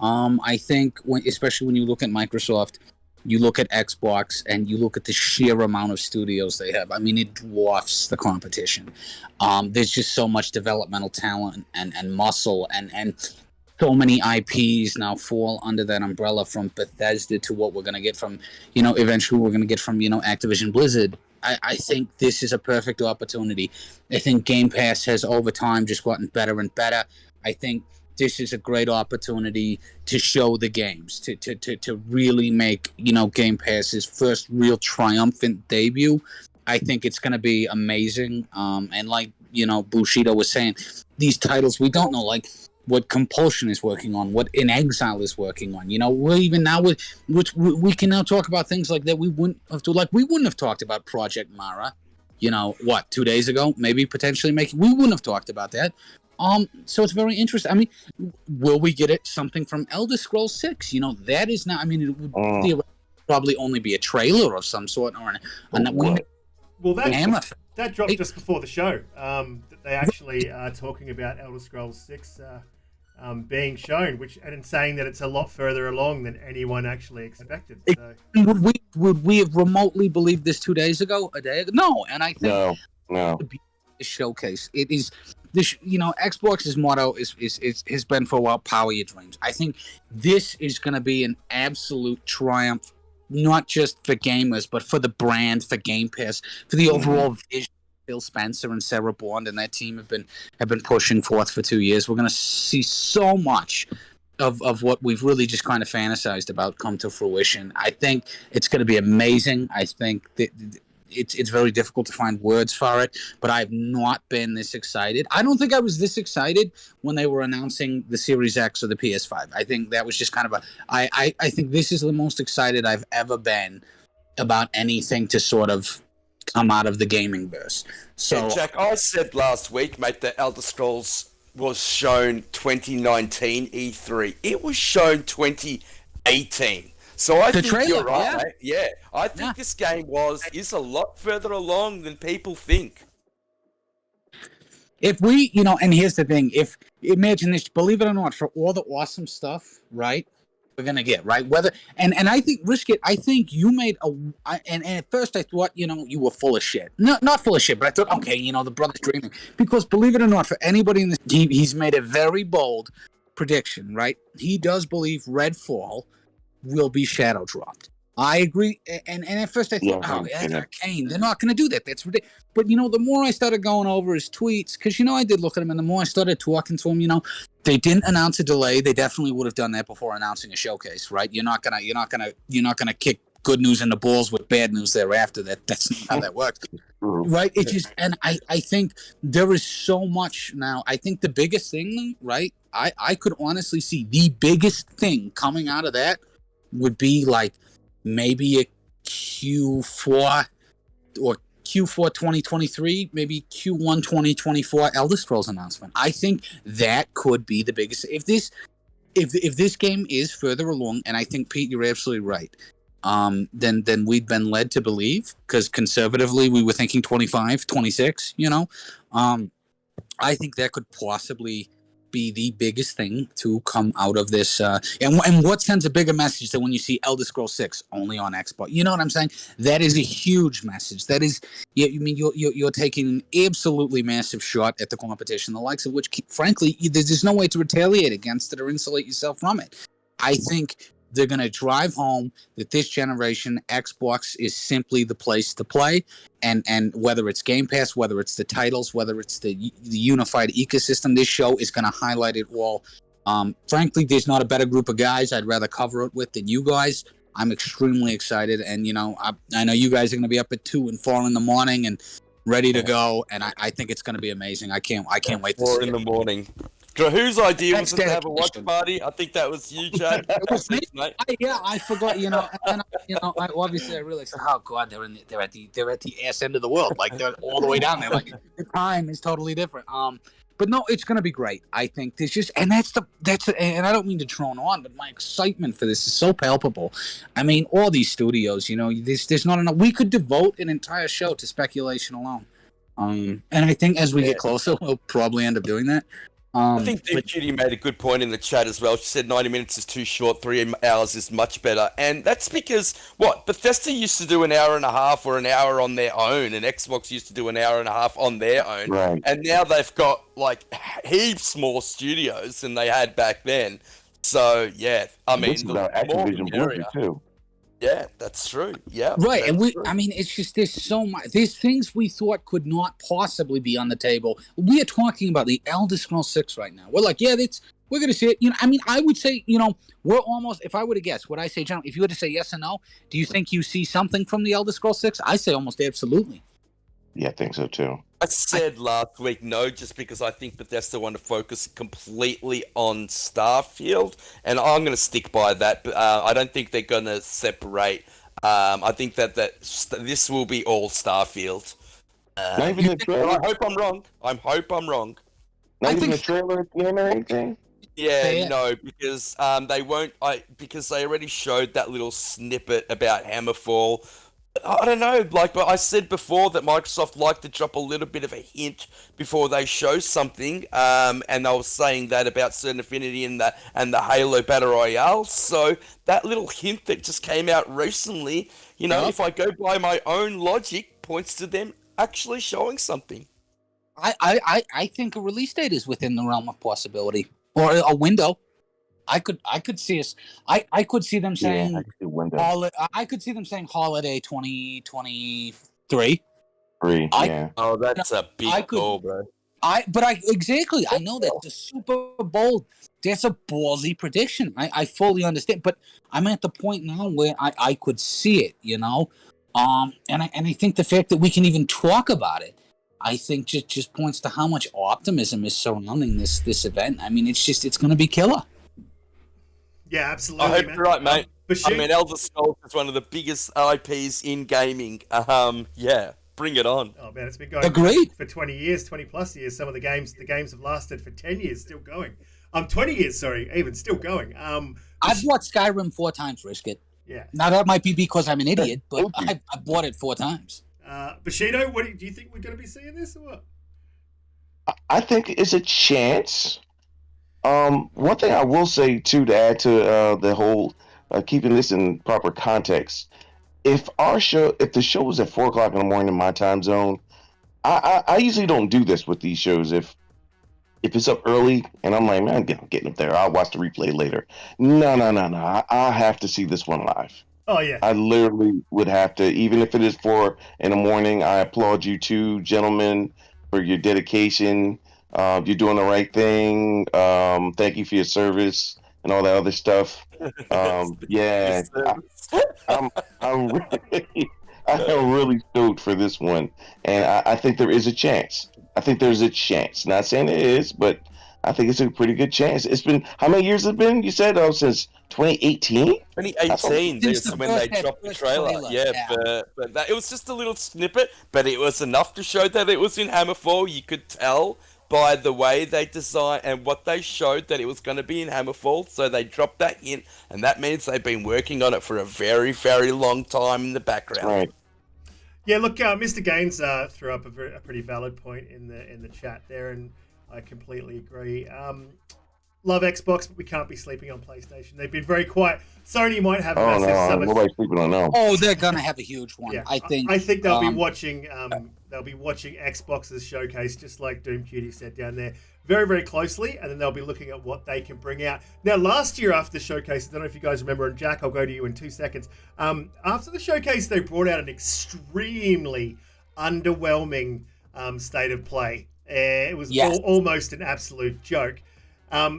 I think especially when you look at Microsoft, you look at Xbox, and you look at the sheer amount of studios they have. I mean, it dwarfs the competition. There's just so much developmental talent and muscle, and so many IPs now fall under that umbrella, from Bethesda to what we're going to get from, eventually we're going to get from, Activision Blizzard. I think this is a perfect opportunity. I think Game Pass has over time just gotten better and better. I think this is a great opportunity to show the games, to really make, Game Pass's first real triumphant debut. I think it's going to be amazing. And like, Bushido was saying, these titles, we don't know, like, what Compulsion is working on, what In Exile is working on. We're even now we can now talk about things like that we wouldn't have to, like, we wouldn't have talked about Project Mara, 2 days ago, maybe potentially we wouldn't have talked about that. So it's very interesting. I mean, will we get something from Elder Scrolls 6? That is now, I mean, it would probably only be a trailer of some sort, or Well, Hammer. that dropped just before the show. That they actually are talking about Elder Scrolls 6 being shown, and saying that it's a lot further along than anyone actually expected. So. Would we have remotely believed this 2 days ago, a day ago? No, and I think no. The showcase. It is this. Xbox's motto has been for a while: power your dreams. I think this is going to be an absolute triumph, not just for gamers, but for the brand, for Game Pass, for the overall vision. Phil Spencer and Sarah Bond and their team have been pushing forth for 2 years. We're going to see so much of what we've really just kind of fantasized about come to fruition. I think it's going to be amazing. I think that it's very difficult to find words for it, but I've not been this excited. I don't think I was this excited when they were announcing the Series X or the PS5. I think that was just kind of I think this is the most excited I've ever been about anything to sort of come out of the gaming verse. So, yeah, Jack, I said last week, mate, that Elder Scrolls was shown 2019 E3. It was shown 2018. So I think you're right, mate. Yeah, I think this game is a lot further along than people think. If we, and here's the thing: imagine this, believe it or not, for all the awesome stuff, right? We're gonna get right and I think risk it. I think you made and at first I thought you were full of shit. Not full of shit, but I thought okay, the brother's dreaming, because believe it or not, for anybody in this game, he's made a very bold prediction. Right, he does believe Redfall will be shadow dropped. I agree, and at first I thought, Arcane, they're not going to do that. That's ridiculous. But the more I started going over his tweets, because I did look at him, and the more I started talking to him, they didn't announce a delay. They definitely would have done that before announcing a showcase, right? You're not gonna kick good news in the balls with bad news thereafter. That's not how that works, right? It just, and I think there is so much now. I think the biggest thing, right? I could honestly see the biggest thing coming out of that would be like maybe a Q4 or Q4 2023, maybe Q1 2024 Elder Scrolls announcement. I think that could be the biggest. If this game is further along, and I think, Pete, you're absolutely right, then we'd been led to believe, because conservatively we were thinking 25, 26, I think that could possibly be the biggest thing to come out of this, and what sends a bigger message than when you see Elder Scrolls 6 only on Xbox? You know what I'm saying? That is a huge message. That is, you're taking an absolutely massive shot at the competition, the likes of which, frankly, there's no way to retaliate against it or insulate yourself from it. I think they're going to drive home that this generation, Xbox is simply the place to play. And whether it's Game Pass, whether it's the titles, whether it's the unified ecosystem, this show is going to highlight it all. Frankly, there's not a better group of guys I'd rather cover it with than you guys. I'm extremely excited. And, I know you guys are going to be up at 2 and 4 in the morning and ready to go. And I think it's going to be amazing. I can't wait to see it. 4 in the morning. Whose idea was it to have a watch party? I think that was you, Chad. It was me. I forgot. And obviously I realized, oh god, they're at the ass end of the world, like they're all the way down there. Like the time is totally different. But no, it's gonna be great. I think there's just, and and I don't mean to drone on, but my excitement for this is so palpable. I mean, all these studios, there's not enough. We could devote an entire show to speculation alone. And I think as we get closer, we'll probably end up doing that. I think Deep Cutie made a good point in the chat as well. She said 90 minutes is too short, 3 hours is much better. And that's because, Bethesda used to do an hour and a half or an hour on their own, and Xbox used to do an hour and a half on their own. Right. And now they've got, heaps more studios than they had back then. So, yeah, I mean... This is about Activision Blizzard, too. Yeah, that's true. Yeah. Right. And it's just, there's so much. There's things we thought could not possibly be on the table. We are talking about the Elder Scrolls 6 right now. We're like, we're going to see it. I would say, we're almost, if I were to guess, would I say, John, if you were to say yes or no, do you think you see something from the Elder Scrolls 6? I say almost absolutely. Yeah, I think so, too. I said last week no, just because I think Bethesda want to focus completely on Starfield, and I'm going to stick by that. But I don't think they're going to separate. I think that this will be all Starfield. Not even the trailer. I hope I'm wrong. Not even the trailer at the end or anything. Yeah, Fair. no, because they won't. Because they already showed that little snippet about Hammerfall. I don't know, like, but I said before that Microsoft liked to drop a little bit of a hint before they show something, and I was saying that about Certain Affinity and the Halo Battle Royale. So that little hint that just came out recently, Yep. if I go by my own logic, points to them actually showing something. I think a release date is within the realm of possibility, or a window. I could see us. I could see them saying I can see window. I could see them saying holiday 2023. Three, I- yeah. Oh, that's a I big could- goal, bro. Exactly. I know that's a super bold. That's a ballsy prediction. I fully understand, but I'm at the point now where I could see it. And I think the fact that we can even talk about it, I think just points to how much optimism is surrounding this event. I mean, it's going to be killer. Yeah, absolutely. I hope man. you're right, mate. Bashir, I mean, Elder Scrolls is one of the biggest IPs in gaming. Yeah, bring it on. oh man, it's been going Agreed. for 20 years, 20 plus years. Some of the games have lasted for 10 years, still going. 20 years, sorry, even still going. I've bought Skyrim 4 times, Risk it. Yeah. Now that might be because I'm an idiot, but I bought it 4 times. Bushido, do you think we're going to be seeing this or what? I think it's a chance. One thing I will say too, to add to the whole keeping this in proper context, if the show was at 4:00 in the morning in my time zone, I usually don't do this with these shows. If it's up early and I'm like, man, I'm getting up there, I'll watch the replay later. No, I have to see this one live. Oh yeah. I literally would have to, even if it is 4 in the morning. I applaud you two gentlemen for your dedication. You're doing the right thing. Thank you for your service and all that other stuff. Yeah, I'm really stoked for this one, and I think there is a chance. Not saying it is, but I think it's a pretty good chance. It's been, how many years has it been? You said since 2018. 2018 Since is the when they first dropped the first trailer. trailer, Yeah, yeah. but it was just a little snippet, but it was enough to show that it was in Hammerfall. You could tell by the way they designed and what they showed that it was going to be in Hammerfall, so they dropped that hint, and that means they've been working on it for a very, very long time in the background. Right. Yeah, look, Mr. Gaines threw up a pretty valid point in the chat there, and I completely agree. Love Xbox, but we can't be sleeping on PlayStation. They've been very quiet. Sony might have a Oh massive no, summer. nobody's sleeping on that. Oh, they're gonna have a huge one. Yeah, I think. I think they'll be watching. They'll be watching Xbox's showcase, just like Doom Cutie said down there, very, very closely, and then they'll be looking at what they can bring out. Now, last year after the showcase, I don't know if you guys remember, and Jack, I'll go to you in 2 seconds. After the showcase, they brought out an extremely underwhelming state of play. It was almost an absolute joke.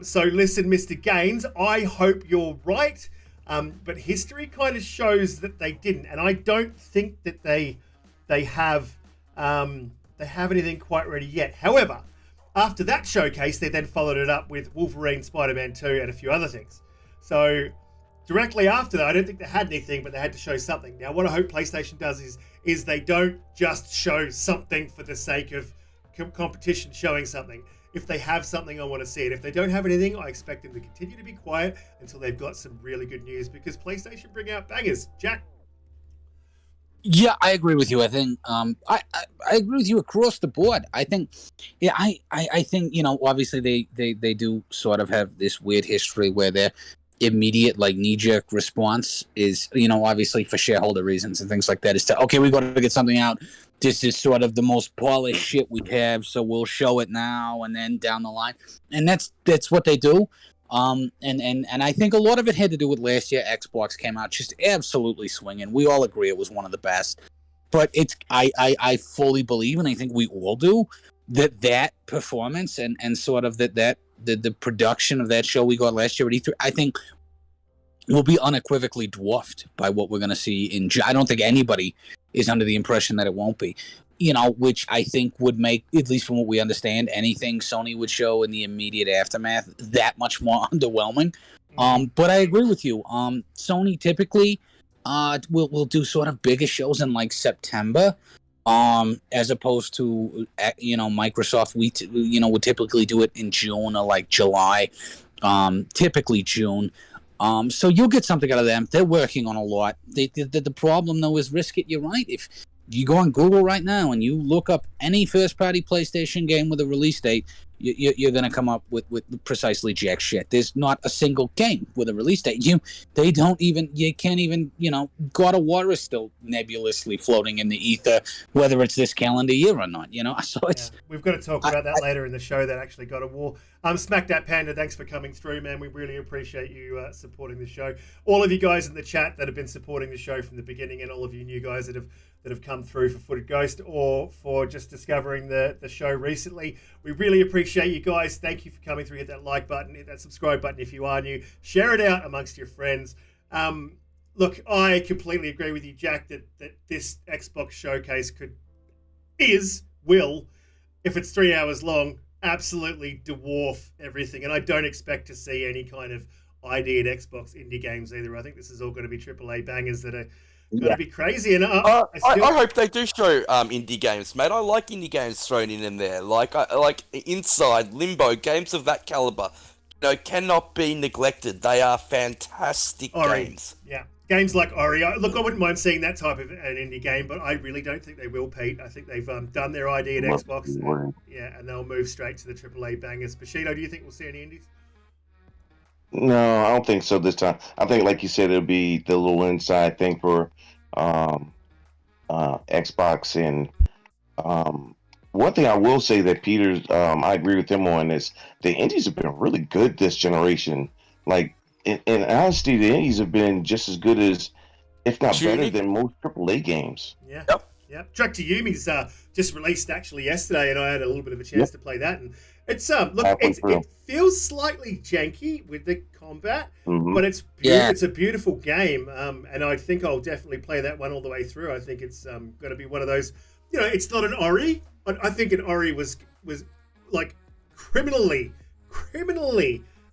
So listen, Mr. Gaines, I hope you're right. But history kind of shows that they didn't, and I don't think that they have anything quite ready yet. However, after that showcase, they then followed it up with Wolverine, Spider-Man 2, and a few other things. So directly after that, I don't think they had anything, but they had to show something. Now, what I hope PlayStation does is they don't just show something for the sake of competition showing something. If they have something, I want to see it. If they don't have anything, I expect them to continue to be quiet until they've got some really good news, because PlayStation bring out bangers. Jack? Yeah, I agree with you. I think I agree with you across the board. I think, yeah, I think, obviously they do sort of have this weird history where their immediate knee-jerk response is, obviously for shareholder reasons and things like that, is to, okay, we got to get something out. This is sort of the most polished shit we have, so we'll show it now and then down the line. And that's what they do. And I think a lot of it had to do with last year. Xbox came out just absolutely swinging. We all agree it was one of the best. But I fully believe, and I think we all do, that performance and sort of the production of that show we got last year at E3, I think will be unequivocally dwarfed by what we're going to see in I don't think anybody is under the impression that it won't be, which I think would make, at least from what we understand, anything Sony would show in the immediate aftermath that much more underwhelming. But I agree with you. Sony typically will do sort of bigger shows in September, as opposed to Microsoft. Would typically do it in June or July. typically June. So you'll get something out of them. They're working on a lot. The problem, though, is risk it. You're right. If you go on Google right now and you look up any first-party PlayStation game with a release date, you're going to come up with precisely jack shit. There's not a single game with a release date. You can't even, God of War is still nebulously floating in the ether, whether it's this calendar year or not, So it's... Yeah, we've got to talk about that later in the show, that actually God of War. Smack That Panda, thanks for coming through, man. We really appreciate you supporting the show. All of you guys in the chat that have been supporting the show from the beginning, and all of you new guys that have come through for Footed Ghost or for just discovering the show recently. We really appreciate you guys. Thank you for coming through. Hit that like button, hit that subscribe button if you are new. Share it out amongst your friends. Look, I completely agree with you, Jack, that this Xbox showcase will, if it's 3 hours long, absolutely dwarf everything. And I don't expect to see any kind of ID at Xbox indie games either. I think this is all going to be AAA bangers that are going to be crazy. And I hope they do show indie games, mate. I like indie games thrown in there. Like Inside, Limbo, games of that caliber, cannot be neglected. They are fantastic games. Yeah. Games like Ori. Look, I wouldn't mind seeing that type of an indie game, but I really don't think they will, Pete. I think they've done their ID at Xbox. And they'll move straight to the AAA bangers. Bushido, do you think we'll see any indies? No, I don't think so this time. I think, like you said, it'll be the little inside thing for Xbox. And one thing I will say that Peter's, I agree with him on is the indies have been really good this generation. Like, in honesty, the indies have been just as good as, if not better than most AAA games. Yeah. Yep. Track to Yumi's just released actually yesterday, and I had a little bit of a chance to play that. And it's it feels slightly janky with the combat, but it's it's a beautiful game. And I think I'll definitely play that one all the way through. I think it's going to be one of those. It's not an Ori. I think an Ori was like criminally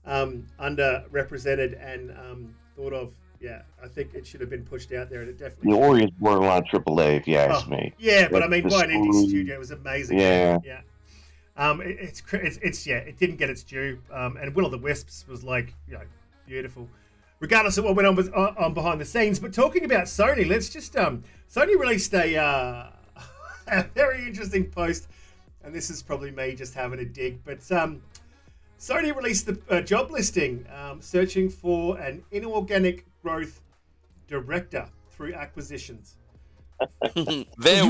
underrepresented and thought of. Yeah, I think it should have been pushed out there, and it definitely. The Ori is borderline AAA, if you ask me. Yeah, but I mean, by an indie studio, it was amazing. Yeah. It didn't get its due, and Will of the Wisps was beautiful, regardless of what went on behind the scenes. But talking about Sony, let's just Sony released a very interesting post, and this is probably me just having a dig, but Sony released the job listing, searching for an inorganic growth director through acquisitions. Their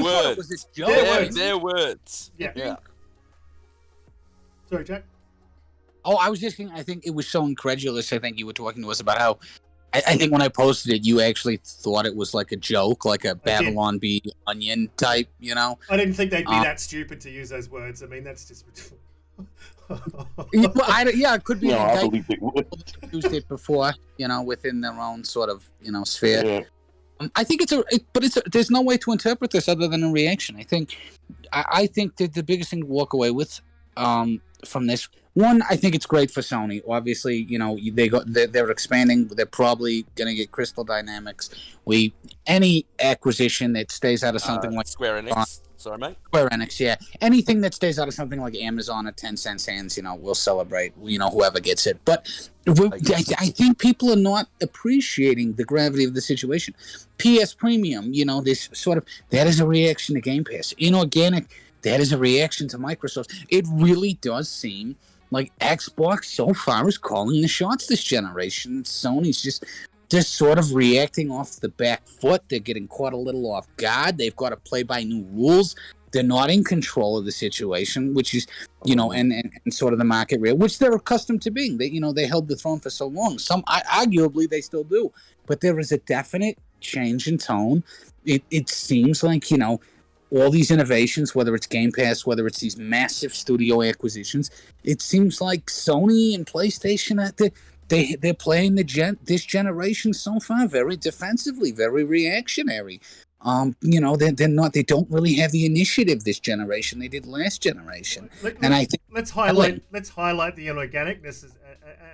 words. Yeah. Sorry, Jack. Oh, I was just thinking, I think it was so incredulous. I think you were talking to us about how, I think when I posted it, you actually thought it was like a joke, like a Babylon Bee onion type, I didn't think they'd be that stupid to use those words. I mean, that's just... it could be. I believe they would. Used it before, within their own sort of, sphere. Yeah. I think there's no way to interpret this other than a reaction. I think that the biggest thing to walk away with, from this one, I think it's great for Sony. Obviously, they're expanding. They're probably going to get Crystal Dynamics. Any acquisition that stays out of something like Square Enix. Sorry, mate. Square Enix, yeah. Anything that stays out of something like Amazon or 10 cents hands, we'll celebrate, whoever gets it. But I think people are not appreciating the gravity of the situation. PS Premium, this sort of, that is a reaction to Game Pass. Inorganic, that is a reaction to Microsoft. It really does seem like Xbox so far is calling the shots this generation. Sony's just sort of reacting off the back foot. They're getting caught a little off guard. They've got to play by new rules. They're not in control of the situation, which is, and sort of the market rate, which they're accustomed to being. They held the throne for so long. Arguably they still do, but there is a definite change in tone. It seems like, all these innovations, whether it's Game Pass, whether it's these massive studio acquisitions, it seems like Sony and PlayStation they're playing this generation so far very defensively, very reactionary. They don't really have the initiative this generation they did last generation. Let's highlight the inorganicness.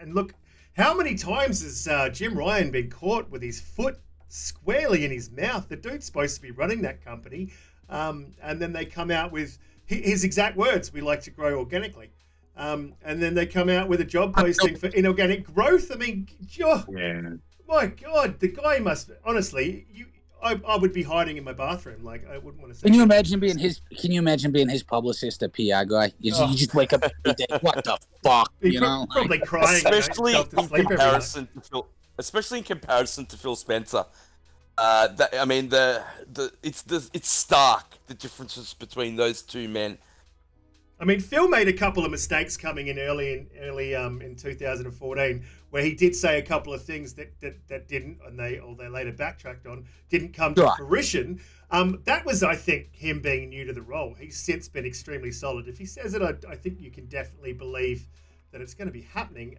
And look, how many times has Jim Ryan been caught with his foot squarely in his mouth? The dude's supposed to be running that company, and then they come out with his exact words: "We like to grow organically." and then they come out with a job posting for inorganic growth. I mean, my God, the guy must honestly. I would be hiding in my bathroom. Like I wouldn't want to say. Can you imagine being his? Can you imagine being his publicist, a PR guy? You just wake up every day. What the fuck? You know, probably crying. Especially in comparison to Phil. Especially in comparison to Phil Spencer. It's stark the differences between those two men. I mean, Phil made a couple of mistakes coming in early in 2014, where he did say a couple of things that didn't, and they later backtracked on, didn't come to fruition. That was, I think, him being new to the role. He's since been extremely solid. If he says it, I think you can definitely believe that it's going to be happening.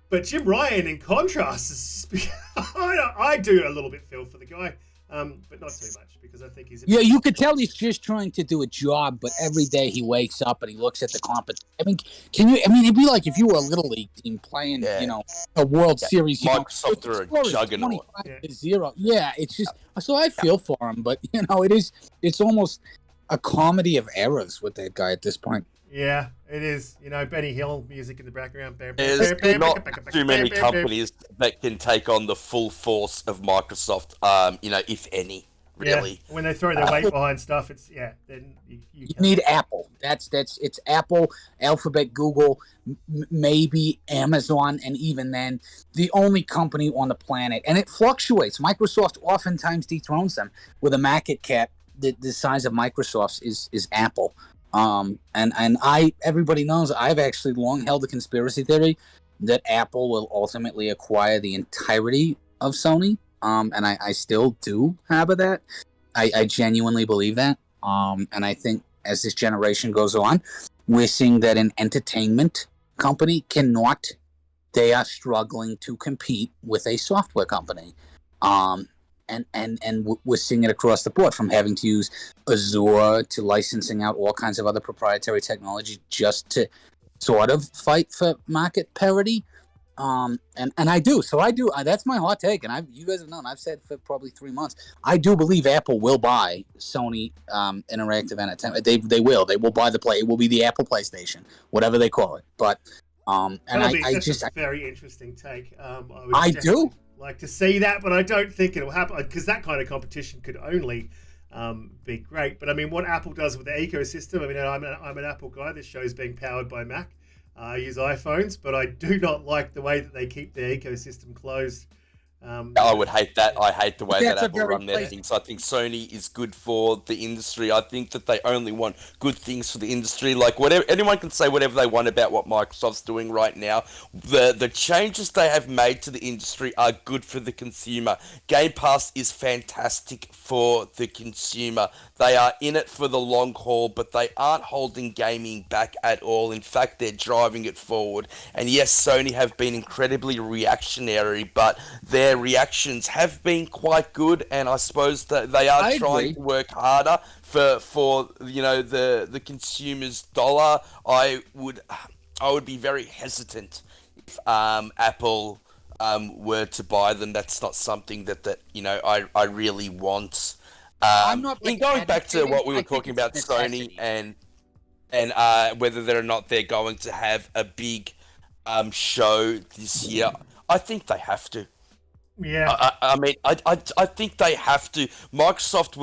But Jim Ryan, in contrast, I do a little bit feel for the guy, but not too much because I think he's. You could tell he's just trying to do a job, but every day he wakes up and he looks at the competition. I mean, it'd be like if you were a little league team playing, a World Series. Microsoft are a juggernaut. 25-0. Yeah, it's just so I feel for him, but it's almost a comedy of errors with that guy at this point. Yeah, it is. Benny Hill music in the background. There's not too many companies that can take on the full force of Microsoft, if any, really. Yeah, when they throw their weight behind stuff, it's, then you need Apple. It's Apple, Alphabet, Google, maybe Amazon, and even then, the only company on the planet. And it fluctuates. Microsoft oftentimes dethrones them. With a market cap the size of Microsoft's is Apple. Everybody knows I've actually long held the conspiracy theory that Apple will ultimately acquire the entirety of Sony. And I still do harbor that. I genuinely believe that. And I think as this generation goes on, we're seeing that an entertainment company they are struggling to compete with a software company. And we're seeing it across the board, from having to use Azure to licensing out all kinds of other proprietary technology just to sort of fight for market parity. And I do. So I do. That's my hot take. And you guys have known, I've said for probably 3 months, I do believe Apple will buy Sony Interactive Entertainment. They will. They will buy the Play. It will be the Apple PlayStation, whatever they call it. But that's a very interesting take. I do like to see that, but I don't think it'll happen because that kind of competition could only be great. But I mean, what Apple does with the ecosystem, I mean, I'm an Apple guy. This show's being powered by Mac. I use iPhones, but I do not like the way that they keep their ecosystem closed. I would hate that. I hate the way that Apple run their things. I think Sony is good for the industry. I think that they only want good things for the industry. Like, whatever, anyone can say whatever they want about what Microsoft's doing right now. The changes they have made to the industry are good for the consumer. Game Pass is fantastic for the consumer. They are in it for the long haul, but they aren't holding gaming back at all. In fact, they're driving it forward. And yes, Sony have been incredibly reactionary, but their reactions have been quite good, and I suppose that they are trying to work harder for the consumer's dollar. I would be very hesitant if Apple were to buy them. That's not something that I really want. I'm not going back to what we were talking about, Sony and whether or not they're going to have a big show this year. I think they have to. Yeah, I think they have to. Microsoft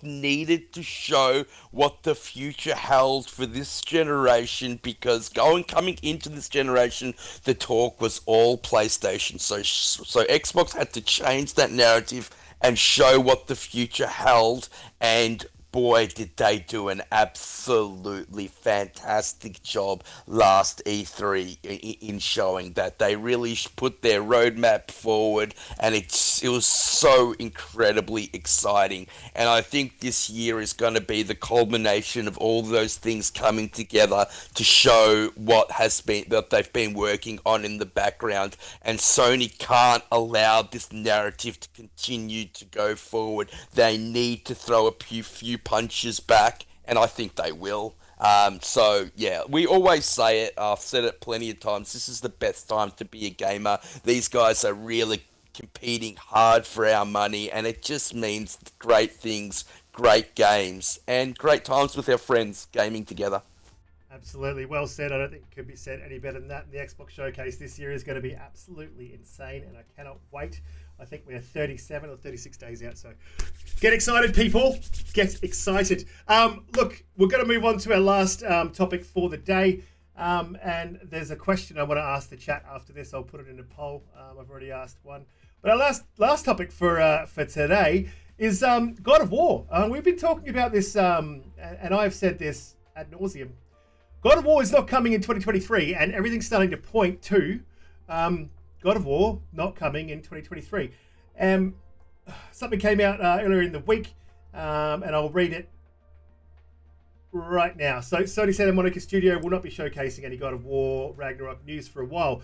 needed to show what the future held for this generation, because coming into this generation, the talk was all PlayStation. So Xbox had to change that narrative and show what the future held, and boy, did they do an absolutely fantastic job last E3 in showing that. They really put their roadmap forward, and it was so incredibly exciting. And I think this year is going to be the culmination of all those things coming together to show that they've been working on in the background. And Sony can't allow this narrative to continue to go forward. They need to throw a few punches back, and I think they will. So yeah, we always say it. I've said it plenty of times. This is the best time to be a gamer. These guys are really competing hard for our money, and it just means great things, great games, and great times with our friends gaming together. Absolutely. Well said. I don't think it could be said any better than that. The Xbox Showcase this year is going to be absolutely insane, and I cannot wait. I think we're 37 or 36 days out, so get excited, people. Get excited. Look, we're going to move on to our last topic for the day, and there's a question I want to ask the chat after this. I'll put it in a poll. I've already asked one. But our last topic for today is God of War. We've been talking about this, and I've said this ad nauseum. God of War is not coming in 2023, and everything's starting to point to God of War not coming in 2023. Something came out earlier in the week, and I'll read it right now. So Sony Santa Monica Studio will not be showcasing any God of War Ragnarok news for a while.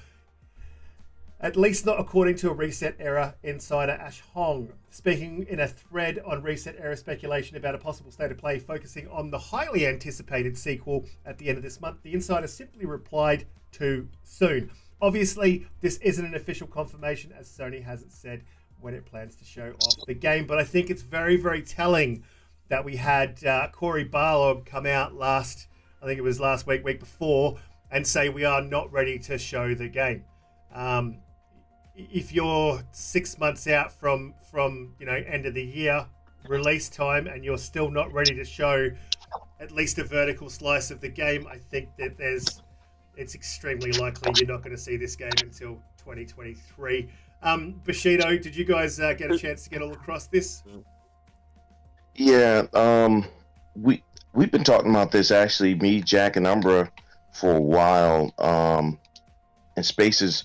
At least not according to a Reset Era insider Ash Hong. Speaking in a thread on Reset Era speculation about a possible state of play focusing on the highly anticipated sequel at the end of this month, the insider simply replied, "Too soon." Obviously, this isn't an official confirmation, as Sony hasn't said when it plans to show off the game, but I think it's very, very telling that we had Corey Barlog come out last week before, and say we are not ready to show the game. If you're 6 months out from end of the year release time and you're still not ready to show at least a vertical slice of the game, I think that it's extremely likely you're not going to see this game until 2023. Bushido, did you guys get a chance to get all across this? Yeah, we've been talking about this, actually, me, Jack, and Umbra, for a while. And Spaces,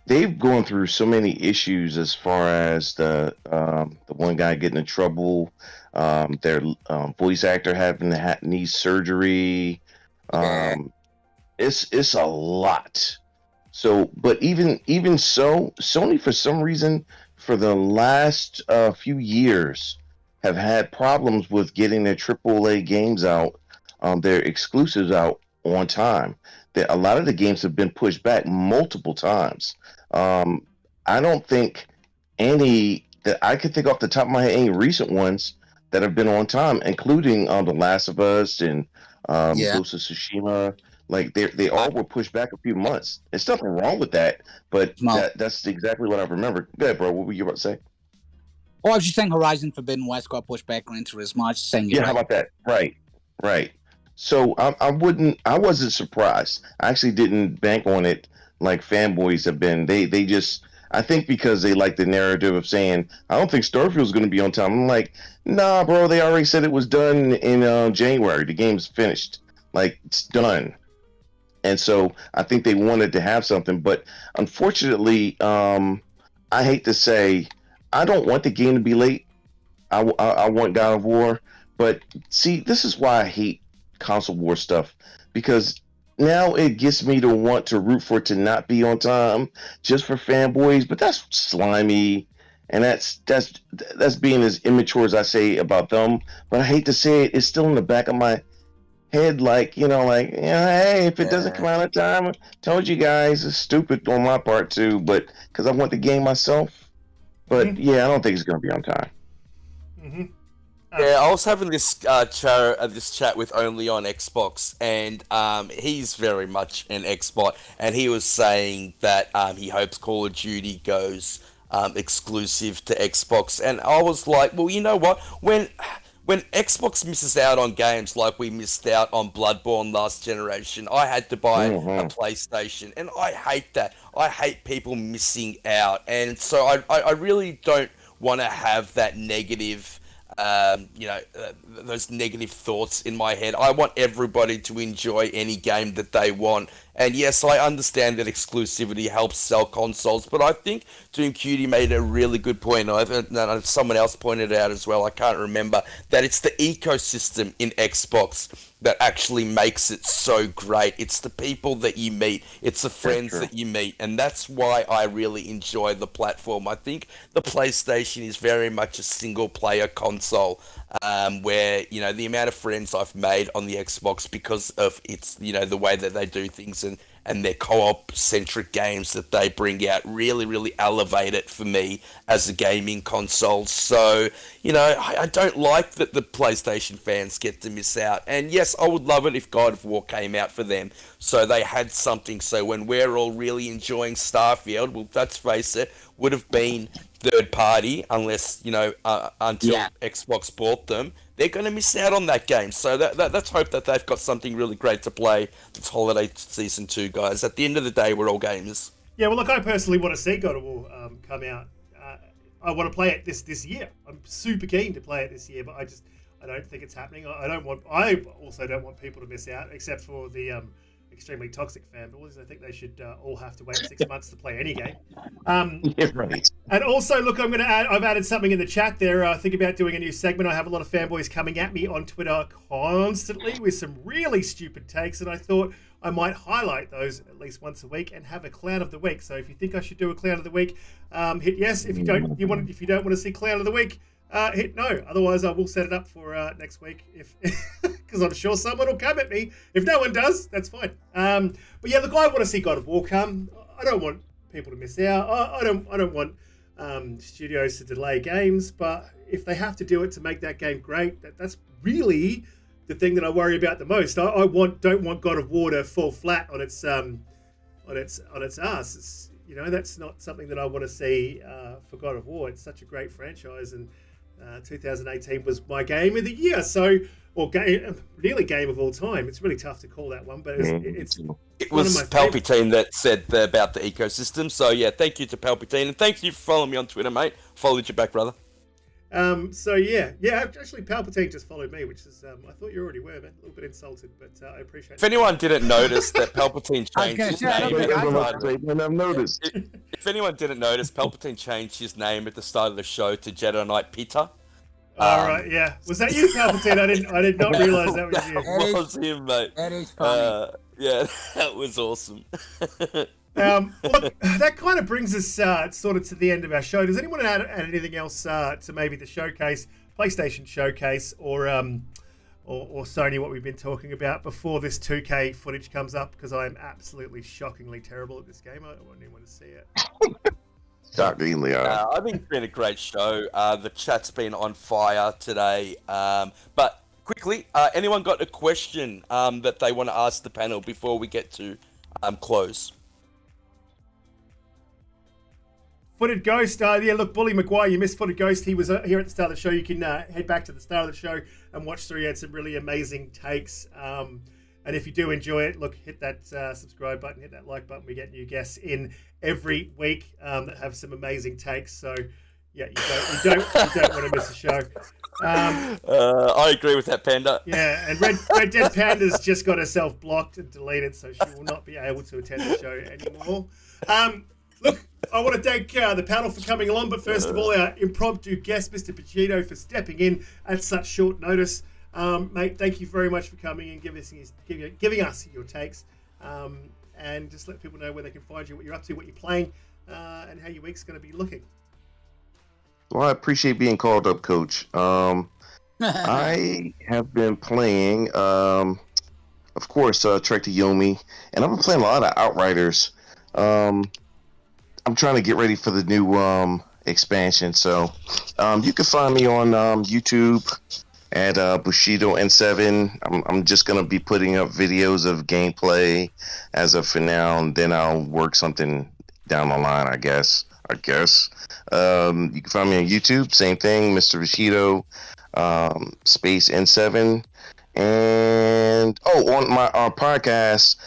they've gone through so many issues as far as the one guy getting in trouble, their voice actor having knee surgery. It's a lot. So, but even so, Sony, for some reason, for the last few years, have had problems with getting their AAA games out, their exclusives out on time. That a lot of the games have been pushed back multiple times. I don't think any that I could think off the top of my head, any recent ones that have been on time, including The Last of Us and Ghost of Tsushima. Like they all were pushed back a few months. There's nothing wrong with that, but that's exactly what I remember. Go ahead, bro. What were you about to say? Oh, I was just saying Horizon Forbidden West got pushed back into as much. Saying how about that? Right. So I wasn't surprised. I actually didn't bank on it like fanboys have been. They just, I think because they like the narrative of saying, I don't think Starfield's going to be on time. I'm like, nah, bro, they already said it was done in January. The game's finished. Like, it's done. And so I think they wanted to have something. But unfortunately, I hate to say, I don't want the game to be late. I want God of War. But see, this is why I hate console war stuff, because now it gets me to want to root for it to not be on time just for fanboys. But that's slimy, and that's being as immature as I say about them. But I hate to say it, it's still in the back of my head, hey, if it doesn't come out on time, I told you guys. It's stupid on my part too, but because I want the game myself. But yeah, I don't think it's going to be on time. Yeah, I was having this chat with Only on Xbox, and he's very much an Xbot, and he was saying that he hopes Call of Duty goes exclusive to Xbox, and I was like, well, you know what? When Xbox misses out on games like we missed out on Bloodborne last generation, I had to buy a PlayStation, and I hate that. I hate people missing out, and so I really don't want to have that negative, those negative thoughts in my head. I want everybody to enjoy any game that they want. And yes, I understand that exclusivity helps sell consoles, but I think Doom Cutie made a really good point. And someone else pointed out as well, I can't remember, that it's the ecosystem in Xbox that actually makes it so great. It's the people that you meet, it's the friends that you meet, and that's why I really enjoy the platform. I think the PlayStation is very much a single-player console, where, the amount of friends I've made on the Xbox because of its, the way that they do things and their co-op centric games that they bring out really, really elevate it for me as a gaming console. So, you know, I don't like that the PlayStation fans get to miss out. And yes, I would love it if God of War came out for them, so they had something. So when we're all really enjoying Starfield, well, let's face it, would have been third party unless, you know, until Xbox bought them. They're going to miss out on that game. So let's hope that they've got something really great to play this holiday season 2, guys. At the end of the day, we're all gamers. Yeah, well, look, I personally want to see God of War come out. I want to play it this year. I'm super keen to play it this year, but I don't think it's happening. I also don't want people to miss out, except for the extremely toxic fanboys. I think they should all have to wait 6 months to play any game. Yeah, right. And also, look, I've added something in the chat there. Think about doing a new segment. I have a lot of fanboys coming at me on Twitter constantly with some really stupid takes, and I thought I might highlight those at least once a week and have a clown of the week. So if you think I should do a clown of the week, hit yes. If you don't want to see clown of the week, hit no. Otherwise, I will set it up for next week, if because I'm sure someone will come at me. If no one does, that's fine. But yeah, look, I want to see God of War come. I don't want people to miss out. I don't want studios to delay games. But if they have to do it to make that game great, that's really the thing that I worry about the most. I don't want God of War to fall flat on its ass. You know, that's not something that I want to see for God of War. It's such a great franchise, and 2018 was my game of the year. So, nearly game of all time. It's really tough to call that one, but it was Palpatine that said about the ecosystem. So yeah, thank you to Palpatine, and thank you for following me on Twitter, mate. Followed you back, brother. So yeah. Actually, Palpatine just followed me, which is I thought you already were, man. A little bit insulted, but I appreciate it. If anyone didn't notice that Palpatine changed his name, I've noticed. If anyone didn't notice, Palpatine changed his name at the start of the show to JediKnightPete. All right, yeah. Was that you, Palpatine? I did not realize that was you. That was him, mate. That is funny. Yeah, that was awesome. Look, that kind of brings us sort of to the end of our show. Does anyone add anything else to maybe the showcase, PlayStation showcase, or Sony, what we've been talking about before this 2K footage comes up? Because I am absolutely shockingly terrible at this game. I don't want anyone to see it. Shockingly, I think it's been a great show. The chat's been on fire today. But quickly, anyone got a question that they want to ask the panel before we get to close? Footed Ghost, yeah, look, Bully Maguire, you missed Footed Ghost. He was here at the start of the show. You can head back to the start of the show and watch through. He had some really amazing takes. And if you do enjoy it, look, hit that subscribe button, hit that like button. We get new guests in every week that have some amazing takes. So, yeah, you don't want to miss a show. I agree with that, Panda. Yeah, and Red Dead Panda's just got herself blocked and deleted, so she will not be able to attend the show anymore. Look, I want to thank the panel for coming along, but first of all, our impromptu guest, Mr. Pacino, for stepping in at such short notice. Mate, thank you very much for coming and giving us your takes, and just let people know where they can find you, what you're up to, what you're playing, and how your week's going to be looking. Well, I appreciate being called up, Coach. I have been playing, of course, Trek to Yomi, and I've been playing a lot of Outriders. I'm trying to get ready for the new expansion, so you can find me on YouTube at Bushido N7. I'm just gonna be putting up videos of gameplay as of for now, and then I'll work something down the line, I guess. You can find me on YouTube, same thing, Mr. Bushido, space N7, and on my podcast,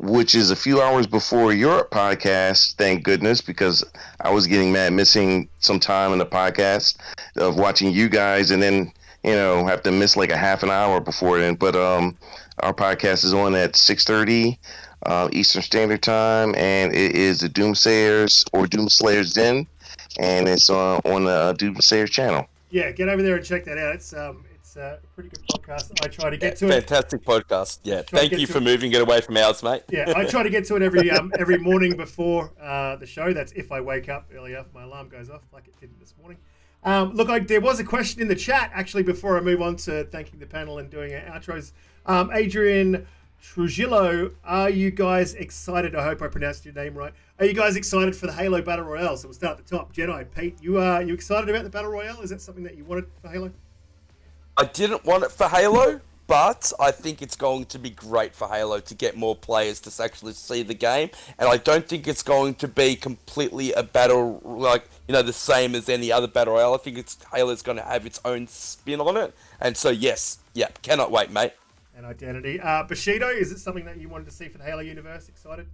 which is a few hours before your podcast, thank goodness, because I was getting mad missing some time in the podcast of watching you guys, and then have to miss like a half an hour before then. But our podcast is on at 6:30 Eastern Standard Time, and it is the Doomsayers or Doomslayers Den, and it's on the Doomsayers channel. Yeah, get over there and check that out. It's a pretty good podcast. I try to get to it. Fantastic podcast. Yeah, thank you for moving it away from ours, mate. Yeah, I try to get to it every morning before the show. That's if I wake up early enough, my alarm goes off like it did this morning. Look, there was a question in the chat actually before I move on to thanking the panel and doing our outros. Adrian Trujillo, are you guys excited? I hope I pronounced your name right. Are you guys excited for the Halo Battle Royale? So we'll start at the top. JediKnightPete, you excited about the Battle Royale? Is that something that you wanted for Halo? I didn't want it for Halo, but I think it's going to be great for Halo to get more players to actually see the game. And I don't think it's going to be completely a battle, the same as any other Battle Royale. I think Halo's going to have its own spin on it. And so, yes, cannot wait, mate. And Identity. Bushido, is it something that you wanted to see for the Halo universe? Excited?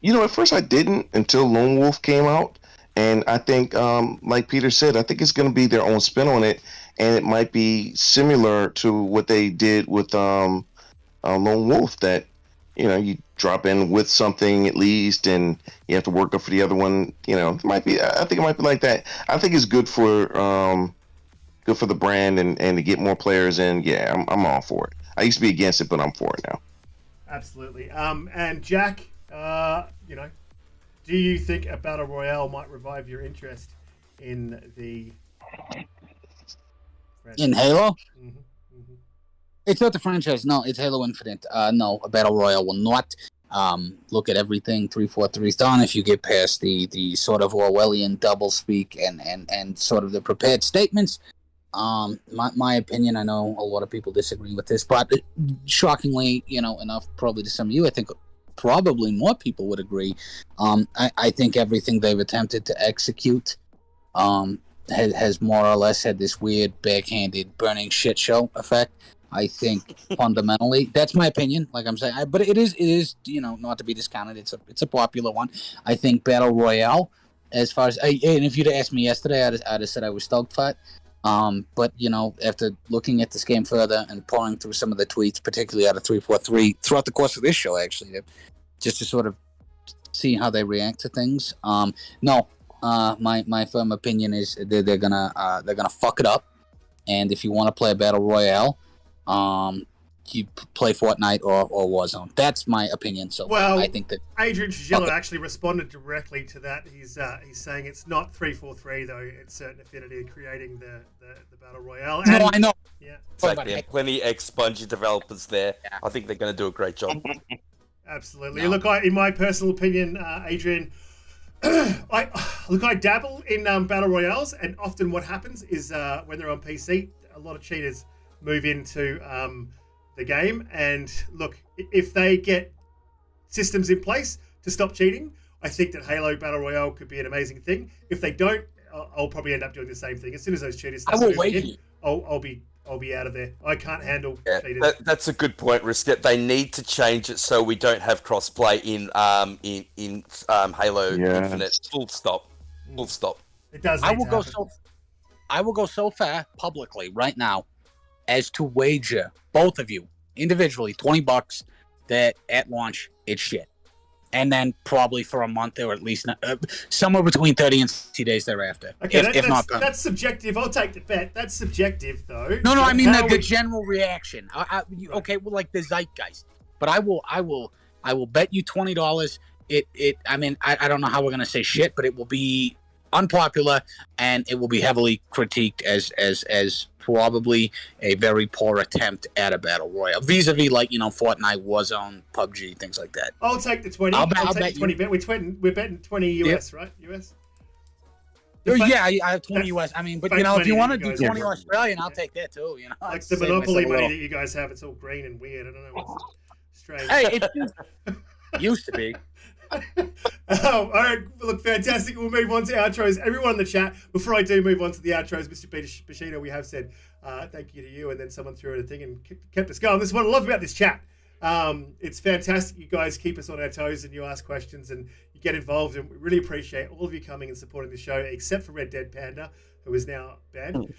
At first I didn't until Lone Wolf came out. And I think, like Peter said, I think it's going to be their own spin on it. And it might be similar to what they did with Lone Wolf, that, you drop in with something at least, and you have to work up for the other one. It might be. I think it might be like that. I think it's good for the brand and to get more players in. Yeah, I'm all for it. I used to be against it, but I'm for it now. Absolutely. And Jack, do you think a Battle Royale might revive your interest in the... In Halo? Mm-hmm, mm-hmm. It's not the franchise. No, it's Halo Infinite. No, a Battle Royale will not. Look at everything 343's done. If you get past the sort of Orwellian doublespeak and sort of the prepared statements, my opinion, I know a lot of people disagree with this, but shockingly, enough probably to some of you, I think probably more people would agree. I think everything they've attempted to execute has more or less had this weird backhanded burning shit show effect. I think fundamentally, that's my opinion. Like I'm saying, but it is not to be discounted. It's a popular one. I think Battle Royale, as far as and if you'd asked me yesterday, I'd have said I was stoked for it. But after looking at this game further and pouring through some of the tweets, particularly out of 343 throughout the course of this show, actually, just to sort of see how they react to things. No, my firm opinion is they're gonna fuck it up. And if you want to play a Battle Royale, you play Fortnite or Warzone. That's my opinion. So well, I think that Adrian Trujillo actually responded directly to that. He's saying it's not 343 though. It's Certain Affinity creating the Battle Royale. And, no, I know. Yeah, Exactly. Plenty ex-Bungie developers there. Yeah. I think they're going to do a great job. Absolutely. No. Look, in my personal opinion, Adrian, I dabble in Battle Royales, and often what happens is when they're on PC, a lot of cheaters move into the game, and look, if they get systems in place to stop cheating, I think that Halo Battle Royale could be an amazing thing. If they don't, I'll probably end up doing the same thing. As soon as those cheaters start moving in, I'll be out of there. I can't handle cheaters. That's a good point, Risket. They need to change it so we don't have crossplay in Halo Infinite. Full stop. Full stop. It does. I will go so far publicly right now as to wager both of you individually $20 that at launch it's shit, and then probably for a month or at least somewhere between 30 and 60 days thereafter. Okay, that's subjective. I'll take the bet. That's subjective, though. No, I mean the general reaction. Okay, well, like the zeitgeist. But I will bet you $20. I mean, I don't know how we're gonna say shit, but it will be unpopular and it will be heavily critiqued as probably a very poor attempt at a battle royale vis-a-vis Fortnite, Warzone, PUBG, things like that. I'll take the 20. I'll take the 20 bet. We're betting 20 US, right? US. Yeah, I have 20 US. I mean, but if you want to do 20 Australian, I'll take that too. Like the Monopoly money that you guys have, it's all green and weird. I don't know what's strange. Hey, it used to be. All right, look, fantastic. We'll move on to outros. Everyone in the chat, before I do move on to the outros, Mr. Bushido, we have said thank you to you, and then someone threw in a thing and kept us going. This is what I love about this chat. It's fantastic. You guys keep us on our toes and you ask questions and you get involved, and we really appreciate all of you coming and supporting the show, except for Red Dead Panda, who is now banned.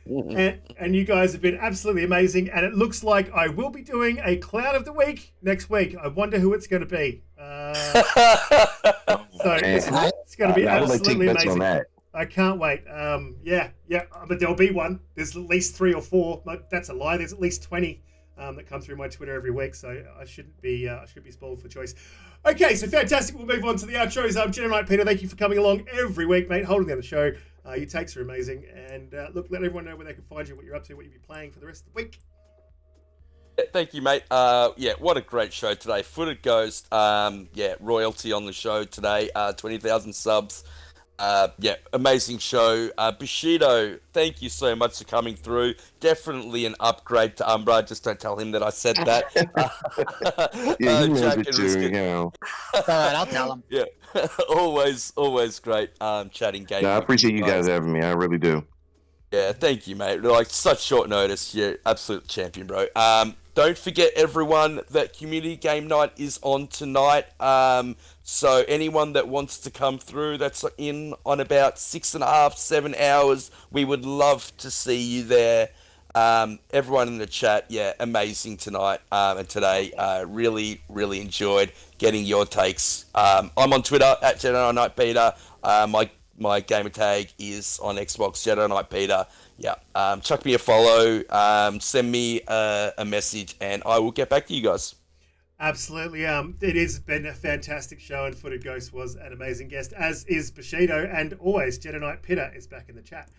And you guys have been absolutely amazing, and it looks like I will be doing a Cloud of the Week next week. I wonder who it's going to be. It's going to be absolutely amazing. I can't wait. But there'll be one. There's at least 3 or 4. That's a lie. There's at least 20 that come through my Twitter every week, so I shouldn't be spoiled for choice. Okay, so fantastic. We'll move on to the outros. JediKnightPete, thank you for coming along every week, mate, holding down the show. Your takes are amazing. And look, let everyone know where they can find you, what you're up to, what you'll be playing for the rest of the week. Thank you, mate. Yeah, what a great show today. Footed Ghost, yeah, royalty on the show today. 20,000 subs. Yeah, amazing show. Bushido, thank you so much for coming through. Definitely an upgrade to Umbra. Just don't tell him that I said that. Yeah, he knows Jack it and too. Riska, You know. All right, I'll tell him. yeah, always great. Chatting game. No, I with appreciate you guys having me. I really do. Yeah, thank you, mate. Like, such short notice. You're absolute champion, bro. Don't forget, everyone, that Community Game Night is on tonight. So anyone that wants to come through, that's in on about 6.5, 7 hours, we would love to see you there. Everyone in the chat, yeah, amazing tonight and today. Really, really enjoyed getting your takes. I'm on Twitter at JediKnightPete. My gamer tag is on Xbox, JediKnightPete. Yeah, chuck me a follow, send me a message, and I will get back to you guys. Absolutely. It has been a fantastic show, and Footed Ghost was an amazing guest, as is Bushido, and always JediKnightPete is back in the chat.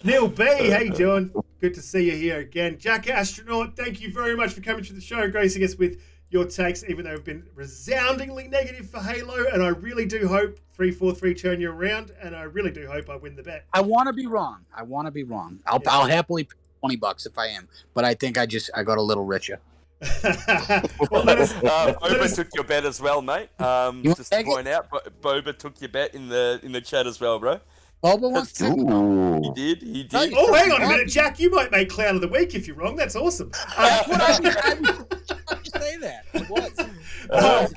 Neil B, how you doing? Good to see you here again. Jack Astronaut, thank you very much for coming to the show, gracing us with your takes, even though they've been resoundingly negative for Halo, and I really do hope 343 turn you around, and I really do hope I win the bet. I want to be wrong. I'll happily pay $20 if I am, but I think I got a little richer. Well, Boba took your bet as well, mate. Just to take point out, Boba took your bet in the chat as well, bro. Boba wants to. Ooh. He did. Oh, hang on a minute, Jack. You might make Clown of the Week if you're wrong. That's awesome. I was say that. It was.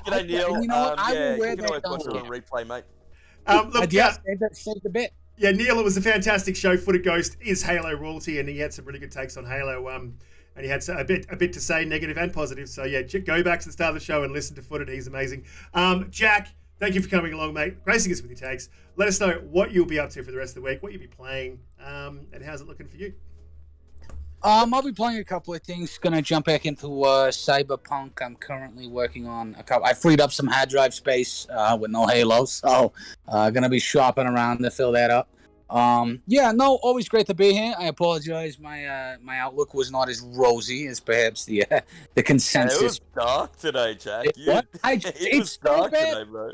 G'day, Neil. And you know what? I Yeah, will wear you can always that watch it on down. replay, mate. Look, Yeah, save the bit. yeah, Neil, it was a fantastic show. Footed Ghost is Halo royalty, and he had some really good takes on Halo. And he had a bit to say, negative and positive. So yeah, go back to the start of the show and listen to Footed. He's amazing. Jack, thank you for coming along, mate. Gracing us with your takes. Let us know what you'll be up to for the rest of the week, what you'll be playing, and how's it looking for you? I'll be playing a couple of things. Gonna jump back into Cyberpunk. I'm currently working on a couple. I freed up some hard drive space with no Halo, so gonna be shopping around to fill that up. Yeah, no, always great to be here. I apologize, my outlook was not as rosy as perhaps the consensus. It was dark today, Jack. What? It It's was so dark bad. today, bro.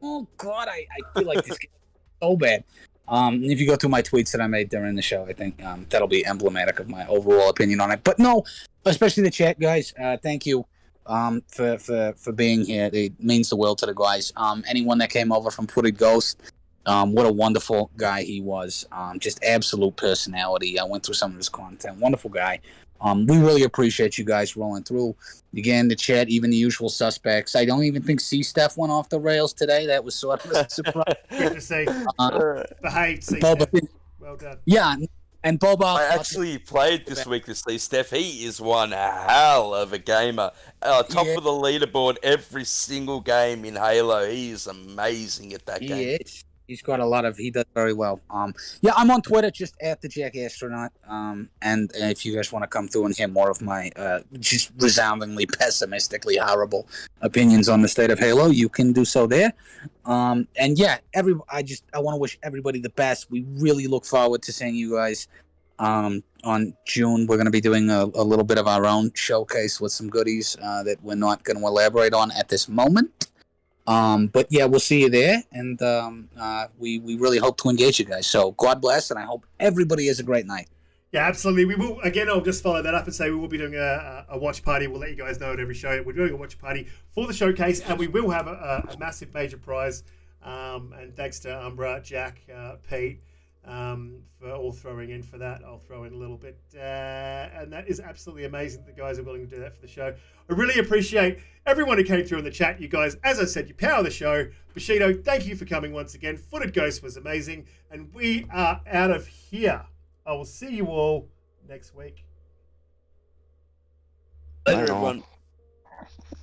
Oh God, I feel like this game is so bad. If you go through my tweets that I made during the show, I think that'll be emblematic of my overall opinion on it. But no, especially the chat, guys. Thank you for being here. It means the world to the guys. Anyone that came over from Footed Ghost, what a wonderful guy he was. Just absolute personality. I went through some of his content. Wonderful guy. We really appreciate you guys rolling through. Again, the chat, even the usual suspects. I don't even think C-Steph went off the rails today. That was sort of a surprise. Good to see. Behaved, see, Boba, well done. yeah, and Boba. I actually played this week to see Steph. He is one hell of a gamer. Top Yeah. of the leaderboard every single game in Halo. He is amazing at that He game. is. He's got a lot of. He does very well. Yeah, I'm on Twitter just at the Jack Astronaut. And if you guys want to come through and hear more of my just resoundingly pessimistically horrible opinions on the state of Halo, you can do so there. And yeah, I want to wish everybody the best. We really look forward to seeing you guys. On June, we're going to be doing a little bit of our own showcase with some goodies that we're not going to elaborate on at this moment. But yeah, we'll see you there, and we really hope to engage you guys. So God bless, and I hope everybody has a great night. Yeah, absolutely. We will, again, I'll just follow that up and say we will be doing a watch party. We'll let you guys know at every show. We're doing a watch party for the showcase, and we will have a massive major prize. And thanks to Umbra, Jack, Pete, for all throwing in for that. I'll throw in a little bit. And that is absolutely amazing that the guys are willing to do that for the show. I really appreciate everyone who came through in the chat. You guys, as I said, you power the show. Bushido, thank you for coming once again. Footed Ghost was amazing. And we are out of here. I will see you all next week. Later, Right on. everyone.